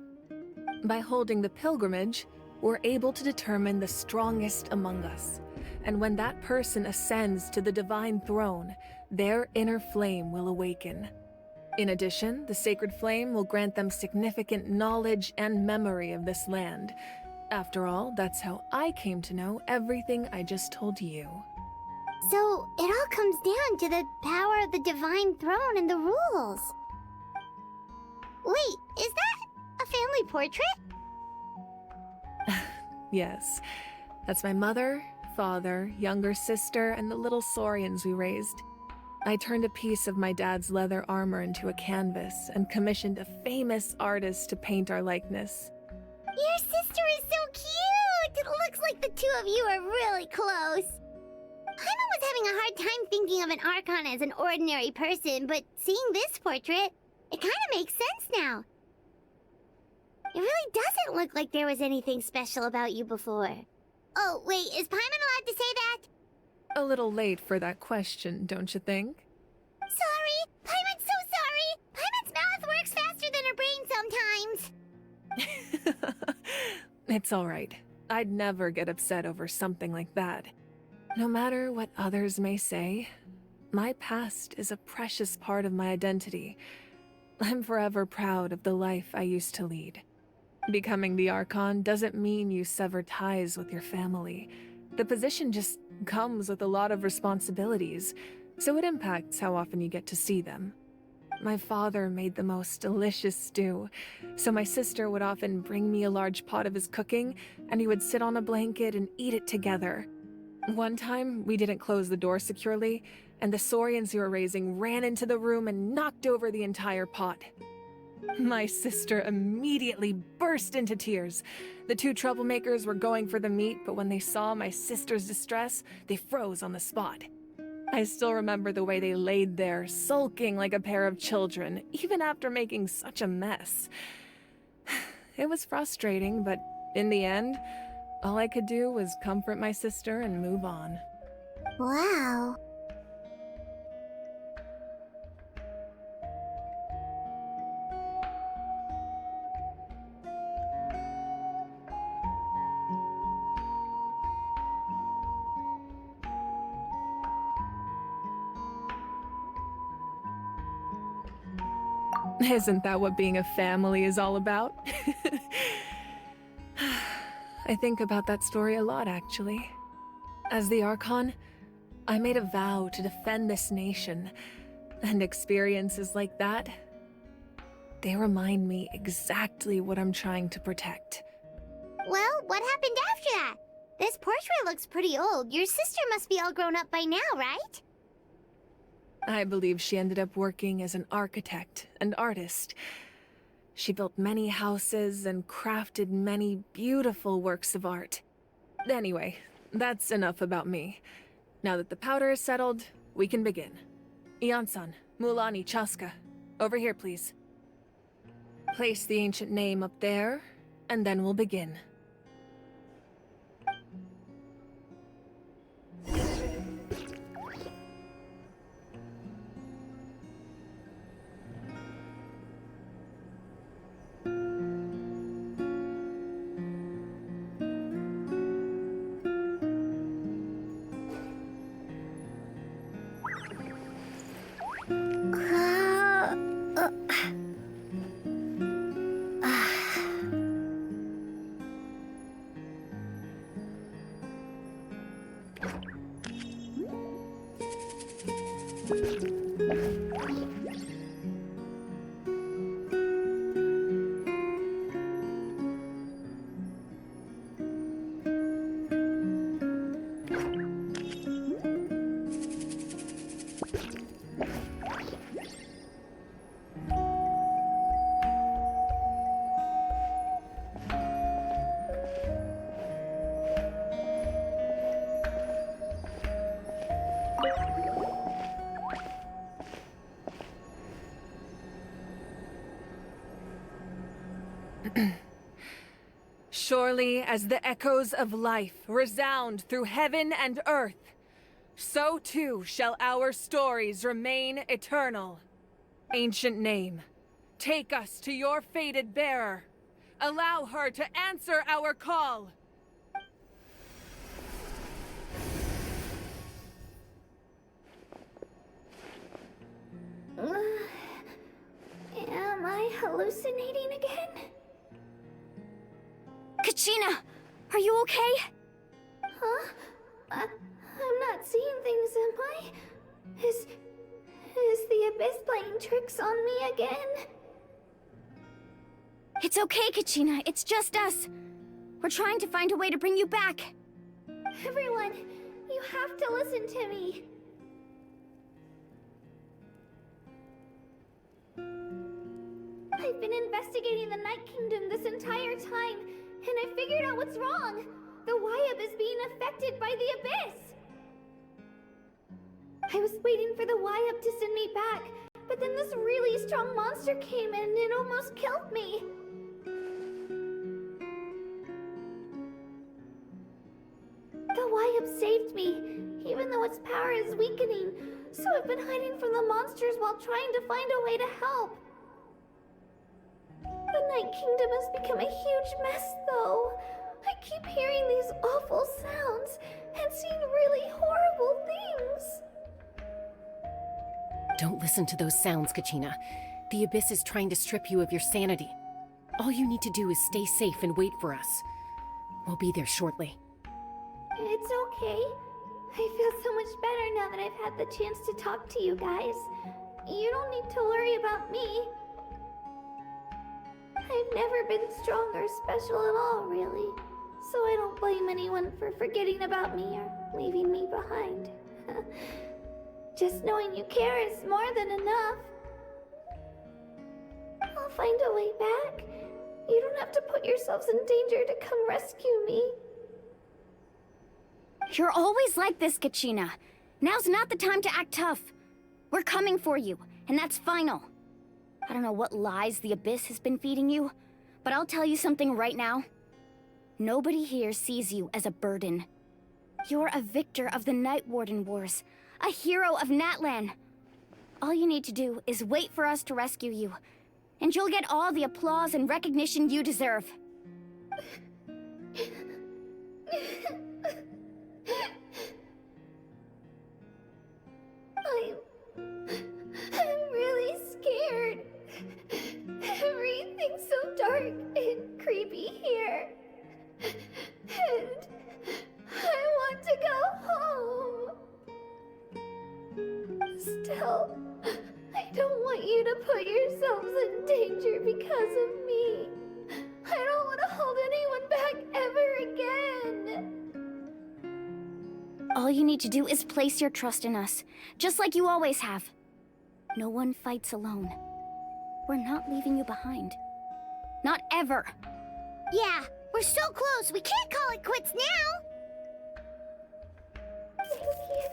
By holding the pilgrimage, we're able to determine the strongest among us. And when that person ascends to the Divine Throne, their inner flame will awaken. In addition, the sacred flame will grant them significant knowledge and memory of this land. After all, that's how I came to know everything I just told you. So, it all comes down to the power of the Divine Throne and the rules. Wait, is that a family portrait? Yes, that's my mother, father, younger sister, and the little saurians we raised. I turned a piece of my dad's leather armor into a canvas and commissioned a famous artist to paint our likeness. Your sister is so cute! It looks like the two of you are really close. Paimon was having a hard time thinking of an Archon as an ordinary person, but seeing this portrait, it kind of makes sense now. It really doesn't look like there was anything special about you before. Oh, wait, is Paimon allowed to say that? A little late for that question, don't you think? Sorry! Paimon's so sorry! Paimon's mouth works faster than her brain sometimes! It's all right. I'd never get upset over something like that. No matter what others may say, my past is a precious part of my identity. I'm forever proud of the life I used to lead. Becoming the Archon doesn't mean you sever ties with your family. The position just comes with a lot of responsibilities, so it impacts how often you get to see them. My father made the most delicious stew, so my sister would often bring me a large pot of his cooking, and he would sit on a blanket and eat it together. One time, we didn't close the door securely, and the saurians we were raising ran into the room and knocked over the entire pot. My sister immediately burst into tears. The two troublemakers were going for the meat, but when they saw my sister's distress, they froze on the spot. I still remember the way they laid there, sulking like a pair of children, even after making such a mess. It was frustrating, but in the end, all I could do was comfort my sister and move on. Wow. Isn't that what being a family is all about? I think about that story a lot, actually. As the Archon, I made a vow to defend this nation, and experiences like that, they remind me exactly what I'm trying to protect. Well, what happened after that? This portrait looks pretty old. Your sister must be all grown up by now, right? I believe she ended up working as an architect and artist. She built many houses and crafted many beautiful works of art. Anyway, that's enough about me. Now that the powder is settled, we can begin. Ian-san, Mulani, Chaska, over here, please. Place the ancient name up there, and then we'll begin. Surely as the echoes of life resound through heaven and earth, so too shall our stories remain eternal. Ancient name, take us to your fated bearer. Allow her to answer our call. Am I hallucinating again? Kachina, are you okay? Huh? I'm not seeing things, am I? Is the Abyss playing tricks on me again? It's okay, Kachina. It's just us. We're trying to find a way to bring you back. Everyone, you have to listen to me. I've been investigating the Night Kingdom this entire time, and I figured out what's wrong. The Wyab is being affected by the Abyss. I was waiting for the Wyab to send me back, but then this really strong monster came in and it almost killed me. The Wyab saved me, even though its power is weakening, so I've been hiding from the monsters while trying to find a way to help. The Night Kingdom has become a huge mess, though. I keep hearing these awful sounds and seeing really horrible things. Don't listen to those sounds, Kachina. The Abyss is trying to strip you of your sanity. All you need to do is stay safe and wait for us. We'll be there shortly. It's okay. I feel so much better now that I've had the chance to talk to you guys. You don't need to worry about me. I've never been strong or special at all, really. So I don't blame anyone for forgetting about me or leaving me behind. Just knowing you care is more than enough. I'll find a way back. You don't have to put yourselves in danger to come rescue me. You're always like this, Kachina. Now's not the time to act tough. We're coming for you, and that's final. I don't know what lies the Abyss has been feeding you, but I'll tell you something right now. Nobody here sees you as a burden. You're a victor of the Night Warden Wars, a hero of Natlan. All you need to do is wait for us to rescue you, and you'll get all the applause and recognition you deserve. I'm really scared. Everything's so dark and creepy here. And I want to go home. Still, I don't want you to put yourselves in danger because of me. I don't want to hold anyone back ever again. All you need to do is place your trust in us, just like you always have. No one fights alone. We're not leaving you behind. Not ever. Yeah, we're so close. We can't call it quits now. Thank you.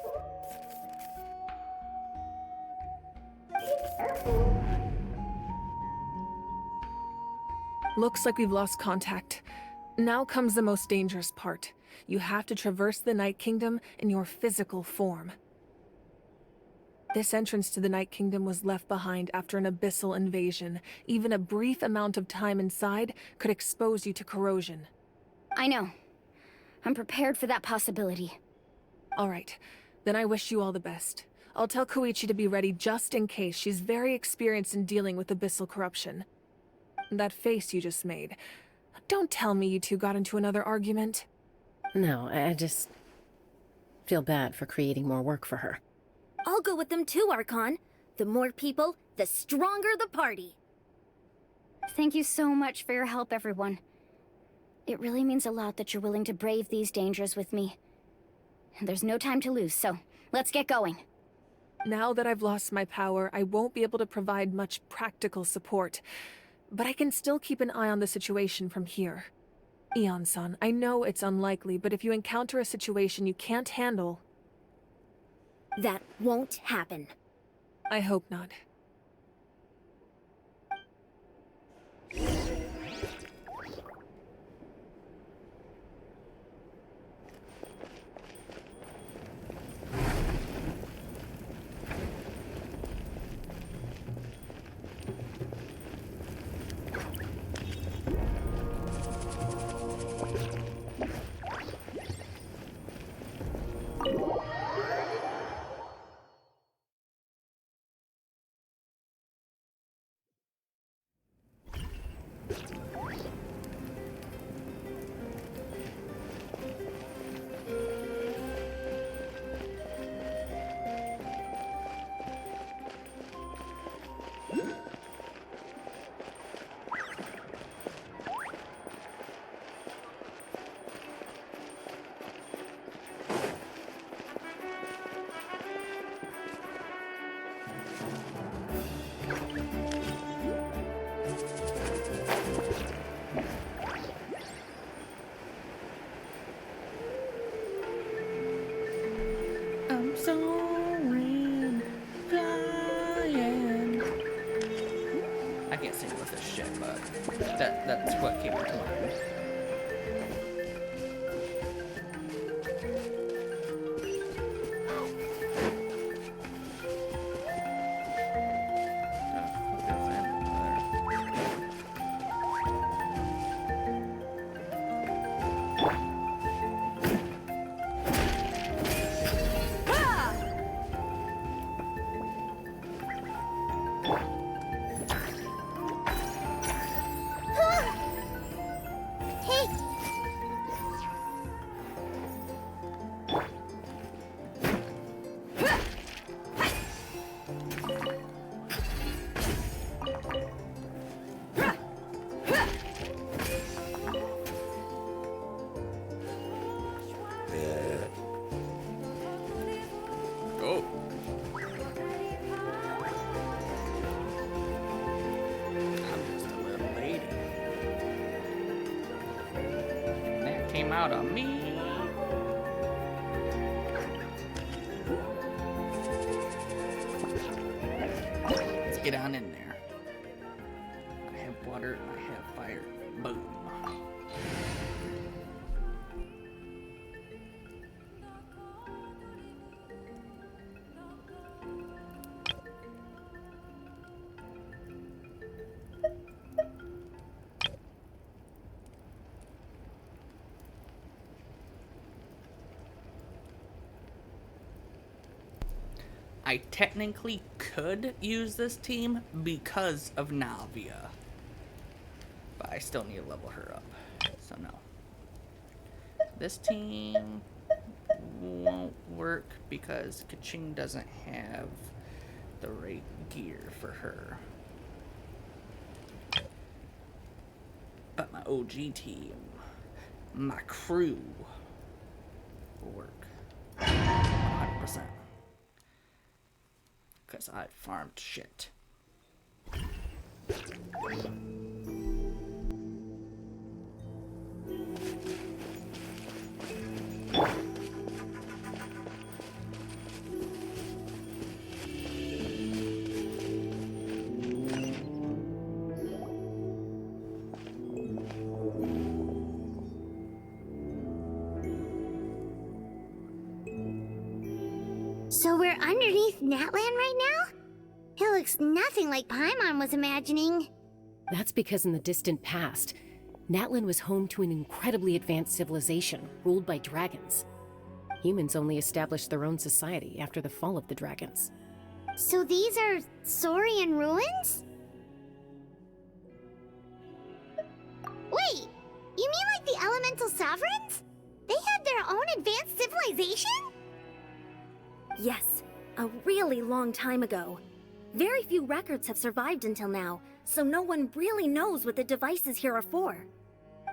Be careful. Looks like we've lost contact. Now comes the most dangerous part. You have to traverse the Night Kingdom in your physical form. This entrance to the Night Kingdom was left behind after an abyssal invasion. Even a brief amount of time inside could expose you to corrosion. I know. I'm prepared for that possibility. All right, then I wish you all the best. I'll tell Koichi to be ready just in case. She's very experienced in dealing with abyssal corruption. That face you just made. Don't tell me you two got into another argument. No, I just Feel bad for creating more work for her. I'll go with them too, Archon. The more people, the stronger the party. Thank you so much for your help, everyone. It really means a lot that you're willing to brave these dangers with me. There's no time to lose, so let's get going. Now that I've lost my power, I won't be able to provide much practical support. But I can still keep an eye on the situation from here. Eon-san, I know it's unlikely, but if you encounter a situation you can't handle... That won't happen. I hope not. I'm soaring, flying. I can't sing with this shit, but that's what came to mind. Came out on me. Let's get on in there. I have water, I have fire. Boom. I technically could use this team because of Navia. But I still need to level her up. So no. This team won't work because Kaching doesn't have the right gear for her. But my OG team, my crew, will work 100%. Because I farmed shit. So we're underneath Natlan right now? It looks nothing like Paimon was imagining. That's because in the distant past, Natlan was home to an incredibly advanced civilization ruled by dragons. Humans only established their own society after the fall of the dragons. So these are Saurian ruins? Wait, you mean like the elemental sovereigns? They had their own advanced civilization? Yes, a really long time ago. Very few records have survived until now, so no one really knows what the devices here are for.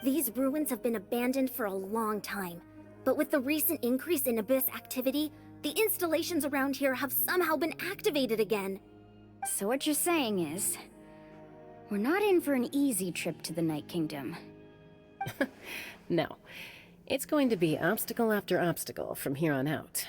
These ruins have been abandoned for a long time, but with the recent increase in Abyss activity, the installations around here have somehow been activated again. So what you're saying is, we're not in for an easy trip to the Night Kingdom. No. It's going to be obstacle after obstacle from here on out.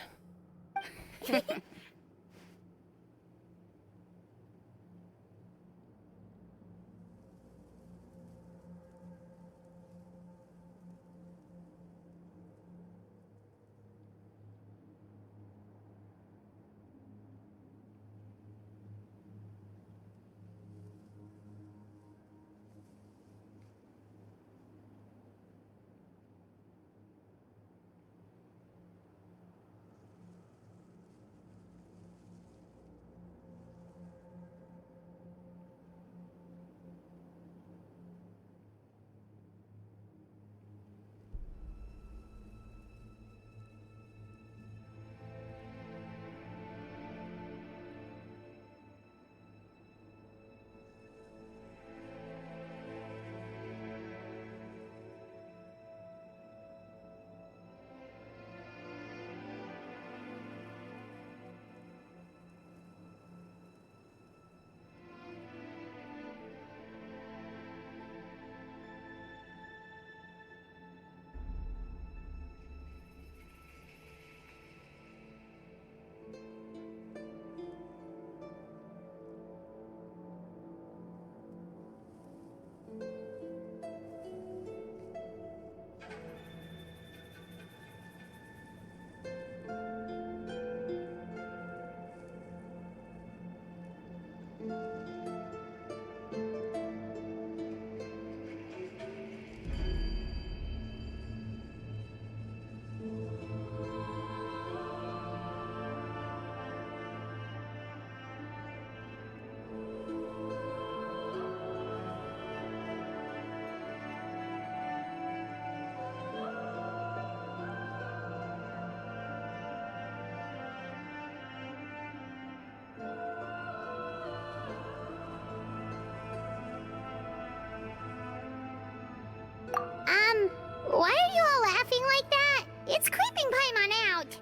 Why are you all laughing like that? It's creeping Paimon out.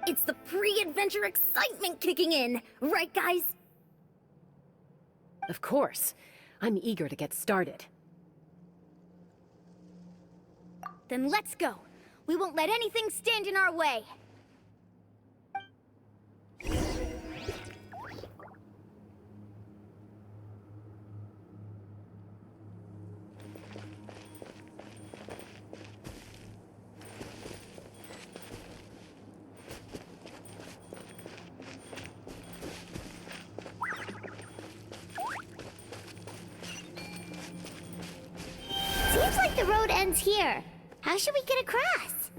It's the pre-adventure excitement kicking in, right guys? Of course. I'm eager to get started. Then let's go. We won't let anything stand in our way. Seems like the road ends here. How should we get across?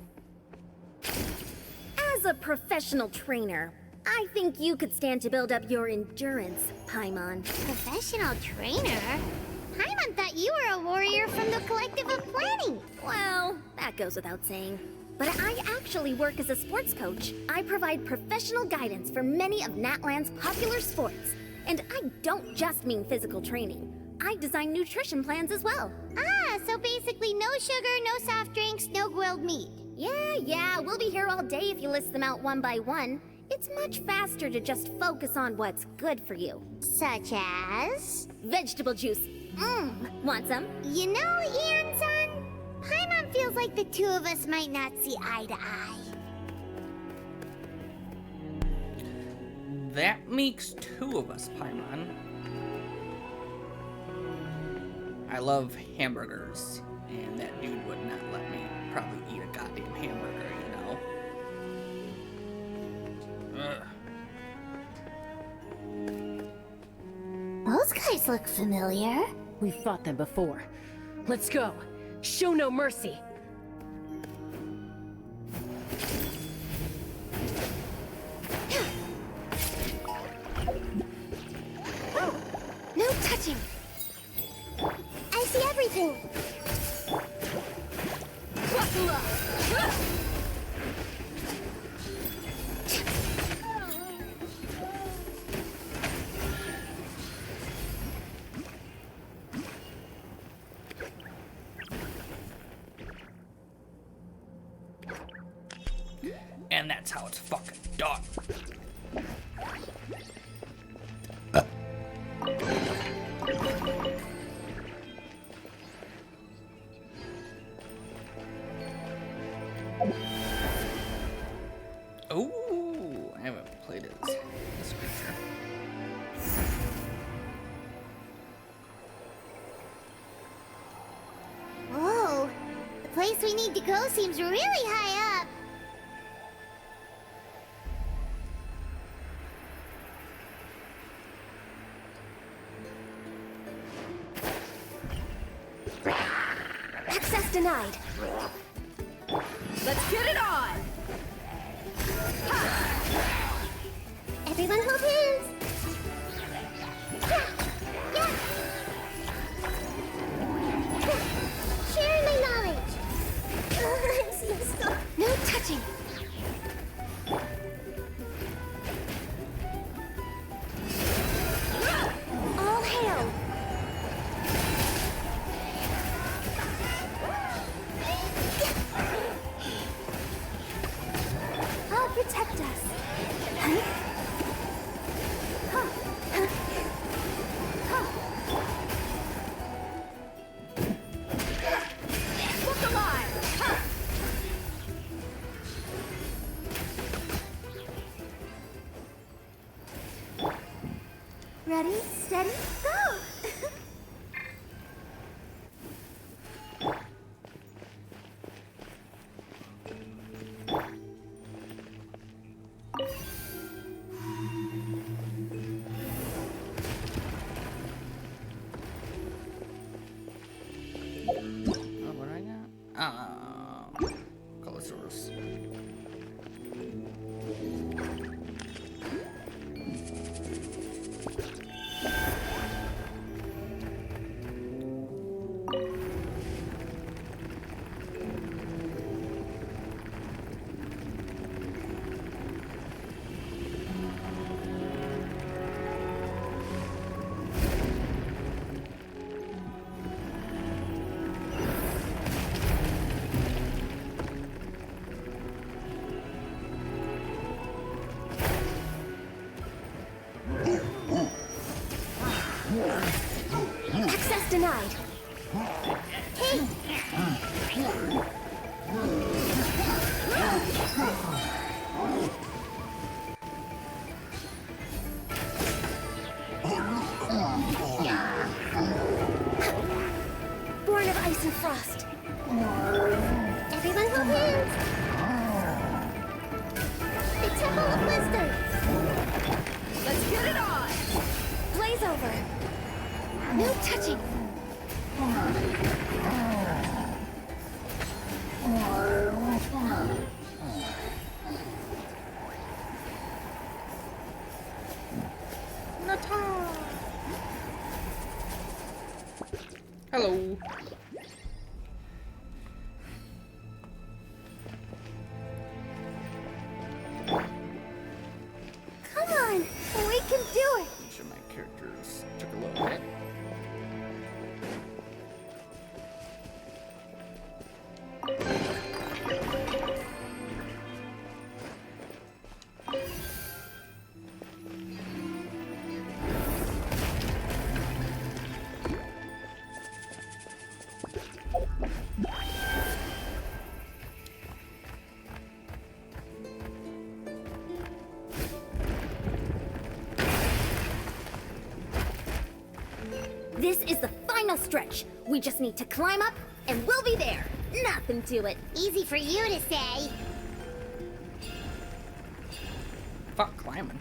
As a professional trainer, I think you could stand to build up your endurance, Paimon. Professional trainer? Paimon thought you were a warrior from the Collective of Planning. Well, that goes without saying. But I actually work as a sports coach. I provide professional guidance for many of Natlan's popular sports. And I don't just mean physical training. I design nutrition plans as well. Ah, so basically no sugar, no soft drinks, no grilled meat. Yeah, we'll be here all day if you list them out one by one. It's much faster to just focus on what's good for you. Such as? Vegetable juice. Want some? You know, Ian-san, Paimon feels like the two of us might not see eye to eye. That makes two of us, Paimon. I love hamburgers, and that dude would not let me probably eat a goddamn hamburger, you know? Ugh. Those guys look familiar. We've fought them before. Let's go. Show no mercy. No touching. I see everything. And that's how it's fucking done. Oh, I haven't played it. This creature. Whoa, the place we need to go seems really high up. Access denied. Let's get it on! Everyone hold hands. Sharing my knowledge. No touching. All hail. I'll protect us. Look alive! Ready, steady, go! Oh, what do I got? Colosaurus. Access denied. Hey! Born of ice and frost. Everyone hold hands. The Temple of Wisdom. Let's get it on! Blaze over. No touching. Hello. Come on, we can do it. Make sure my characters took a little hit. This is the final stretch. We just need to climb up, and we'll be there. Nothing to it. Easy for you to say. Fuck climbing.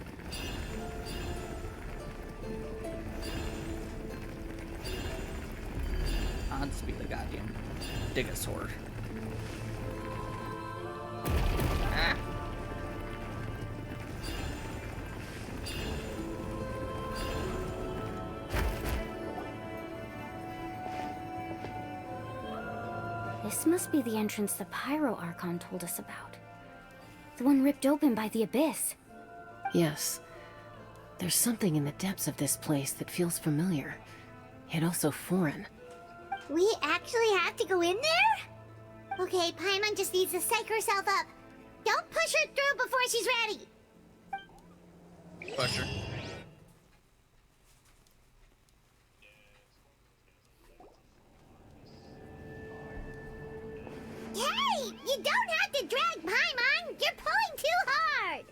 I'd just be the goddamn Digosaur. Ah. This must be the entrance the Pyro Archon told us about. The one ripped open by the Abyss. Yes. There's something in the depths of this place that feels familiar, yet also foreign. We actually have to go in there? Okay, Paimon just needs to psych herself up. Don't push her through when she's ready. Butcher. Hey! You don't have to drag Paimon! You're pulling too hard!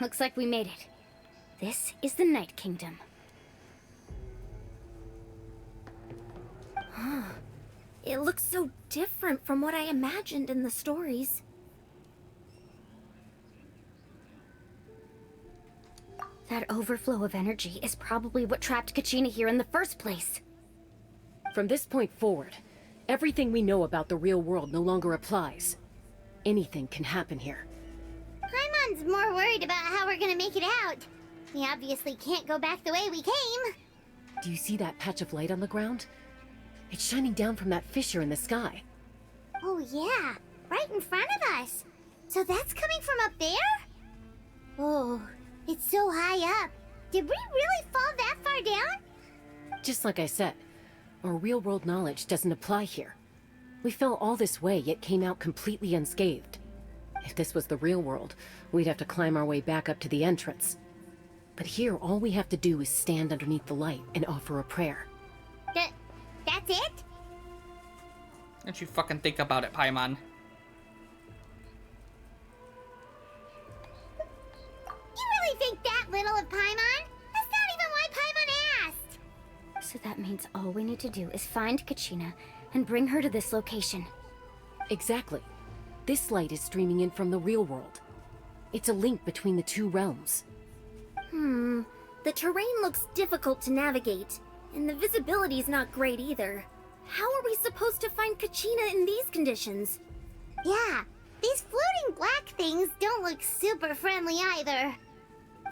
Looks like we made it. This is the Night Kingdom. Huh. It looks so different from what I imagined in the stories. That overflow of energy is probably what trapped Kachina here in the first place. From this point forward, everything we know about the real world no longer applies. Anything can happen here. Paimon's more worried about how we're gonna make it out. We obviously can't go back the way we came. Do you see that patch of light on the ground? It's shining down from that fissure in the sky. Oh yeah, right in front of us. So that's coming from up there? Oh, it's so high up. Did we really fall that far down? Just like I said, our real-world knowledge doesn't apply here. We fell all this way, yet came out completely unscathed. If this was the real world, we'd have to climb our way back up to the entrance. But here, all we have to do is stand underneath the light and offer a prayer. That's it? Don't you fucking think about it, Paimon. You really think that little of Paimon? That's not even why Paimon asked! So that means all we need to do is find Kachina and bring her to this location. Exactly. This light is streaming in from the real world. It's a link between the two realms. The terrain looks difficult to navigate, and the visibility's not great either. How are we supposed to find Kachina in these conditions? Yeah, these floating black things don't look super friendly either.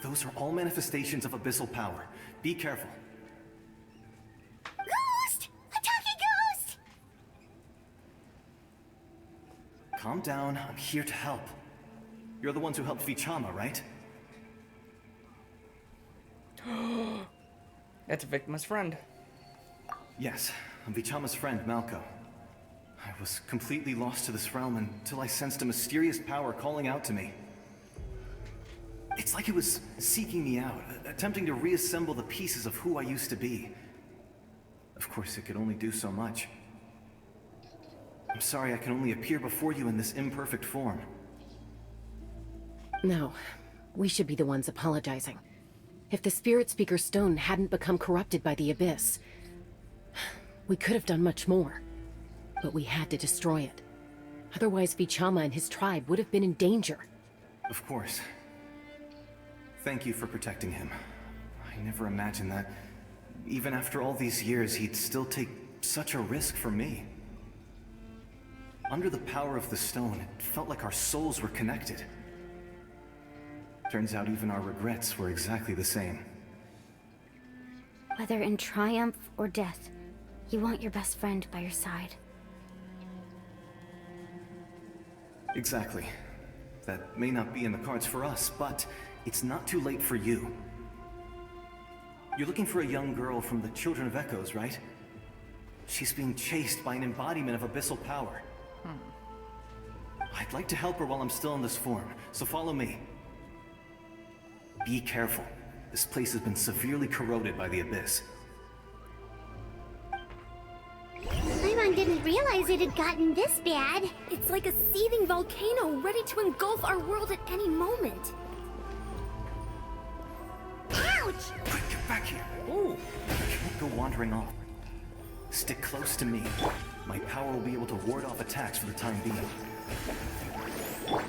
Those are all manifestations of abyssal power. Be careful. Ghost! A talking ghost! Calm down, I'm here to help. You're the ones who helped Vichama, right? That's Vicma's friend. Yes, I'm Vichama's friend, Malko. I was completely lost to this realm until I sensed a mysterious power calling out to me. It's like it was seeking me out, attempting to reassemble the pieces of who I used to be. Of course, it could only do so much. I'm sorry I can only appear before you in this imperfect form. No, we should be the ones apologizing. If the Spirit Speaker Stone hadn't become corrupted by the Abyss, we could have done much more. But we had to destroy it. Otherwise, Vichama and his tribe would have been in danger. Of course. Thank you for protecting him. I never imagined that, even after all these years, he'd still take such a risk for me. Under the power of the stone, it felt like our souls were connected. Turns out even our regrets were exactly the same. Whether in triumph or death, you want your best friend by your side. Exactly. That may not be in the cards for us, but it's not too late for you. You're looking for a young girl from the Children of Echoes, right? She's being chased by an embodiment of abyssal power. I'd like to help her while I'm still in this form, so follow me. Be careful. This place has been severely corroded by the Abyss. Paimon didn't realize it had gotten this bad. It's like a seething volcano ready to engulf our world at any moment. Ouch! Quick, get back here! Ooh! You can't go wandering off. Stick close to me. My power will be able to ward off attacks for the time being. What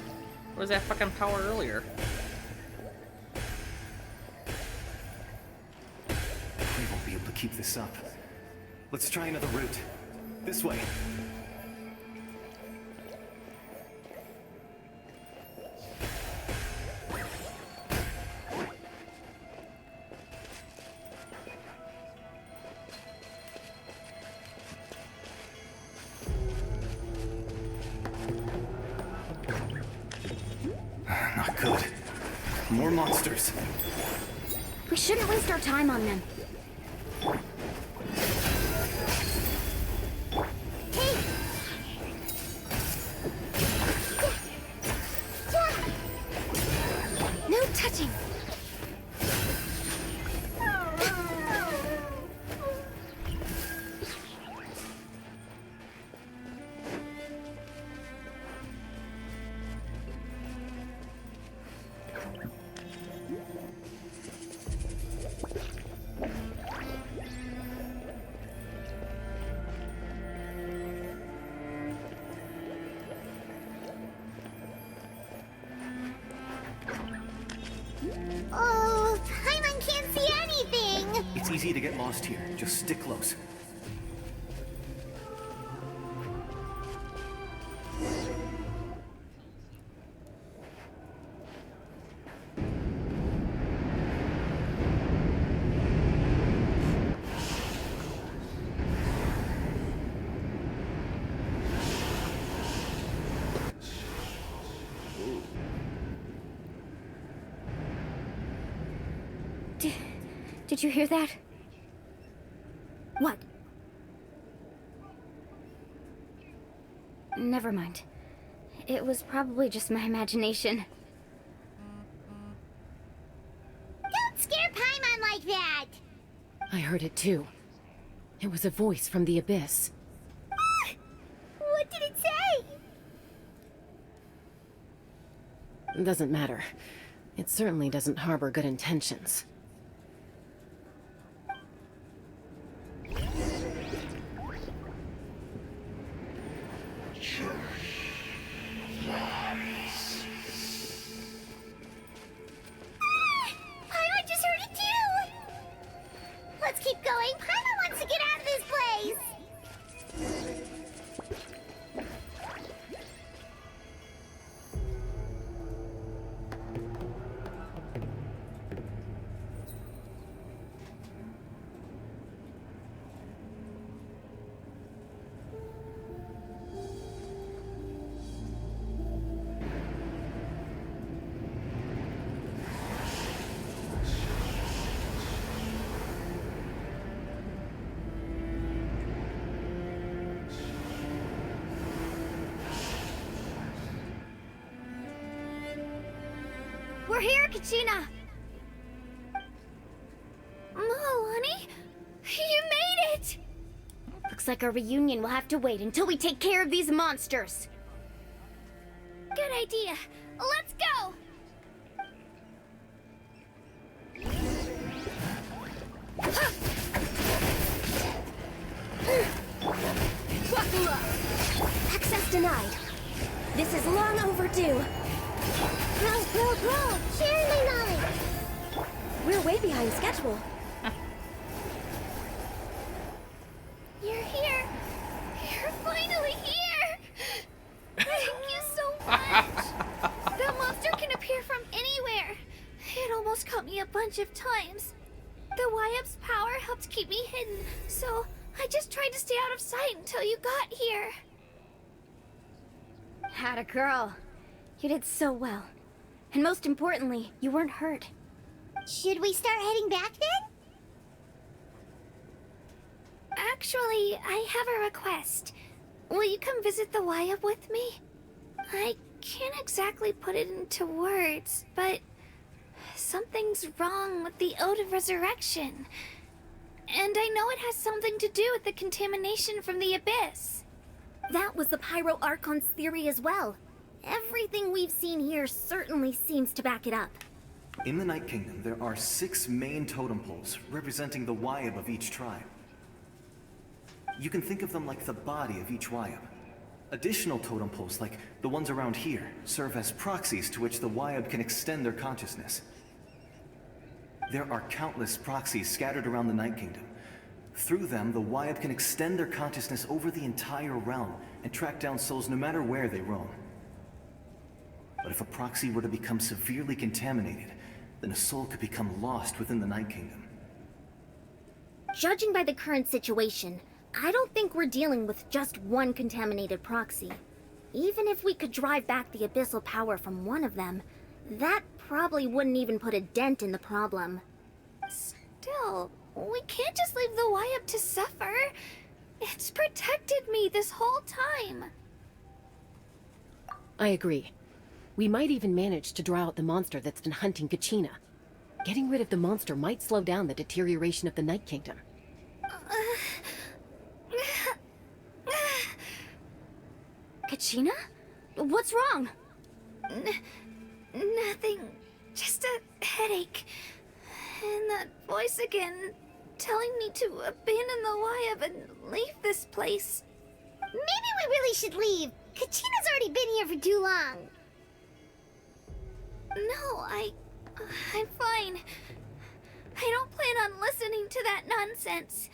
was that fucking power earlier? We won't be able to keep this up. Let's try another route. This way. Not good. More monsters. We shouldn't waste our time on them. easy to get lost here. Just stick close. Did you hear that? What? Never mind. It was probably just my imagination. Don't scare Paimon like that! I heard it too. It was a voice from the abyss. What did it say? Doesn't matter. It certainly doesn't harbor good intentions. Paimon just heard it too! Let's keep going. Paimon wants to get out of this place! We're here, Kachina! Honey? You made it! Looks like our reunion will have to wait until we take care of these monsters. Good idea. Let's go! Access denied. This is long overdue. Bro, share my knowledge. We're way behind schedule. You're here. You're finally here. Thank you so much. The monster can appear from anywhere. It almost caught me a bunch of times. The Wyap's power helped keep me hidden, so I just tried to stay out of sight until you got here. Had a girl. You did so well. And most importantly, you weren't hurt. Should we start heading back then? Actually, I have a request. Will you come visit the Wyap with me? I can't exactly put it into words, but something's wrong with the Ode of Resurrection. And I know it has something to do with the contamination from the Abyss. That was the Pyro Archon's theory as well. Everything we've seen here certainly seems to back it up. In the Night Kingdom, there are 6 main totem poles representing the Wyap of each tribe. You can think of them like the body of each Wyap. Additional totem poles, like the ones around here, serve as proxies to which the Wyap can extend their consciousness. There are countless proxies scattered around the Night Kingdom. Through them, the Wyap can extend their consciousness over the entire realm and track down souls no matter where they roam. But if a proxy were to become severely contaminated, then a soul could become lost within the Night Kingdom. Judging by the current situation, I don't think we're dealing with just one contaminated proxy. Even if we could drive back the abyssal power from one of them, that probably wouldn't even put a dent in the problem. Still, we can't just leave the Wyap to suffer. It's protected me this whole time. I agree. We might even manage to draw out the monster that's been hunting Kachina. Getting rid of the monster might slow down the deterioration of the Night Kingdom. Kachina? What's wrong? Nothing. Just a headache. And that voice again, telling me to abandon the Wyap and leave this place. Maybe we really should leave. Kachina's already been here for too long. No, I'm fine. I don't plan on listening to that nonsense.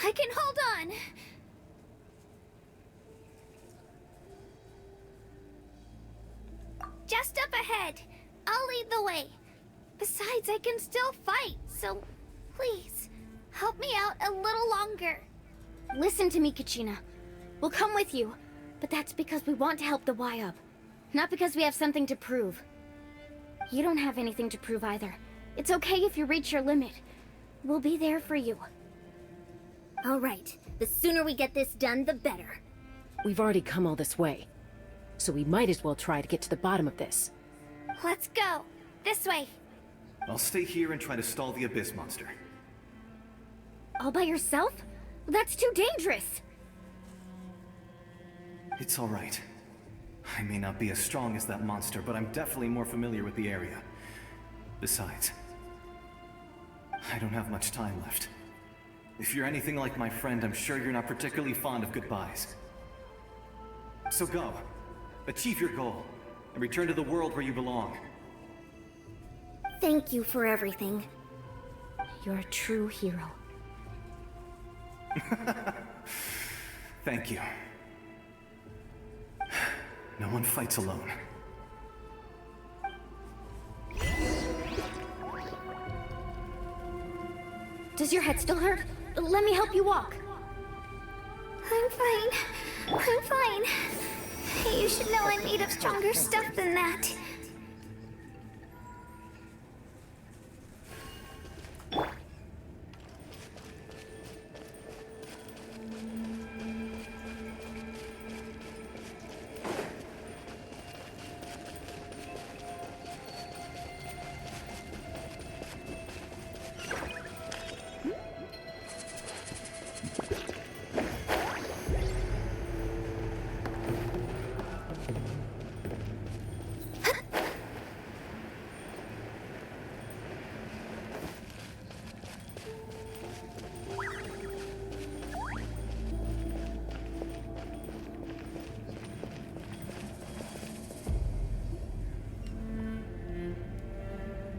I can hold on. Just up ahead. I'll lead the way. Besides, I can still fight, so please, help me out a little longer. Listen to me, Kachina. We'll come with you, but that's because we want to help the Y-Up, not because we have something to prove. You don't have anything to prove either. It's okay if you reach your limit. We'll be there for you. All right. The sooner we get this done, the better. We've already come all this way, so we might as well try to get to the bottom of this. Let's go. This way. I'll stay here and try to stall the Abyss monster. All by yourself? That's too dangerous. It's all right. I may not be as strong as that monster, but I'm definitely more familiar with the area. Besides, I don't have much time left. If you're anything like my friend, I'm sure you're not particularly fond of goodbyes. So go. Achieve your goal, and return to the world where you belong. Thank you for everything. You're a true hero. Thank you. No one fights alone. Does your head still hurt? Let me help you walk. I'm fine. I'm fine. You should know I'm made of stronger stuff than that.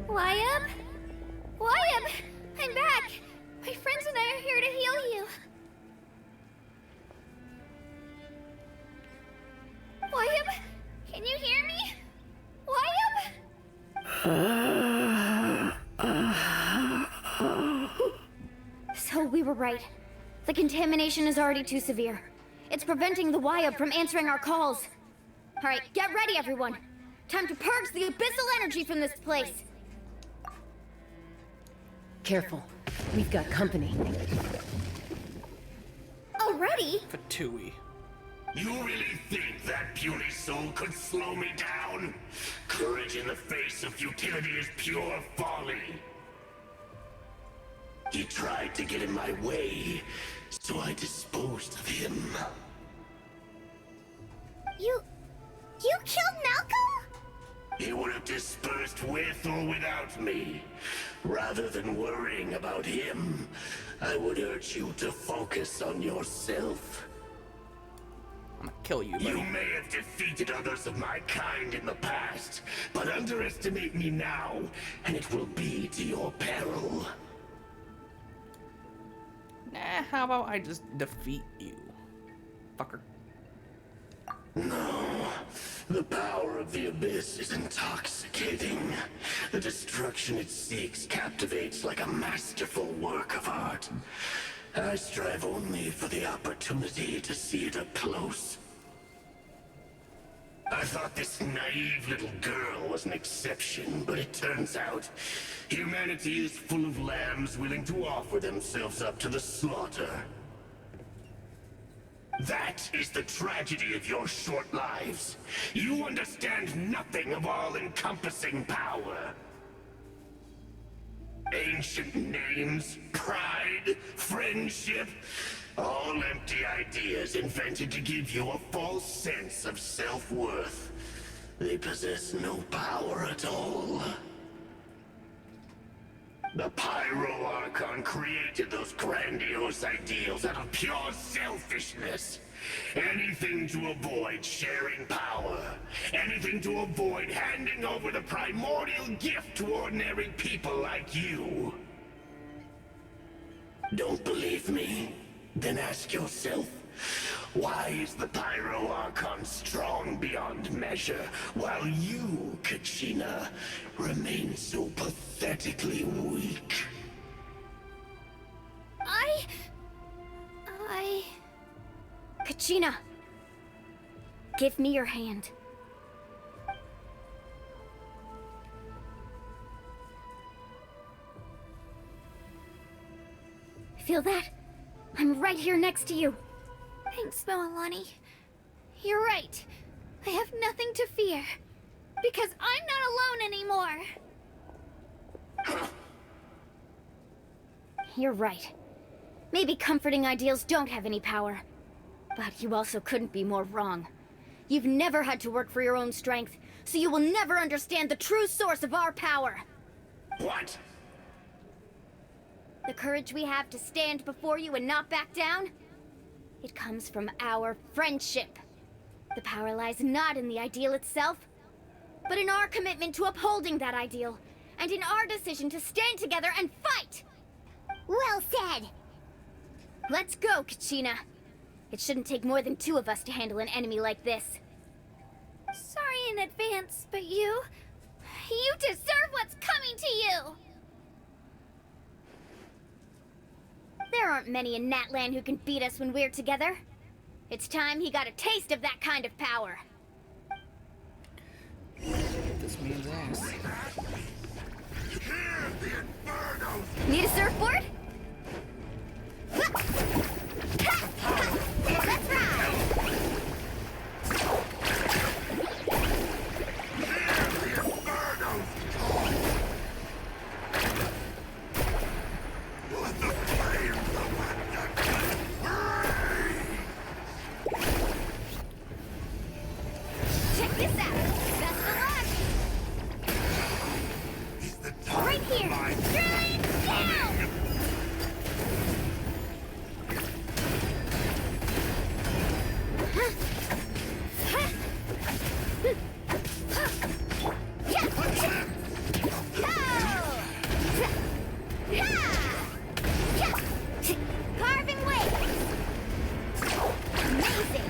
Y-Up? Y-Up! I'm back! My friends and I are here to heal you. Y-Up? Can you hear me? Y-Up? So we were right. The contamination is already too severe. It's preventing the Y-Up from answering our calls. Alright, get ready everyone. Time to purge the abyssal energy from this place. Careful. We've got company. Already? Fatui. You really think that puny soul could slow me down? Courage in the face of futility is pure folly. He tried to get in my way, so I disposed of him. You killed Malcolm? He would have dispersed with or without me. Rather than worrying about him, I would urge you to focus on yourself. I'm gonna kill you, buddy. You may have defeated others of my kind in the past, but underestimate me now, and it will be to your peril. Nah, how about I just defeat you, fucker? No. The power of the Abyss is intoxicating. The destruction it seeks captivates like a masterful work of art. I strive only for the opportunity to see it up close. I thought this naive little girl was an exception, but it turns out humanity is full of lambs willing to offer themselves up to the slaughter. That is the tragedy of your short lives. You understand nothing of all-encompassing power. Ancient names, pride, friendship, all empty ideas invented to give you a false sense of self-worth. They possess no power at all. The Pyro Archon created those grandiose ideals out of pure selfishness. Anything to avoid sharing power. Anything to avoid handing over the primordial gift to ordinary people like you. Don't believe me? Then ask yourself, why is the Pyro Archon strong beyond measure, while you, Kachina, remain so pathetically weak? Kachina, give me your hand. Feel that? I'm right here next to you. Thanks, Moalani. You're right. I have nothing to fear. Because I'm not alone anymore. You're right. Maybe comforting ideals don't have any power. But you also couldn't be more wrong. You've never had to work for your own strength, so you will never understand the true source of our power. What? The courage we have to stand before you and not back down? It comes from our friendship. The power lies not in the ideal itself, but in our commitment to upholding that ideal, and in our decision to stand together and fight! Well said! Let's go, Kachina. It shouldn't take more than 2 of us to handle an enemy like this. Sorry in advance, but you deserve what's coming to you! There aren't many in Natlan who can beat us when we're together. It's time he got a taste of that kind of power. This means ass. Need a surfboard? Let's ride! Check this out! Best of luck! Right here! Straight down! Carving waves! Amazing!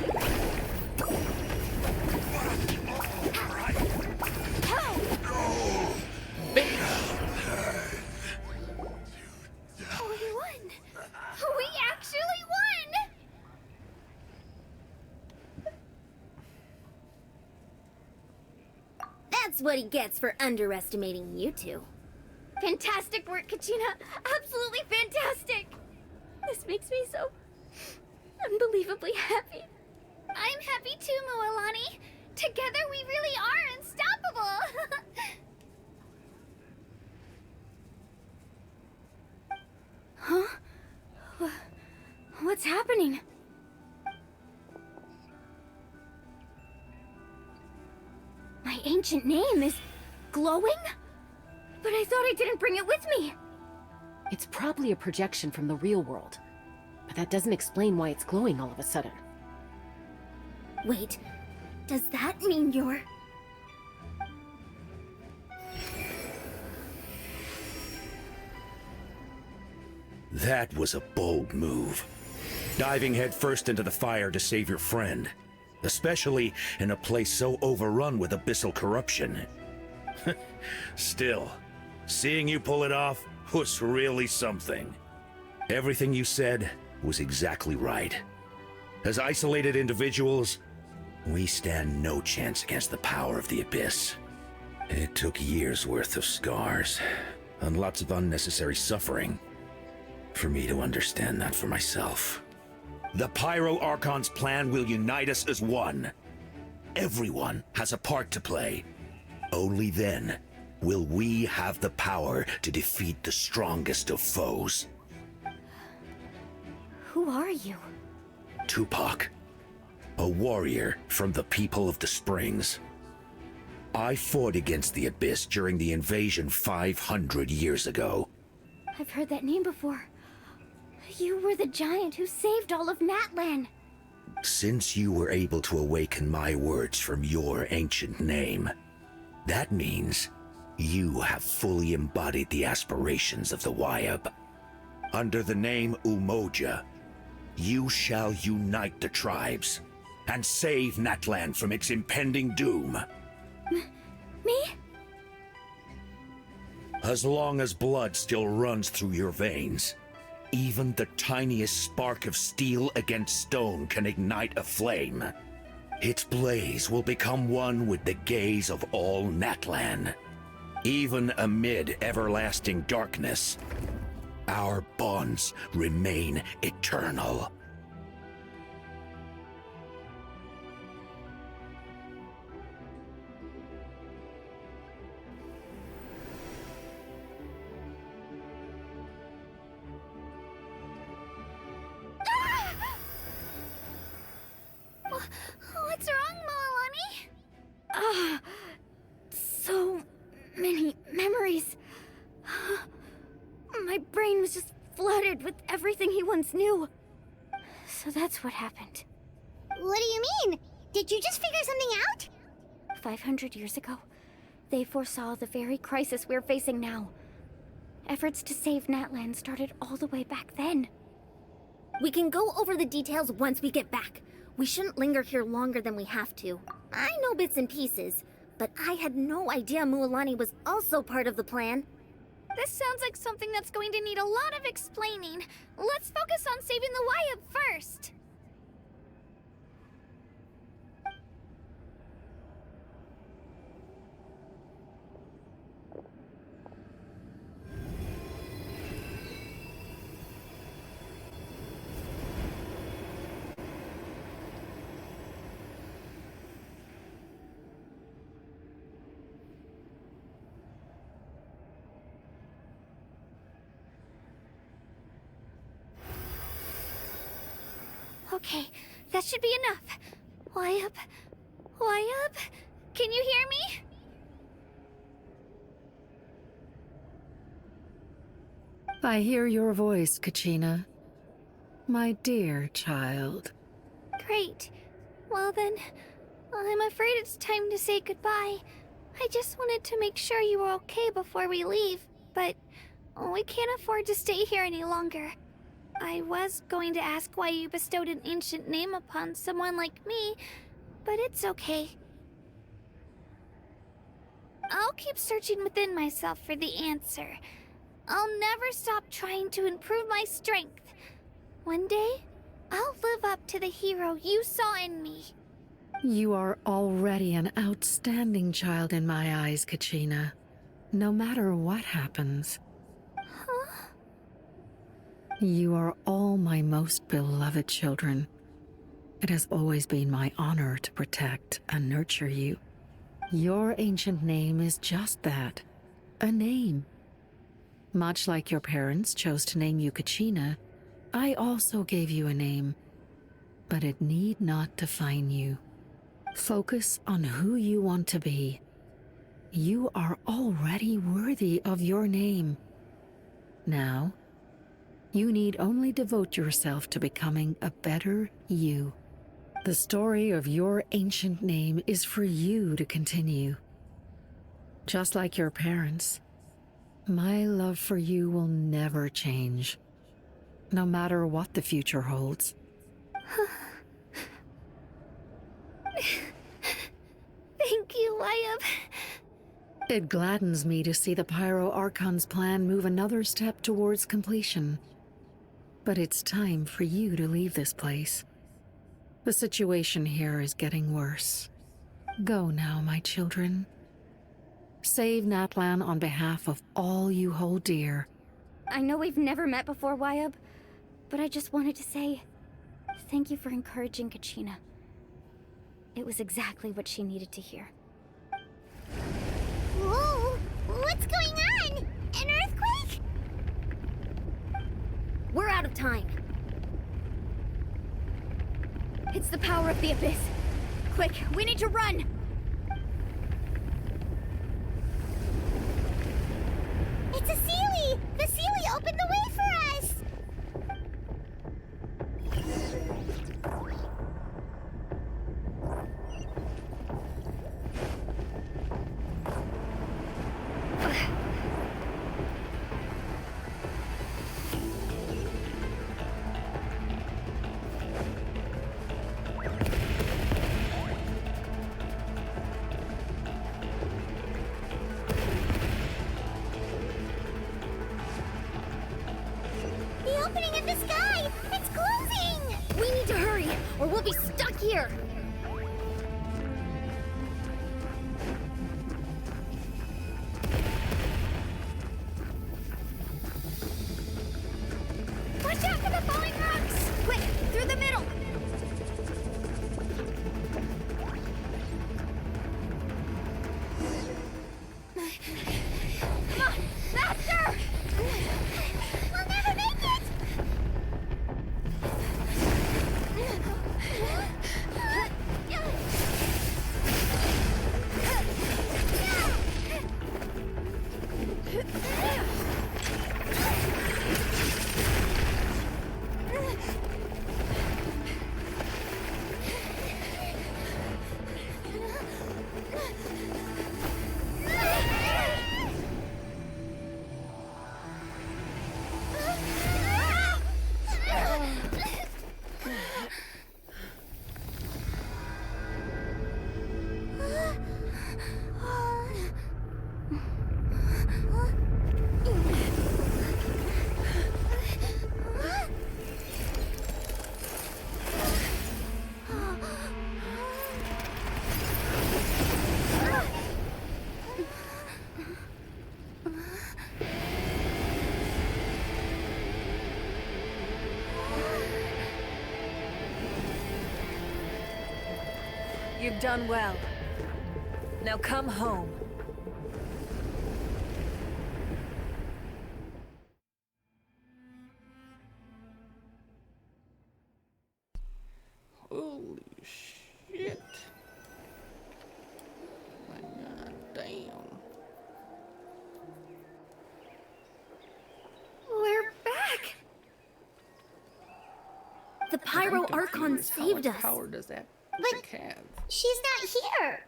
Oh, we won! We actually won! That's what he gets for underestimating you two. Fantastic work, Kachina! Absolutely fantastic! This makes me so unbelievably happy. I'm happy too, Moalani. Together we really are unstoppable! Huh? What's happening? My ancient name is glowing? But I thought I didn't bring it with me. It's probably a projection from the real world. But that doesn't explain why it's glowing all of a sudden. Wait, does that mean you're... That was a bold move. Diving headfirst into the fire to save your friend. Especially in a place so overrun with abyssal corruption. Still, seeing you pull it off was really something. Everything you said was exactly right. As isolated individuals, we stand no chance against the power of the Abyss. It took years' worth of scars, and lots of unnecessary suffering, for me to understand that for myself. The Pyro Archon's plan will unite us as one. Everyone has a part to play. Only then will we have the power to defeat the strongest of foes. Who are you? Tupac, a warrior from the people of the Springs. I fought against the Abyss during the invasion 500 years ago. I've heard that name before. You were the giant who saved all of Natlan. Since you were able to awaken my words from your ancient name, that means you have fully embodied the aspirations of the Wyab. Under the name Umoja, you shall unite the tribes and save Natlan from its impending doom. Me? As long as blood still runs through your veins, even the tiniest spark of steel against stone can ignite a flame. Its blaze will become one with the gaze of all Natlan. Even amid everlasting darkness, our bonds remain eternal. What's wrong, Milani? So many memories. My brain was just flooded with everything he once knew. So that's what happened. What do you mean? Did you just figure something out? 500 years ago, they foresaw the very crisis we're facing now. Efforts to save Natlan started all the way back then. We can go over the details once we get back. We shouldn't linger here longer than we have to. I know bits and pieces, but I had no idea Mualani was also part of the plan. This sounds like something that's going to need a lot of explaining. Let's focus on saving the Wyab first. Okay, that should be enough. Wyab? Wyab? Can you hear me? I hear your voice, Kachina. My dear child. Great. Well then, I'm afraid it's time to say goodbye. I just wanted to make sure you were okay before we leave, but we can't afford to stay here any longer. I was going to ask why you bestowed an ancient name upon someone like me, but it's okay. I'll keep searching within myself for the answer. I'll never stop trying to improve my strength. One day, I'll live up to the hero you saw in me. You are already an outstanding child in my eyes, Kachina. No matter what happens. Huh? You are all my most beloved children. It has always been my honor to protect and nurture you. Your ancient name is just that, a name. Much like your parents chose to name you Kachina, I also gave you a name, but it need not define you. Focus on who you want to be. You are already worthy of your name. Now, you need only devote yourself to becoming a better you. The story of your ancient name is for you to continue. Just like your parents, my love for you will never change, no matter what the future holds. Thank you, Wyab. It gladdens me to see the Pyro Archon's plan move another step towards completion. But it's time for you to leave this place. The situation here is getting worse. Go now, my children. Save Natlan on behalf of all you hold dear. I know we've never met before, Wyab, but I just wanted to say thank you for encouraging Kachina. It was exactly what she needed to hear. Whoa! What's going on? An earthquake? We're out of time. It's the power of the Abyss. Quick, we need to run! It's a Sealy! The Sealy opened or we'll be stuck here! Watch out for the falling rocks! Quick, through the middle! Come on, faster! We'll never make it! You've done well. Now come home. Holy shit. My god damn. We're back! The Pyro Archon saved us. How much power does that But chick have? she's not here.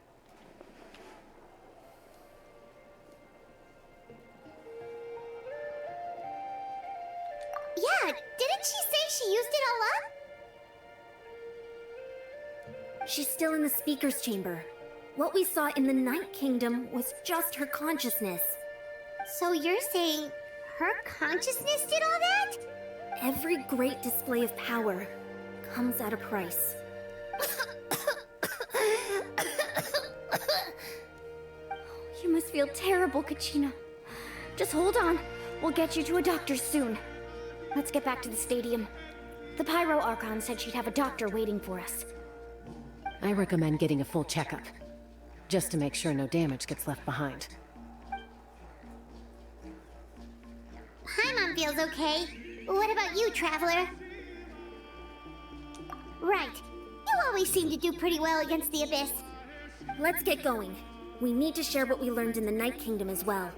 Yeah, didn't she say she used it all up? She's still in the speaker's chamber. What we saw in the Night Kingdom was just her consciousness. So you're saying her consciousness did all that? Every great display of power comes at a price. You must feel terrible, Kachina. Just hold on. We'll get you to a doctor soon. Let's get back to the stadium. The Pyro Archon said she'd have a doctor waiting for us. I recommend getting a full checkup, just to make sure no damage gets left behind. Paimon feels okay. What about you, Traveler? Right. You always seem to do pretty well against the Abyss. Let's get going. We need to share what we learned in the Night Kingdom as well.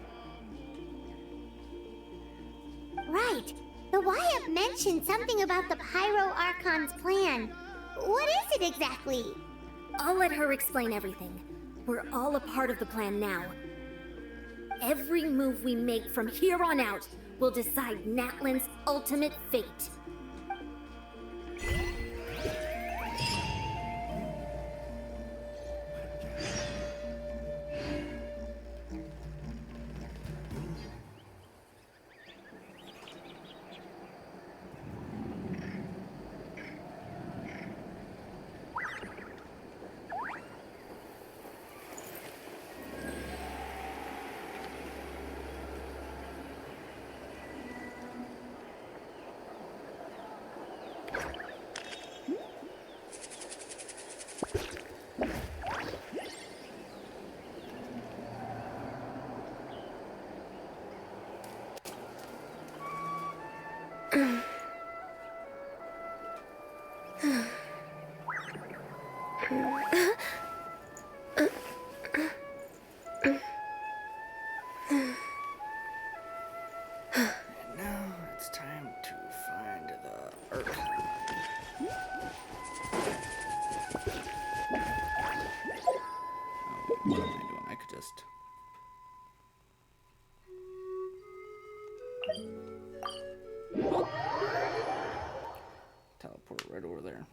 Right. The Wyatt mentioned something about the Pyro Archon's plan. What is it exactly? I'll let her explain everything. We're all a part of the plan now. Every move we make from here on out will decide Natlan's ultimate fate. Now it's time to find the Archon. Oh, what am I doing? I could just... Oh. Teleport right over there.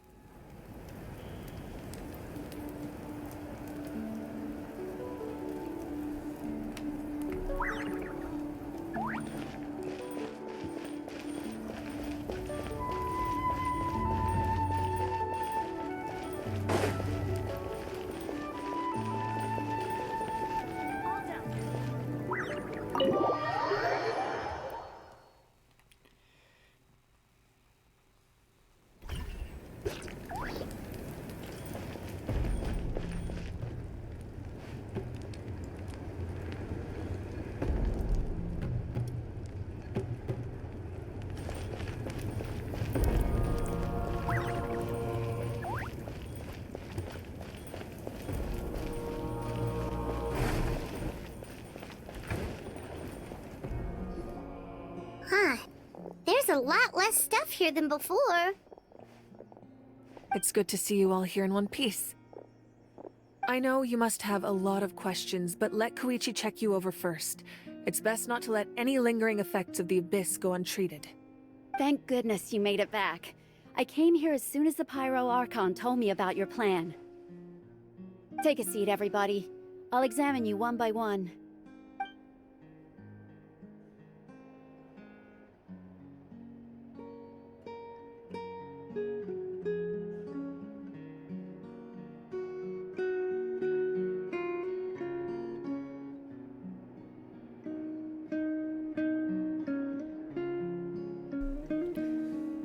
a lot less stuff here than before. It's good to see you all here in one piece. I know you must have a lot of questions, but let Koichi check you over first. It's best not to let any lingering effects of the Abyss go untreated. Thank goodness you made it back. I came here as soon as the Pyro Archon told me about your plan. Take a seat, everybody. I'll examine you one by one.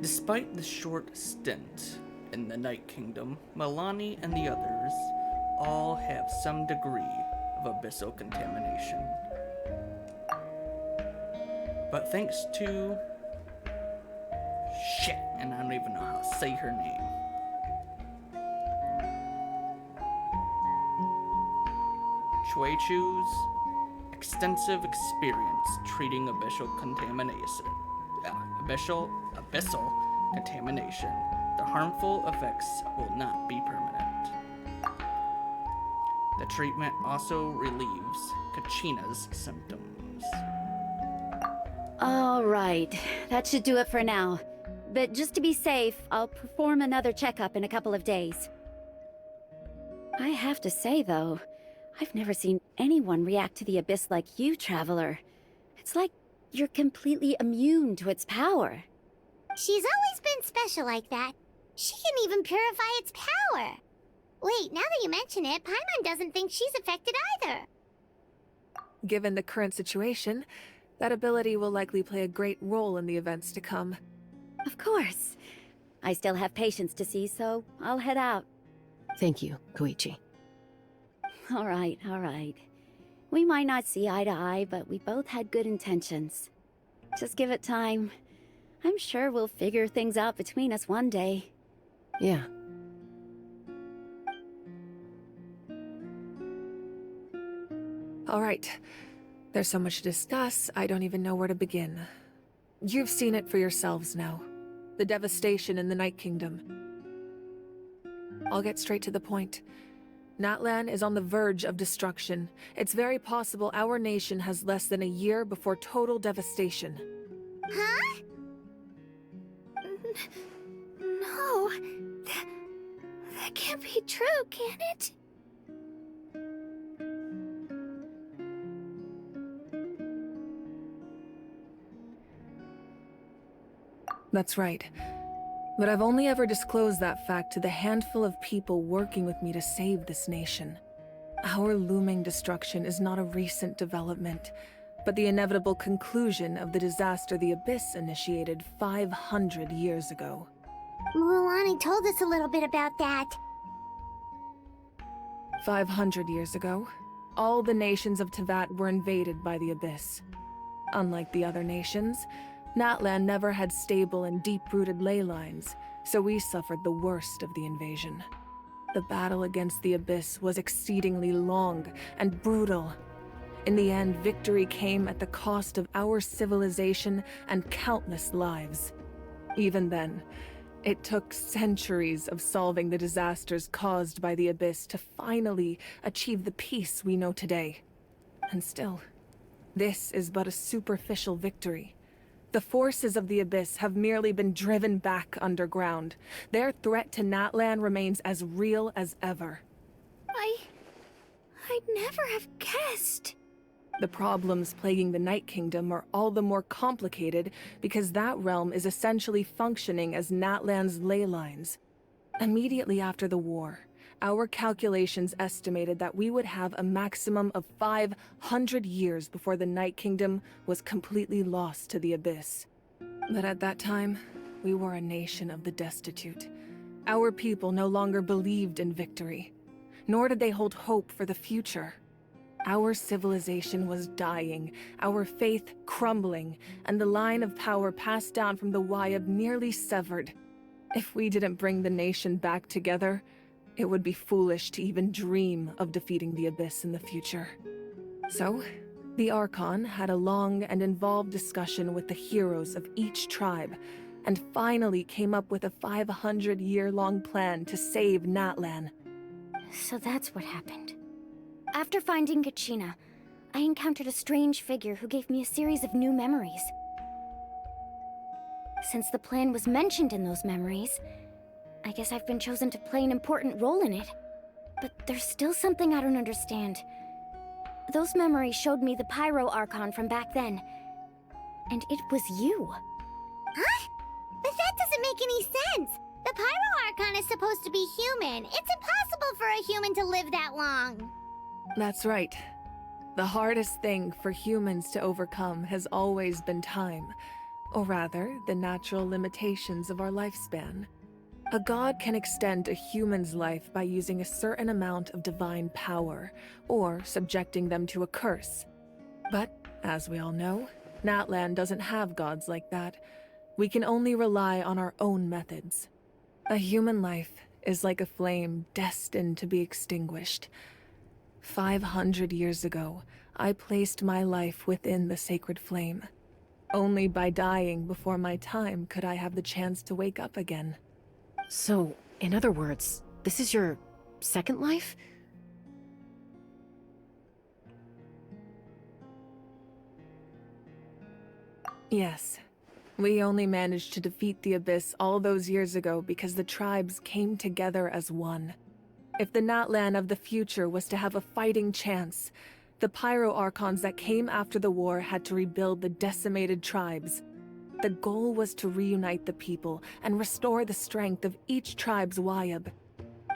Despite the short stint in the Night Kingdom, Milani and the others all have some degree of abyssal contamination. But thanks to... shit, and I don't even know how to say her name. Chuechu's extensive experience treating abyssal contamination. Abyssal contamination. The harmful effects will not be permanent. The treatment also relieves Kachina's symptoms. All right, that should do it for now. But just to be safe, I'll perform another checkup in a couple of days. I have to say, though, I've never seen anyone react to the Abyss like you, Traveler. It's like you're completely immune to its power. She's always been special like that. She can even purify its power. Wait, now that you mention it, Paimon doesn't think she's affected either. Given the current situation, that ability will likely play a great role in the events to come. Of course. I still have patients to see, so I'll head out. Thank you, Koichi. All right, all right. We might not see eye to eye, but we both had good intentions. Just give it time. I'm sure we'll figure things out between us one day. Yeah. All right. There's so much to discuss, I don't even know where to begin. You've seen it for yourselves now. The devastation in the Night Kingdom. I'll get straight to the point. Natlan is on the verge of destruction. It's very possible our nation has less than a year before total devastation. Huh? No. That can't be true, can it? That's right. But I've only ever disclosed that fact to the handful of people working with me to save this nation. Our looming destruction is not a recent development, but the inevitable conclusion of the disaster the Abyss initiated 500 years ago. Milani told us a little bit about that. 500 years ago, all the nations of Teyvat were invaded by the Abyss. Unlike the other nations, Natlan never had stable and deep-rooted ley lines, so we suffered the worst of the invasion. The battle against the Abyss was exceedingly long and brutal. In the end, victory came at the cost of our civilization and countless lives. Even then, it took centuries of solving the disasters caused by the Abyss to finally achieve the peace we know today. And still, this is but a superficial victory. The forces of the Abyss have merely been driven back underground. Their threat to Natlan remains as real as ever. I'd never have guessed. The problems plaguing the Night Kingdom are all the more complicated because that realm is essentially functioning as Natlan's ley lines. Immediately after the war, our calculations estimated that we would have a maximum of 500 years before the Night Kingdom was completely lost to the Abyss. But at that time, we were a nation of the destitute. Our people no longer believed in victory, nor did they hold hope for the future. Our civilization was dying, our faith crumbling, and the line of power passed down from the Wayab nearly severed. If we didn't bring the nation back together, it would be foolish to even dream of defeating the Abyss in the future. So, The Archon had a long and involved discussion with the heroes of each tribe, and finally came up with a 500-year-long plan to save Natlan. So that's what happened. After finding Kachina, I encountered a strange figure who gave me a series of new memories. Since the plan was mentioned in those memories, I guess I've been chosen to play an important role in it. But there's still something I don't understand. Those memories showed me the Pyro Archon from back then. And it was you. Huh? But that doesn't make any sense! The Pyro Archon is supposed to be human. It's impossible for a human to live that long. That's right. The hardest thing for humans to overcome has always been time, or rather, the natural limitations of our lifespan. A god can extend a human's life by using a certain amount of divine power, or subjecting them to a curse. But, as we all know, Natlan doesn't have gods like that. We can only rely on our own methods. A human life is like a flame destined to be extinguished. 500 years ago, I placed my life within the sacred flame. Only by dying before my time could I have the chance to wake up again. So, in other words, this is your second life? Yes. We only managed to defeat the Abyss all those years ago because the tribes came together as one. If the Natlan of the future was to have a fighting chance, the Pyro Archons that came after the war had to rebuild the decimated tribes. The goal was to reunite the people and restore the strength of each tribe's Wayab.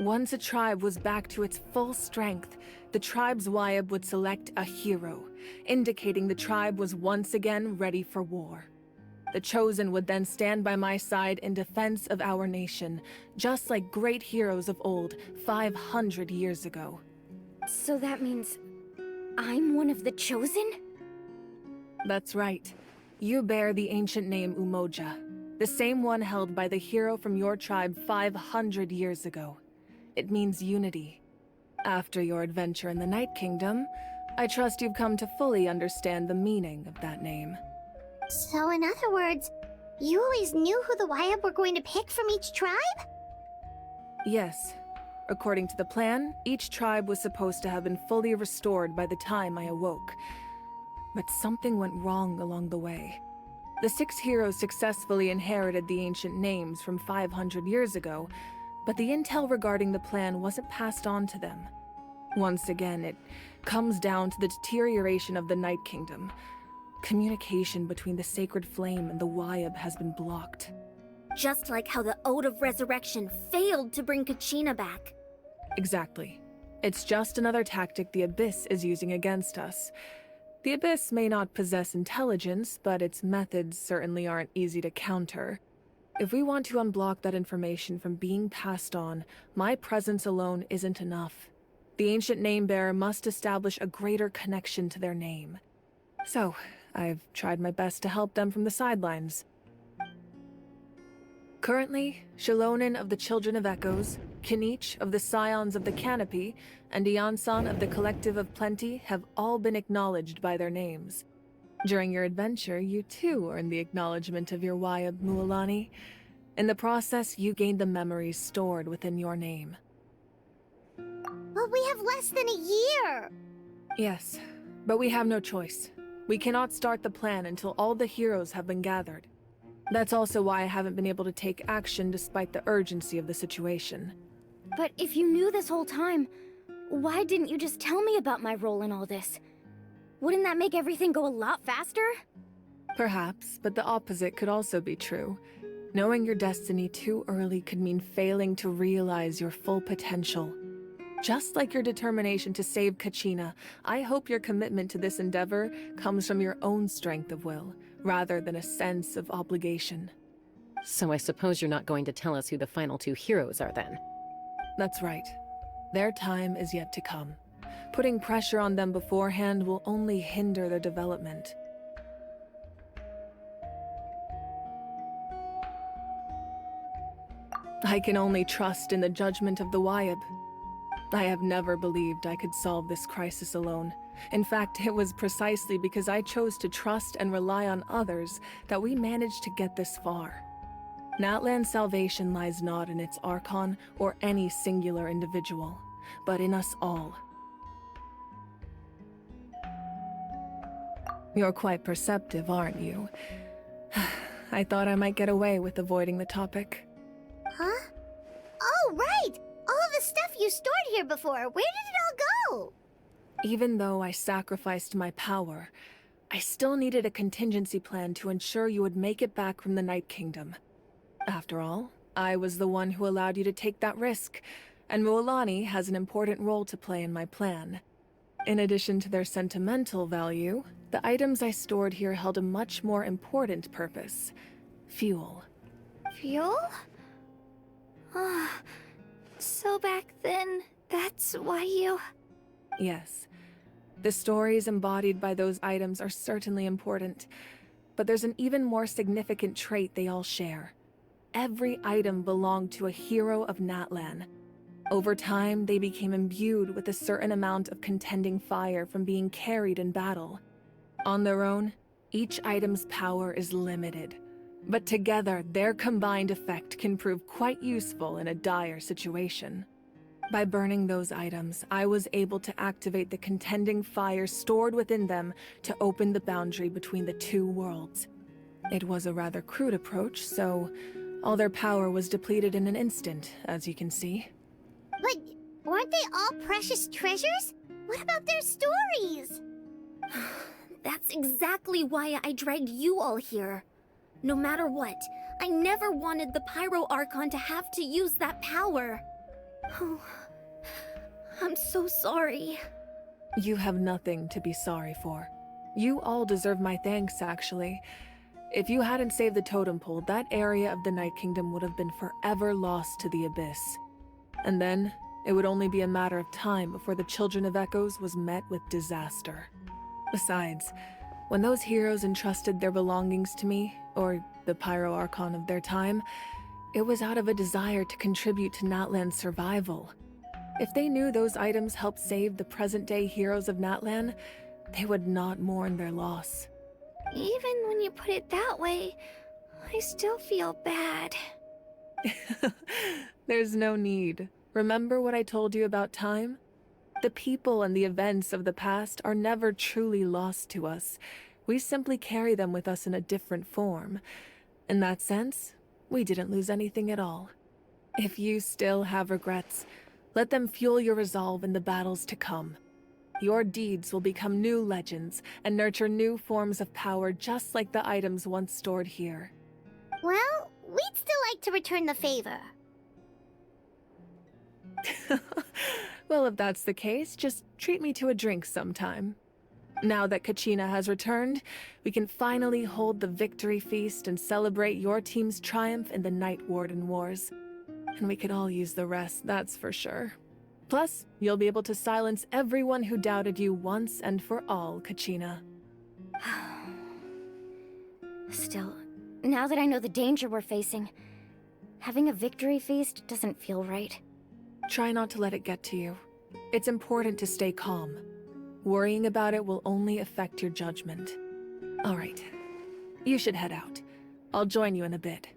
Once a tribe was back to its full strength, the tribe's Wayab would select a hero, indicating the tribe was once again ready for war. The Chosen would then stand by my side in defense of our nation, just like great heroes of old, 500 years ago. So that means I'm one of the Chosen? That's right. You bear the ancient name Umoja, the same one held by the hero from your tribe 500 years ago. It means unity. After your adventure in the Night Kingdom, I trust you've come to fully understand the meaning of that name. So in other words, you always knew who the Wayab were going to pick from each tribe? Yes. According to the plan, each tribe was supposed to have been fully restored by the time I awoke. But something went wrong along the way. The 6 heroes successfully inherited the ancient names from 500 years ago, but the intel regarding the plan wasn't passed on to them. Once again, it comes down to the deterioration of the Night Kingdom. Communication between the Sacred Flame and the Wayab has been blocked. Just like how the Ode of Resurrection failed to bring Kachina back. Exactly. It's just another tactic the Abyss is using against us. The Abyss may not possess intelligence, but its methods certainly aren't easy to counter. If we want to unblock that information from being passed on, my presence alone isn't enough. The ancient name-bearer must establish a greater connection to their name. So, I've tried my best to help them from the sidelines. Currently, Shalonin of the Children of Echoes, Kinich of the Scions of the Canopy, and Iansan of the Collective of Plenty have all been acknowledged by their names. During your adventure, you too earned the acknowledgement of your Wayab, Mualani. In the process, you gained the memories stored within your name. But we have less than a year! Yes, but we have no choice. We cannot start the plan until all the heroes have been gathered. That's also why I haven't been able to take action despite the urgency of the situation. But if you knew this whole time, why didn't you just tell me about my role in all this? Wouldn't that make everything go a lot faster? Perhaps, but the opposite could also be true. Knowing your destiny too early could mean failing to realize your full potential. Just like your determination to save Kachina, I hope your commitment to this endeavor comes from your own strength of will, rather than a sense of obligation. So I suppose you're not going to tell us who the final 2 heroes are then? That's right. Their time is yet to come. Putting pressure on them beforehand will only hinder their development. I can only trust in the judgment of the Wayab. I have never believed I could solve this crisis alone. In fact, it was precisely because I chose to trust and rely on others that we managed to get this far. Natlan's salvation lies not in its Archon or any singular individual, but in us all. You're quite perceptive, aren't you? I thought I might get away with avoiding the topic. Huh? Oh, right! All the stuff you stored here before, where did it all go? Even though I sacrificed my power, I still needed a contingency plan to ensure you would make it back from the Night Kingdom. After all, I was the one who allowed you to take that risk, and Mualani has an important role to play in my plan. In addition to their sentimental value, the items I stored here held a much more important purpose: fuel. Fuel? Ah, so back then, that's why you... Yes. The stories embodied by those items are certainly important, but there's an even more significant trait they all share. Every item belonged to a hero of Natlan. Over time, they became imbued with a certain amount of contending fire from being carried in battle. On their own, each item's power is limited, but together, their combined effect can prove quite useful in a dire situation. By burning those items, I was able to activate the contending fire stored within them to open the boundary between the two worlds. It was a rather crude approach, so all their power was depleted in an instant, as you can see. But weren't they all precious treasures? What about their stories? That's exactly why I dragged you all here. No matter what, I never wanted the Pyro Archon to have to use that power. Oh, I'm so sorry. You have nothing to be sorry for. You all deserve my thanks, actually. If you hadn't saved the totem pole, that area of the Night Kingdom would have been forever lost to the Abyss. And then, it would only be a matter of time before the Children of Echoes was met with disaster. Besides, when those heroes entrusted their belongings to me, or the Pyro Archon of their time, it was out of a desire to contribute to Natlan's survival. If they knew those items helped save the present-day heroes of Natlan, they would not mourn their loss. Even when you put it that way, I still feel bad. There's no need. Remember what I told you about time? The people and the events of the past are never truly lost to us. We simply carry them with us in a different form. In that sense, we didn't lose anything at all. If you still have regrets, let them fuel your resolve in the battles to come. Your deeds will become new legends and nurture new forms of power just like the items once stored here. Well, we'd still like to return the favor. Well, if that's the case, just treat me to a drink sometime. Now that Kachina has returned, we can finally hold the victory feast and celebrate your team's triumph in the Night Warden Wars. And we could all use the rest, that's for sure. Plus, you'll be able to silence everyone who doubted you once and for all, Kachina. Still, now that I know the danger we're facing, having a victory feast doesn't feel right. Try not to let it get to you. It's important to stay calm. Worrying about it will only affect your judgment. All right. You should head out. I'll join you in a bit.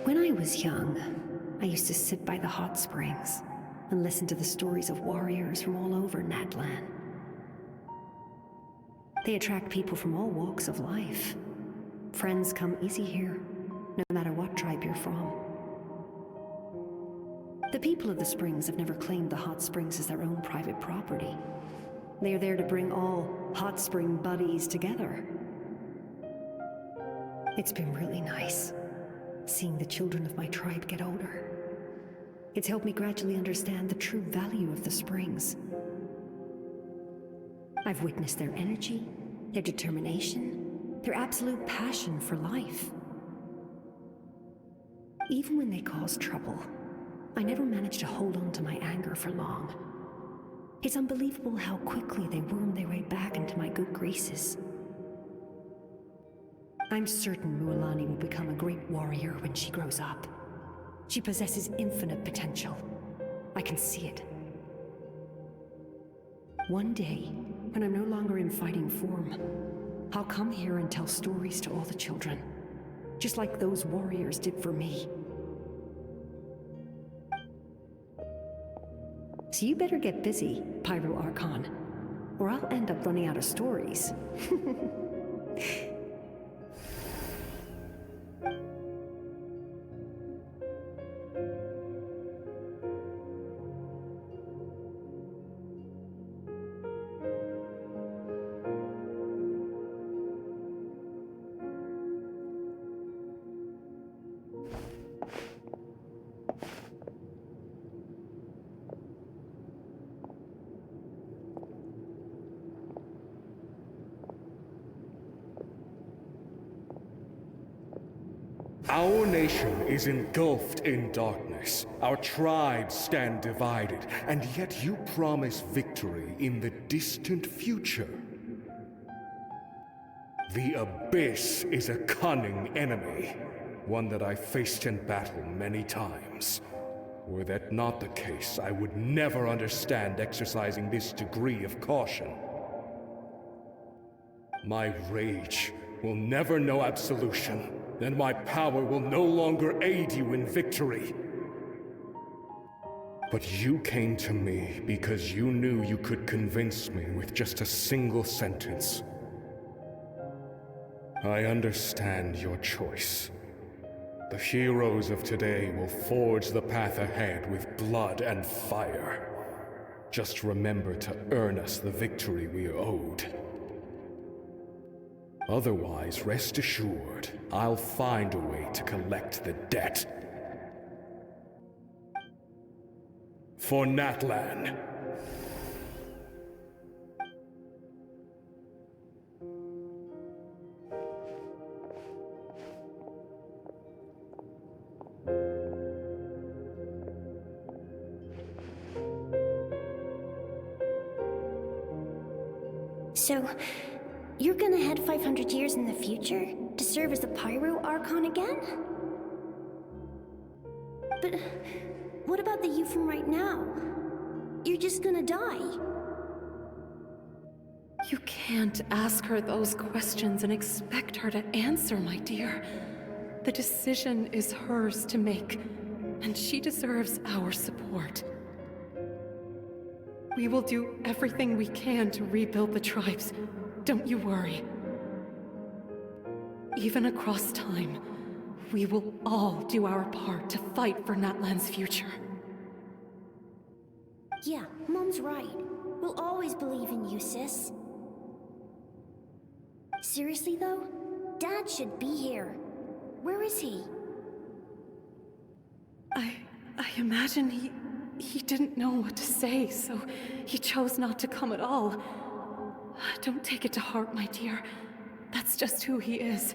When I was young, I used to sit by the hot springs and listen to the stories of warriors from all over Natlan. They attract people from all walks of life. Friends come easy here, no matter what tribe you're from. The people of the springs have never claimed the hot springs as their own private property. They are there to bring all hot spring buddies together. It's been really nice, seeing the children of my tribe get older. It's helped me gradually understand the true value of the springs. I've witnessed their energy, their determination, their absolute passion for life. Even when they cause trouble, I never managed to hold on to my anger for long. It's unbelievable how quickly they worm their way back into my good graces. I'm certain Mualani will become a great warrior when she grows up. She possesses infinite potential. I can see it. One day, when I'm no longer in fighting form, I'll come here and tell stories to all the children, just like those warriors did for me. So you better get busy, Pyro Archon, or I'll end up running out of stories. Our nation is engulfed in darkness. Our tribes stand divided, and yet you promise victory in the distant future. The Abyss is a cunning enemy, one that I faced in battle many times. Were that not the case, I would never understand exercising this degree of caution. My rage will never know absolution. Then my power will no longer aid you in victory. But you came to me because you knew you could convince me with just a single sentence. I understand your choice. The heroes of today will forge the path ahead with blood and fire. Just remember to earn us the victory we are owed. Otherwise, rest assured, I'll find a way to collect the debt. For Natlan. So, you're gonna head 500 years in the future to serve as the Pyro Archon again? But what about the you from right now? You're just gonna die. You can't ask her those questions and expect her to answer, my dear. The decision is hers to make, and she deserves our support. We will do everything we can to rebuild the tribes. Don't you worry. Even across time, we will all do our part to fight for Natlan's future. Yeah, Mom's right. We'll always believe in you, sis. Seriously though, Dad should be here. Where is he? I imagine he didn't know what to say, so he chose not to come at all. Don't take it to heart, my dear. That's just who he is.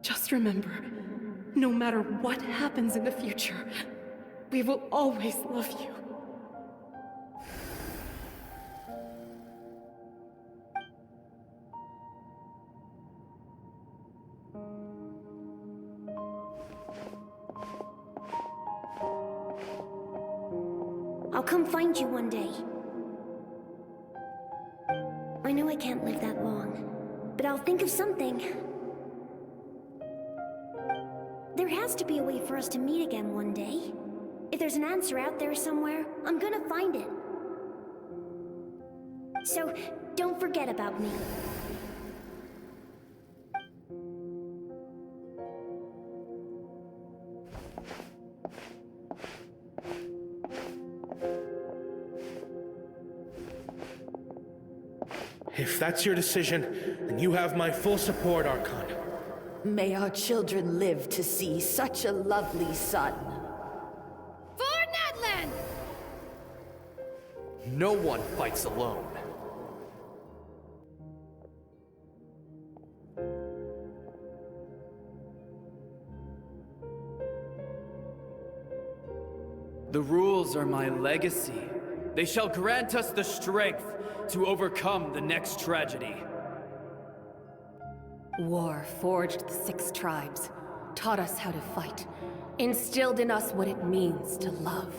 Just remember, no matter what happens in the future, we will always love you. I'll come find you one day. I know I can't live that long, but I'll think of something. There has to be a way for us to meet again one day. If there's an answer out there somewhere, I'm gonna find it. So, don't forget about me. If that's your decision, then you have my full support, Archon. May our children live to see such a lovely son. For Natlan! No one fights alone. The rules are my legacy. They shall grant us the strength to overcome the next tragedy. War forged the 6 tribes, taught us how to fight, instilled in us what it means to love.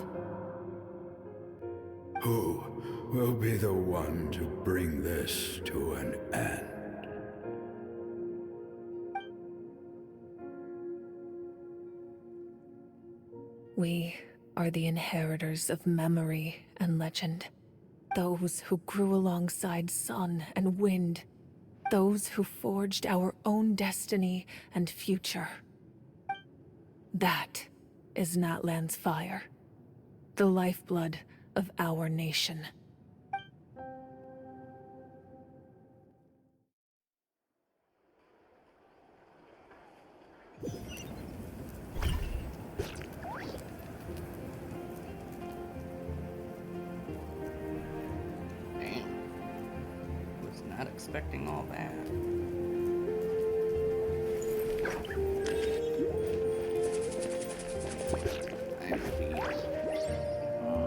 Who will be the one to bring this to an end? We are the inheritors of memory and legend. Those who grew alongside sun and wind. Those who forged our own destiny and future. That is Natlan's fire. The lifeblood of our nation. Not expecting all that. I will be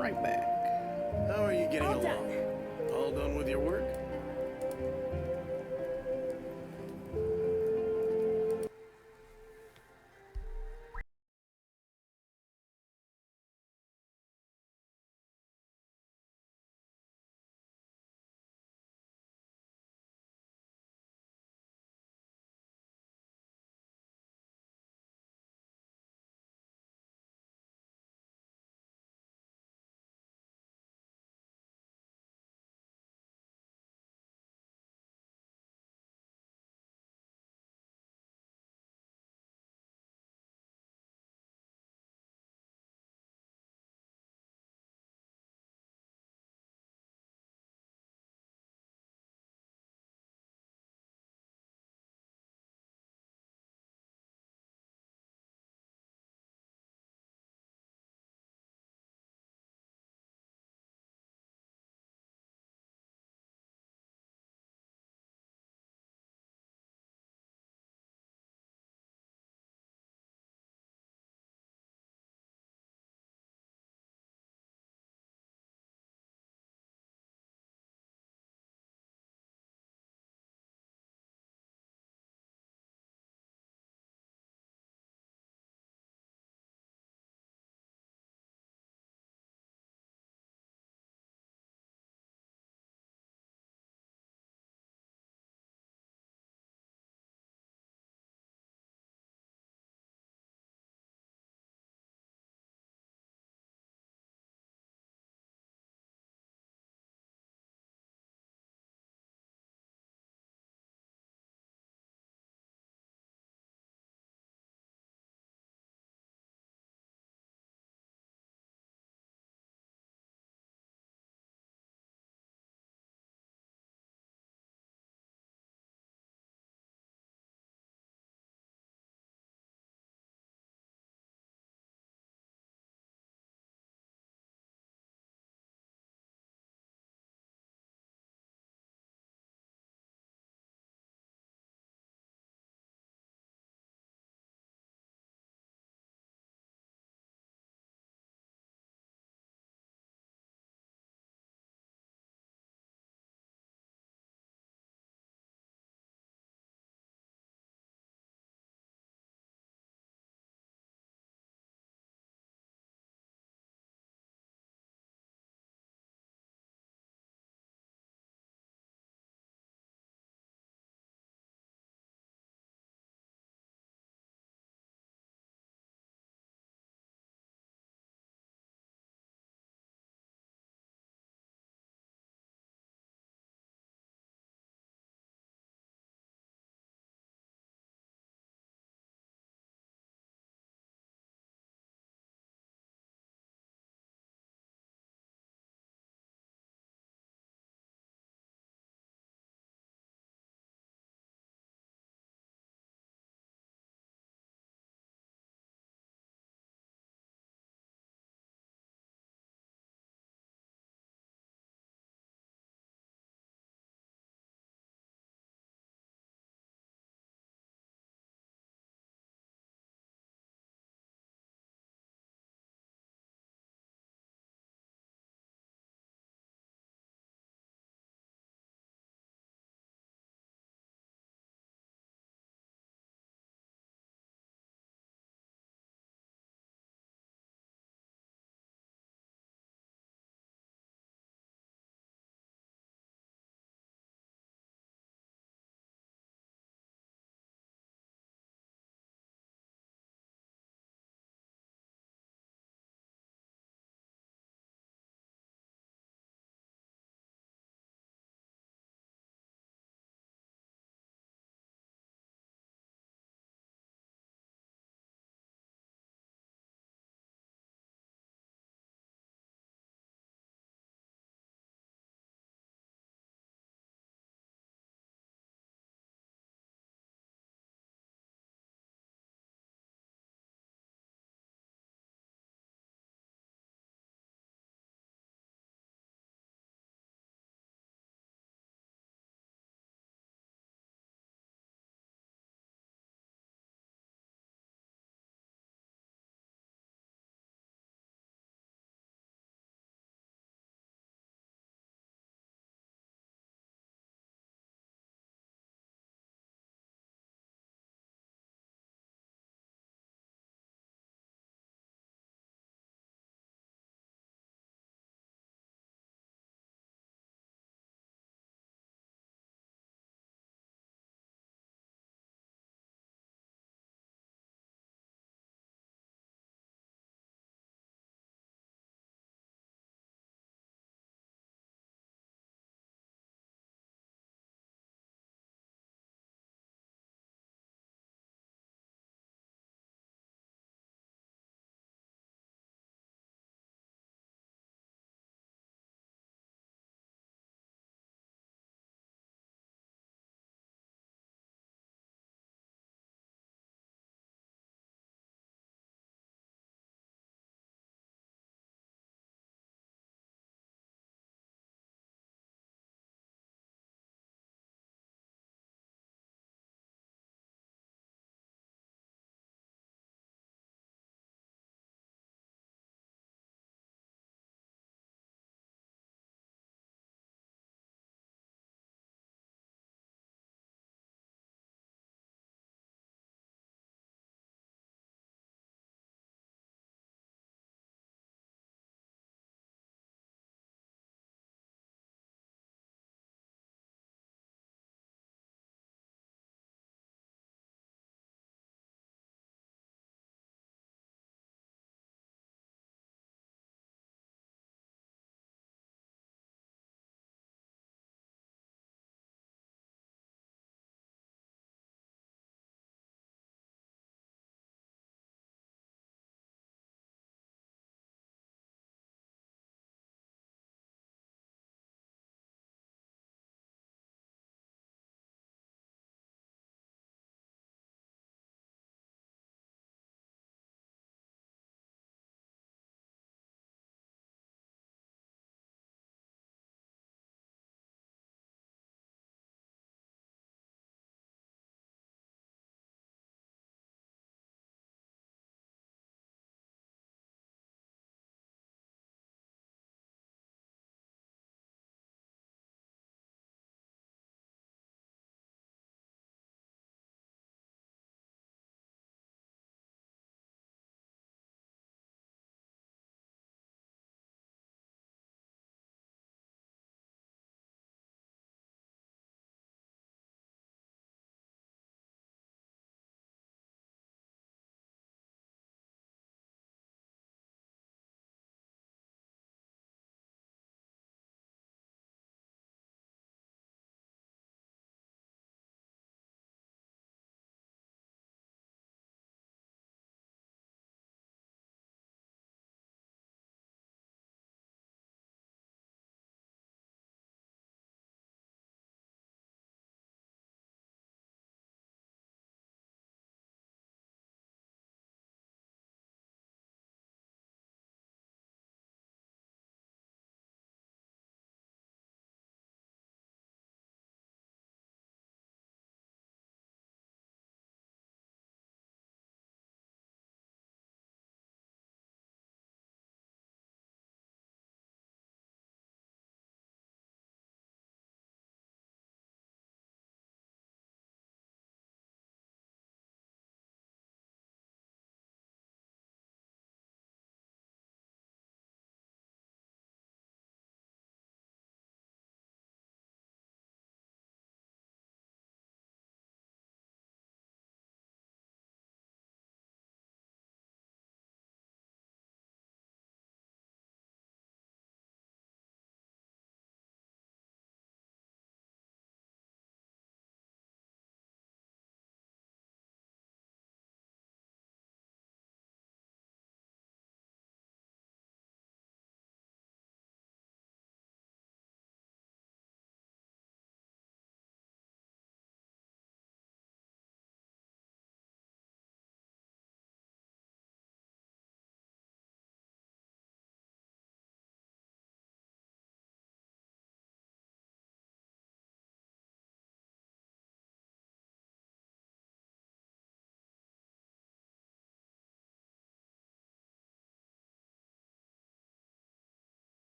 right back. How are you getting All along? done. All done with your work?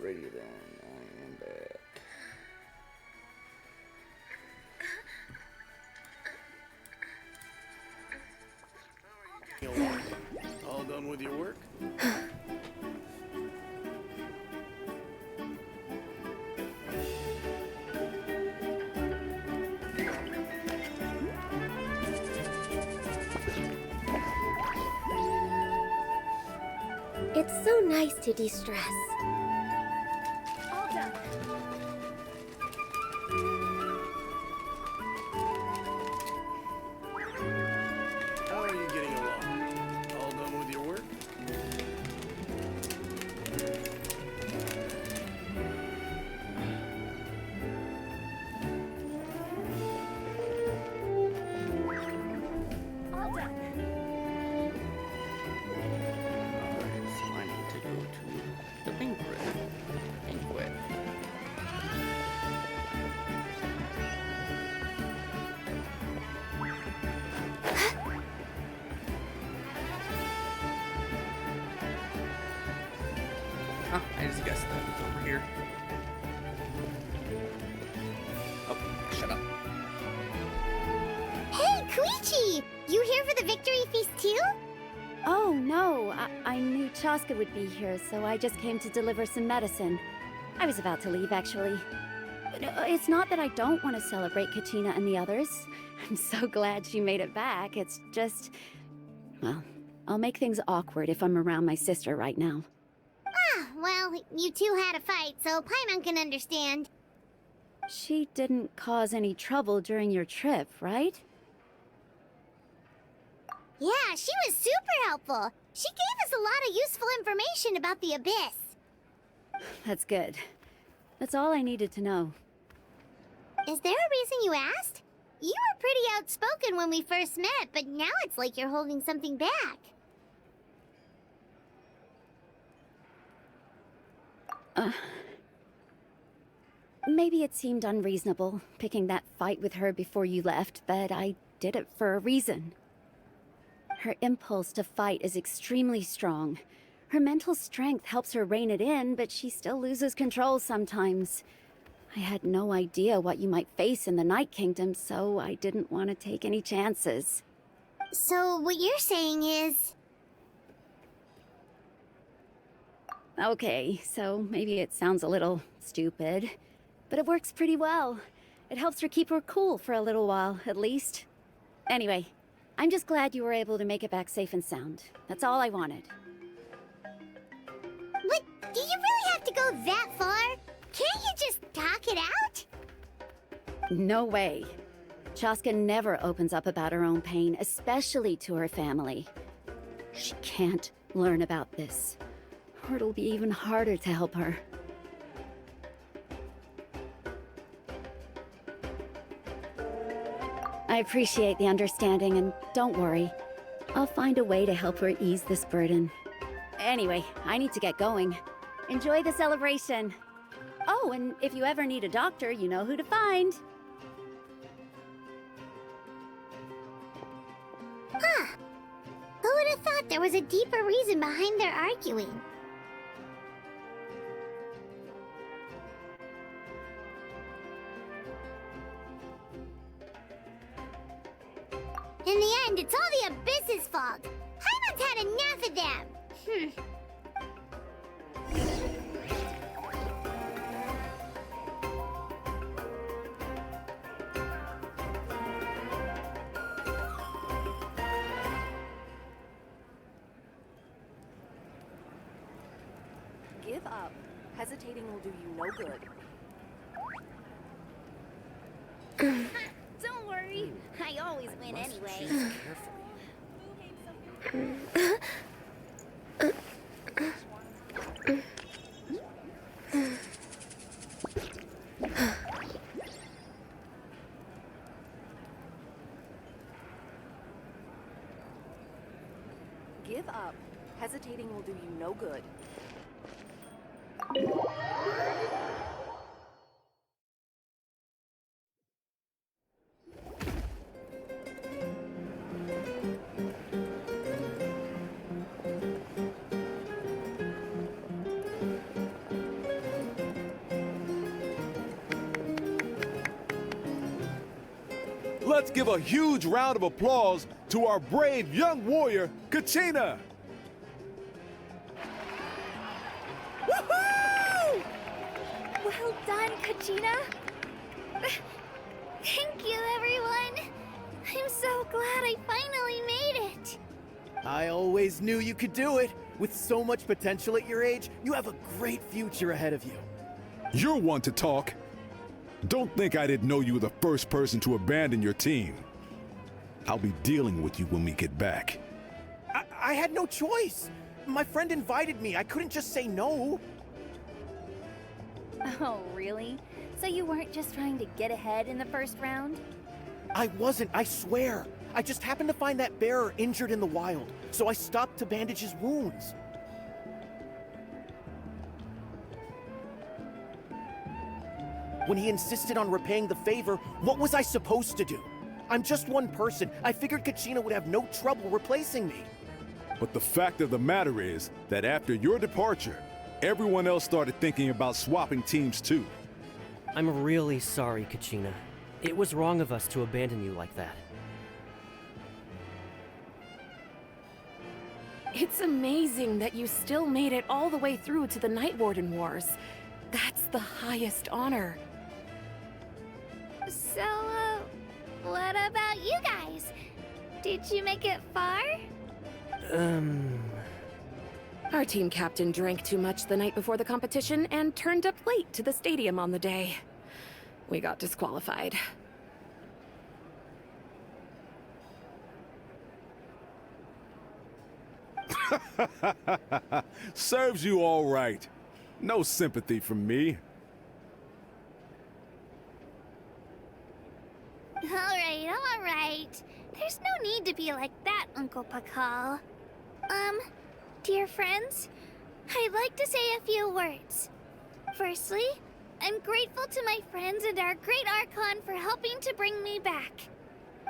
Alrighty then, I am back. All done with your work? It's so nice to de-stress. All done. How are you getting along? All done with your work? All done. Alright, so I need to go to the banquet. Huh, I just guessed that it's over here. Oh, shut up. Hey, Koichi! You here for the victory feast too? Oh, no. I knew Chaska would be here, so I just came to deliver some medicine. I was about to leave, actually. It's not that I don't want to celebrate Kachina and the others. I'm so glad she made it back. It's just... Well, I'll make things awkward if I'm around my sister right now. Ah, well, you two had a fight, so Paimon can understand. She didn't cause any trouble during your trip, right? Yeah, she was super helpful. She gave us a lot of useful information about the Abyss. That's good. That's all I needed to know. Is there a reason you asked? You were pretty outspoken when we first met, but now it's like you're holding something back. Maybe it seemed unreasonable, picking that fight with her before you left, but I did it for a reason. Her impulse to fight is extremely strong. Her mental strength helps her rein it in, but she still loses control sometimes. I had no idea what you might face in the Night Kingdom, so I didn't want to take any chances. So what you're saying is... Okay, so maybe it sounds a little stupid, but it works pretty well. It helps her keep her cool for a little while, at least. Anyway, I'm just glad you were able to make it back safe and sound. That's all I wanted. But do you really have to go that far? Can't you just talk it out? No way. Chaska never opens up about her own pain, especially to her family. She can't learn about this, or it'll be even harder to help her. I appreciate the understanding, and don't worry. I'll find a way to help her ease this burden. Anyway, I need to get going. Enjoy the celebration. Oh, and if you ever need a doctor, you know who to find. Huh. Who would have thought there was a deeper reason behind their arguing? In the end, it's all the Abyss's fault. Paimon's had enough of them. Give up. Hesitating will do you no good. Don't worry, I always win anyway. Give up. Hesitating will do you no good. let's give a huge round of applause to our brave young warrior, Kachina! Woohoo! Well done, Kachina. Thank you, everyone. I'm so glad I finally made it. I always knew you could do it. With so much potential at your age, you have a great future ahead of you. You're one to talk. Don't think I didn't know you were the first person to abandon your team. I'll be dealing with you when we get back. I had no choice. My friend invited me. I couldn't just say no. Oh, really? So you weren't just trying to get ahead in the first round? I wasn't, I swear. I just happened to find that bearer injured in the wild, so I stopped to bandage his wounds. When he insisted on repaying the favor, what was I supposed to do? I'm just one person. I figured Kachina would have no trouble replacing me. But the fact of the matter is that after your departure, everyone else started thinking about swapping teams too. I'm really sorry, Kachina. It was wrong of us to abandon you like that. It's amazing that you still made it all the way through to the Night Warden Wars. That's the highest honor. So, what about you guys? Did you make it far? Our team captain drank too much the night before the competition and turned up late to the stadium on the day. We got disqualified. Serves you all right. No sympathy from me. Alright. There's no need to be like that, Uncle Pakal. Dear friends, I'd like to say a few words. Firstly, I'm grateful to my friends and our great Archon for helping to bring me back.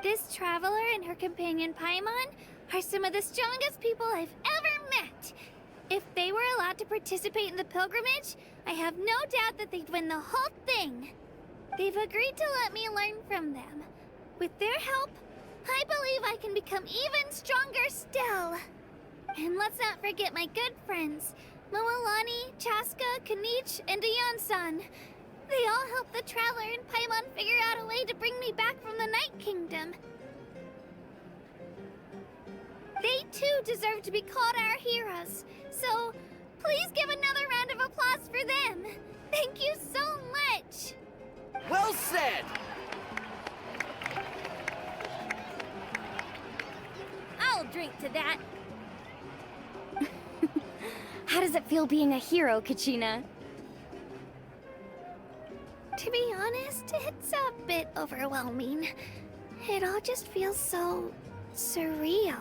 This traveler and her companion Paimon are some of the strongest people I've ever met. If they were allowed to participate in the pilgrimage, I have no doubt that they'd win the whole thing. They've agreed to let me learn from them. With their help, I believe I can become even stronger still. And let's not forget my good friends, Moalani, Chaska, Kanich, and Dion-san. They all helped the Traveler and Paimon figure out a way to bring me back from the Night Kingdom. They too deserve to be called our heroes, so please give another round of applause for them. Thank you so much! Well said! I'll drink to that. How does it feel being a hero, Kachina? To be honest, it's a bit overwhelming. It all just feels so surreal.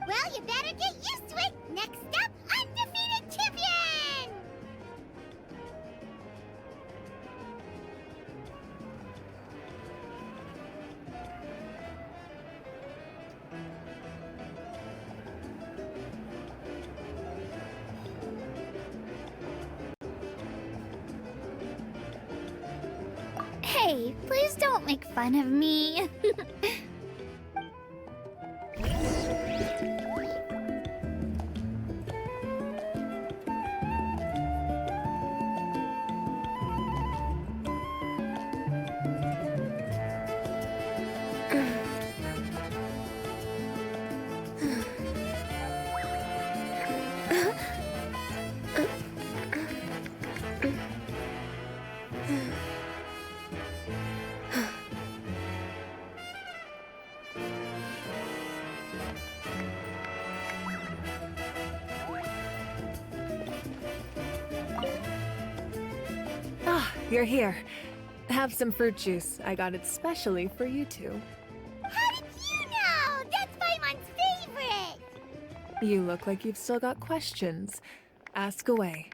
Well, you better get used to it. Next up, undefeated champion! Hey, please don't make fun of me. You're here. Have some fruit juice. I got it specially for you two. How did you know? That's Paimon's favorite! You look like you've still got questions. Ask away.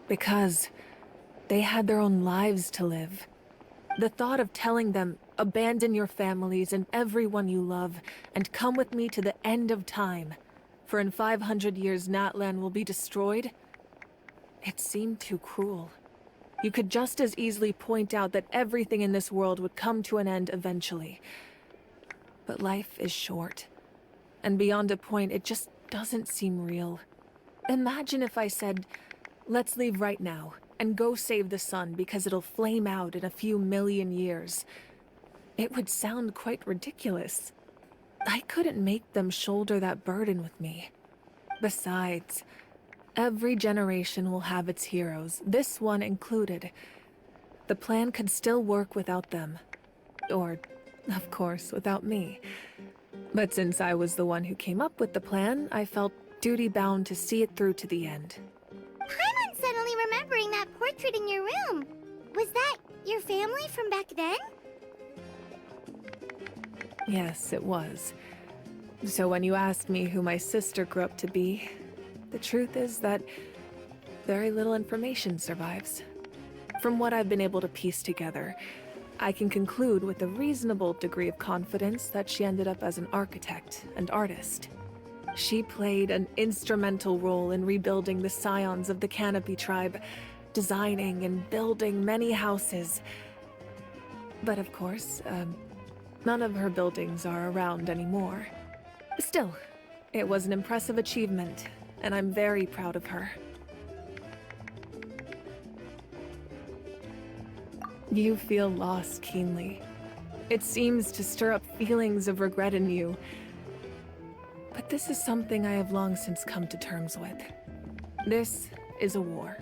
Because they had their own lives to live. The thought of telling them, abandon your families and everyone you love, and come with me to the end of time, for in 500 years Natlan will be destroyed? It seemed too cruel. You could just as easily point out that everything in this world would come to an end eventually. But life is short. And beyond a point, it just doesn't seem real. Imagine if I said, let's leave right now, and go save the sun because it'll flame out in a few million years. It would sound quite ridiculous. I couldn't make them shoulder that burden with me. Besides, every generation will have its heroes, this one included. The plan could still work without them. Or, of course, without me. But since I was the one who came up with the plan, I felt duty-bound to see it through to the end. I'm suddenly remembering that portrait in your room. Was that your family from back then? Yes, it was. So when you asked me who my sister grew up to be, the truth is that very little information survives. From what I've been able to piece together, I can conclude with a reasonable degree of confidence that she ended up as an architect and artist. She played an instrumental role in rebuilding the scions of the Canopy tribe, designing and building many houses. But of course, none of her buildings are around anymore. Still, it was an impressive achievement, and I'm very proud of her. You feel loss keenly. It seems to stir up feelings of regret in you. But this is something I have long since come to terms with. This is a war,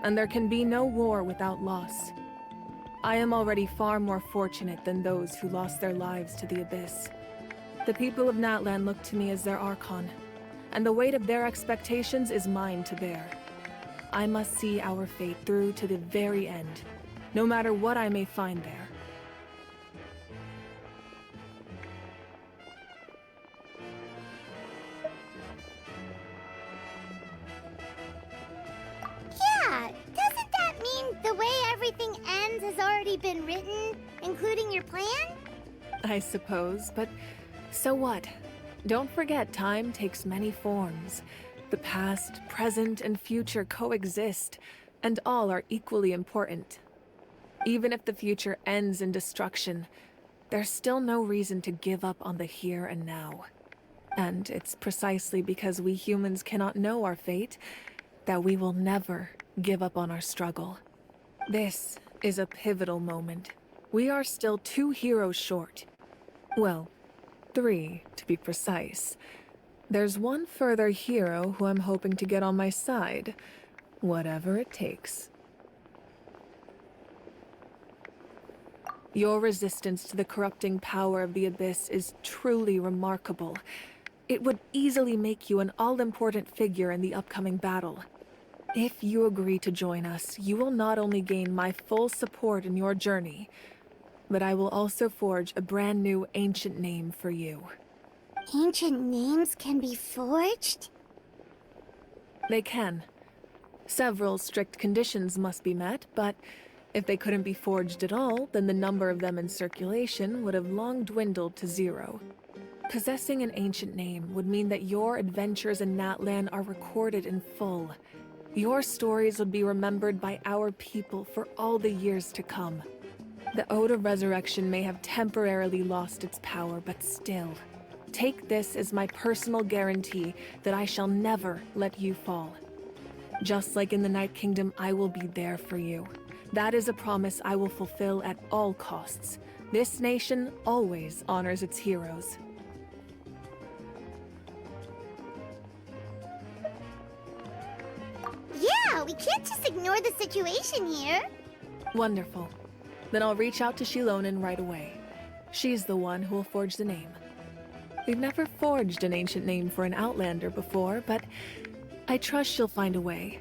and there can be no war without loss. I am already far more fortunate than those who lost their lives to the Abyss. The people of Natlan look to me as their Archon, and the weight of their expectations is mine to bear. I must see our fate through to the very end, no matter what I may find there. Yeah, doesn't that mean the way everything ends has already been written, including your plan? I suppose, but so what? Don't forget, time takes many forms. The past, present, and future coexist, and all are equally important. Even if the future ends in destruction, there's still no reason to give up on the here and now. And it's precisely because we humans cannot know our fate that we will never give up on our struggle. This is a pivotal moment. We are still 2 heroes short. Well, 3, to be precise. There's one further hero who I'm hoping to get on my side, whatever it takes. Your resistance to the corrupting power of the Abyss is truly remarkable. It would easily make you an all-important figure in the upcoming battle. If you agree to join us, you will not only gain my full support in your journey, but I will also forge a brand new ancient name for you. Ancient names can be forged? They can. Several strict conditions must be met, but if they couldn't be forged at all, then the number of them in circulation would have long dwindled to 0. Possessing an ancient name would mean that your adventures in Natlan are recorded in full. Your stories would be remembered by our people for all the years to come. The Ode of Resurrection may have temporarily lost its power, but still, take this as my personal guarantee that I shall never let you fall. Just like in the Night Kingdom, I will be there for you. That is a promise I will fulfill at all costs. This nation always honors its heroes. Yeah, we can't just ignore the situation here. Wonderful. Then I'll reach out to Shilonen right away. She's the one who will forge the name. We've never forged an ancient name for an Outlander before, but I trust she'll find a way.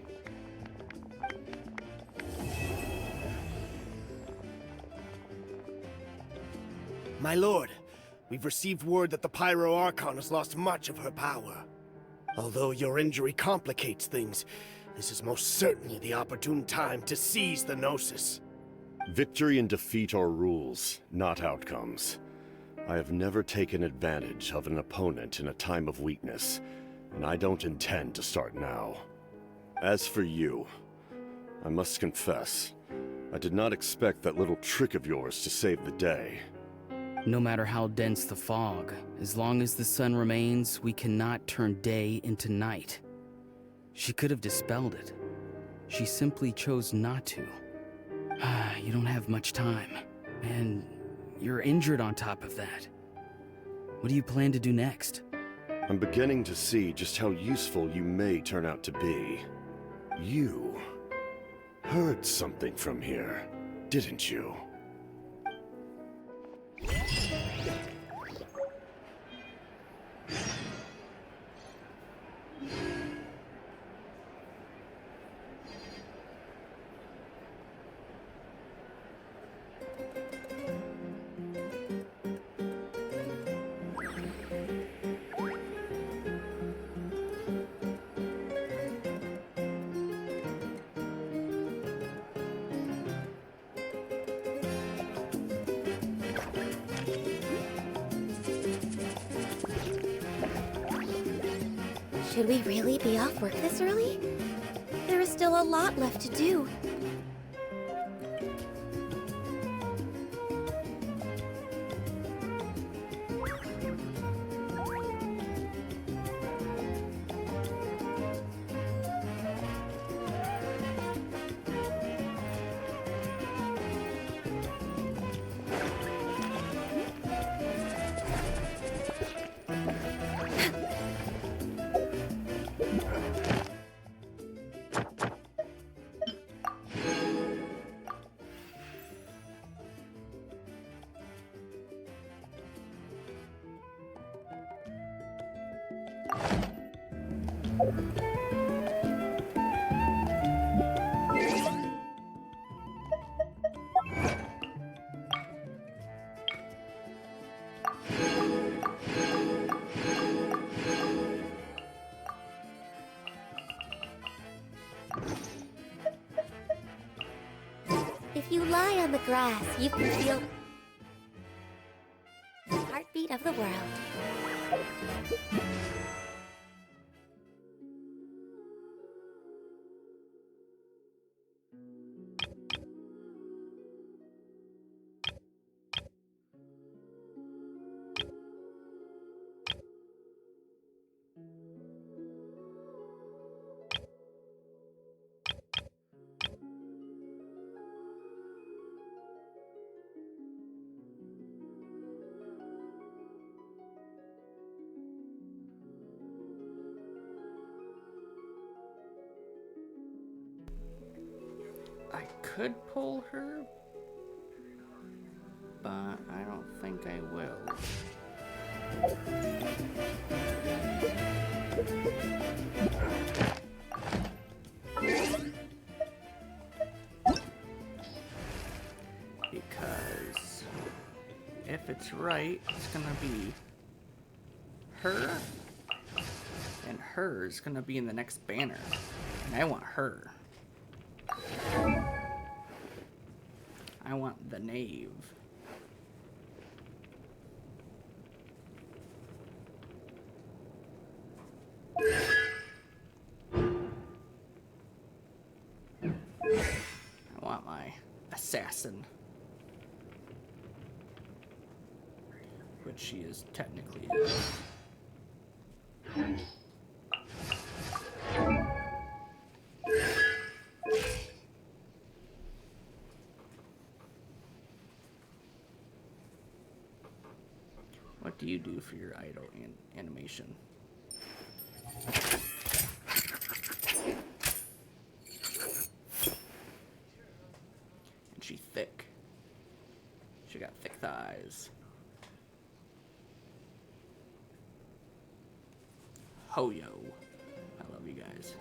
My lord, we've received word that the Pyro Archon has lost much of her power. Although your injury complicates things, this is most certainly the opportune time to seize the Gnosis. Victory and defeat are rules, not outcomes. I have never taken advantage of an opponent in a time of weakness, and I don't intend to start now. As for you, I must confess, I did not expect that little trick of yours to save the day. No matter how dense the fog, as long as the sun remains, we cannot turn day into night. She could have dispelled it. She simply chose not to. You don't have much time, and you're injured on top of that. What do you plan to do next? I'm beginning to see just how useful you may turn out to be. You heard something from here, didn't you? Should we really be off work this early? There is still a lot left to do. If you lie on the grass, you can feel the heartbeat of the world. I could pull her, but I don't think I will. Because if it's right, it's gonna be her, and her is gonna be in the next banner, and I want her. I want the knave. I want my assassin. Which she is technically. What do you do for your idle animation? And she thick. She got thick thighs. Ho yo. I love you guys.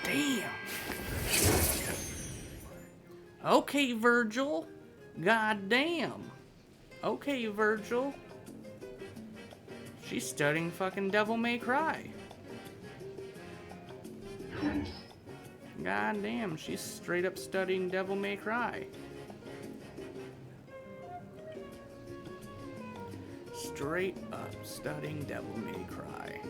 Damn. Okay, Virgil. God damn. Okay, Virgil. She's studying fucking Devil May Cry. God damn, she's straight up studying Devil May Cry. straight up studying Devil May Cry.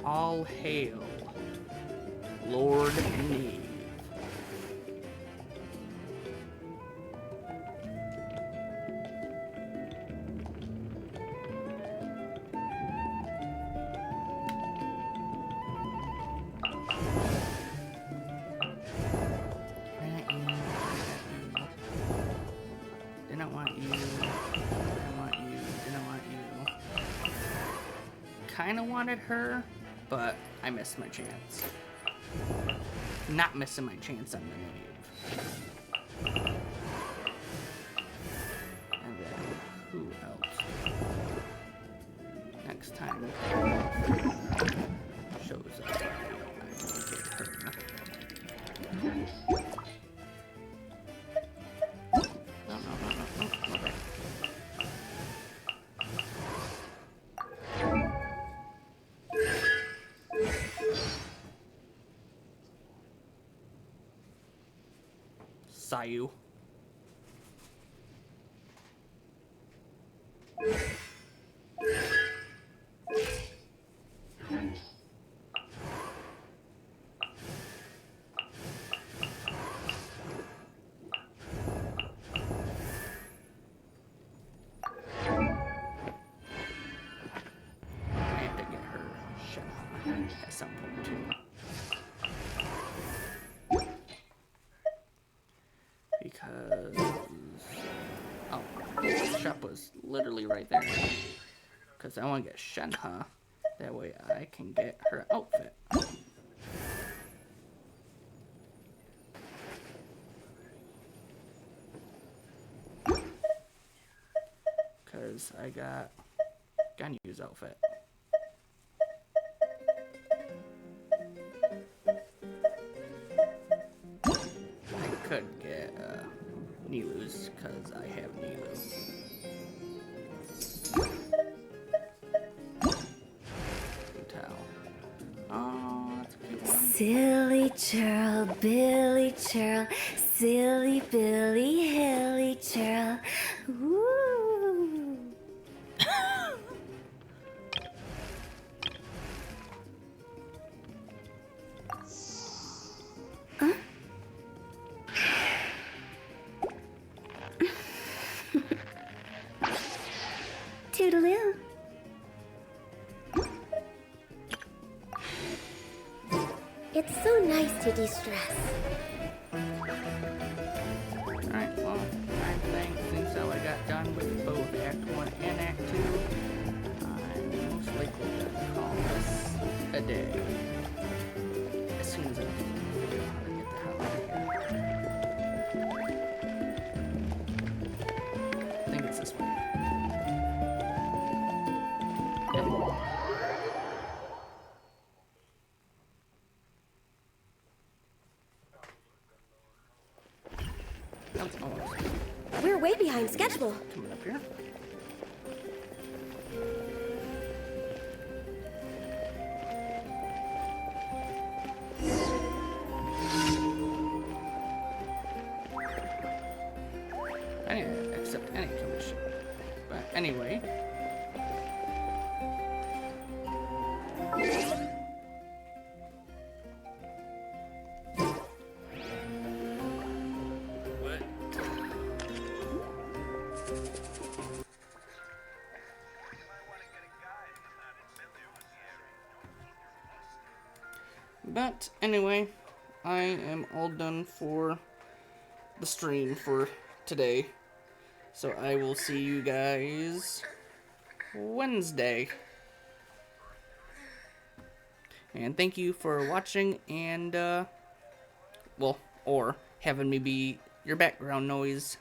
All hail, Lord Neve. Didn't want you. Didn't want you. Didn't want you. Kinda wanted her, but I missed my chance. Not missing my chance on the Nave. And then, who else? Next time shows up, I will get her. No, okay. Sayu. I had to get her shut off at some point too. Because oh, the shop was literally right there. Because I want to get Shenhe. That way I can get her outfit. Because I got Ganyu's outfit. I could get Nilu's because I have Nilu. Towel. Oh, that's a cute one. Silly churl, Billy churl, silly Billy, hilly churl. Woo! Huh? Toodaloo. It's so nice to de-stress. Alright, well, I think since I got done with both Act 1 and Act 2, I'm most likely gonna call this a day. As soon as I figure out how to get the hell out of here. I think it's this way. Yep. We're way behind schedule. Coming up here. I didn't accept any commission. But anyway. But anyway, I am all done for the stream for today. So I will see you guys Wednesday. And thank you for watching and, well, or having me be your background noise.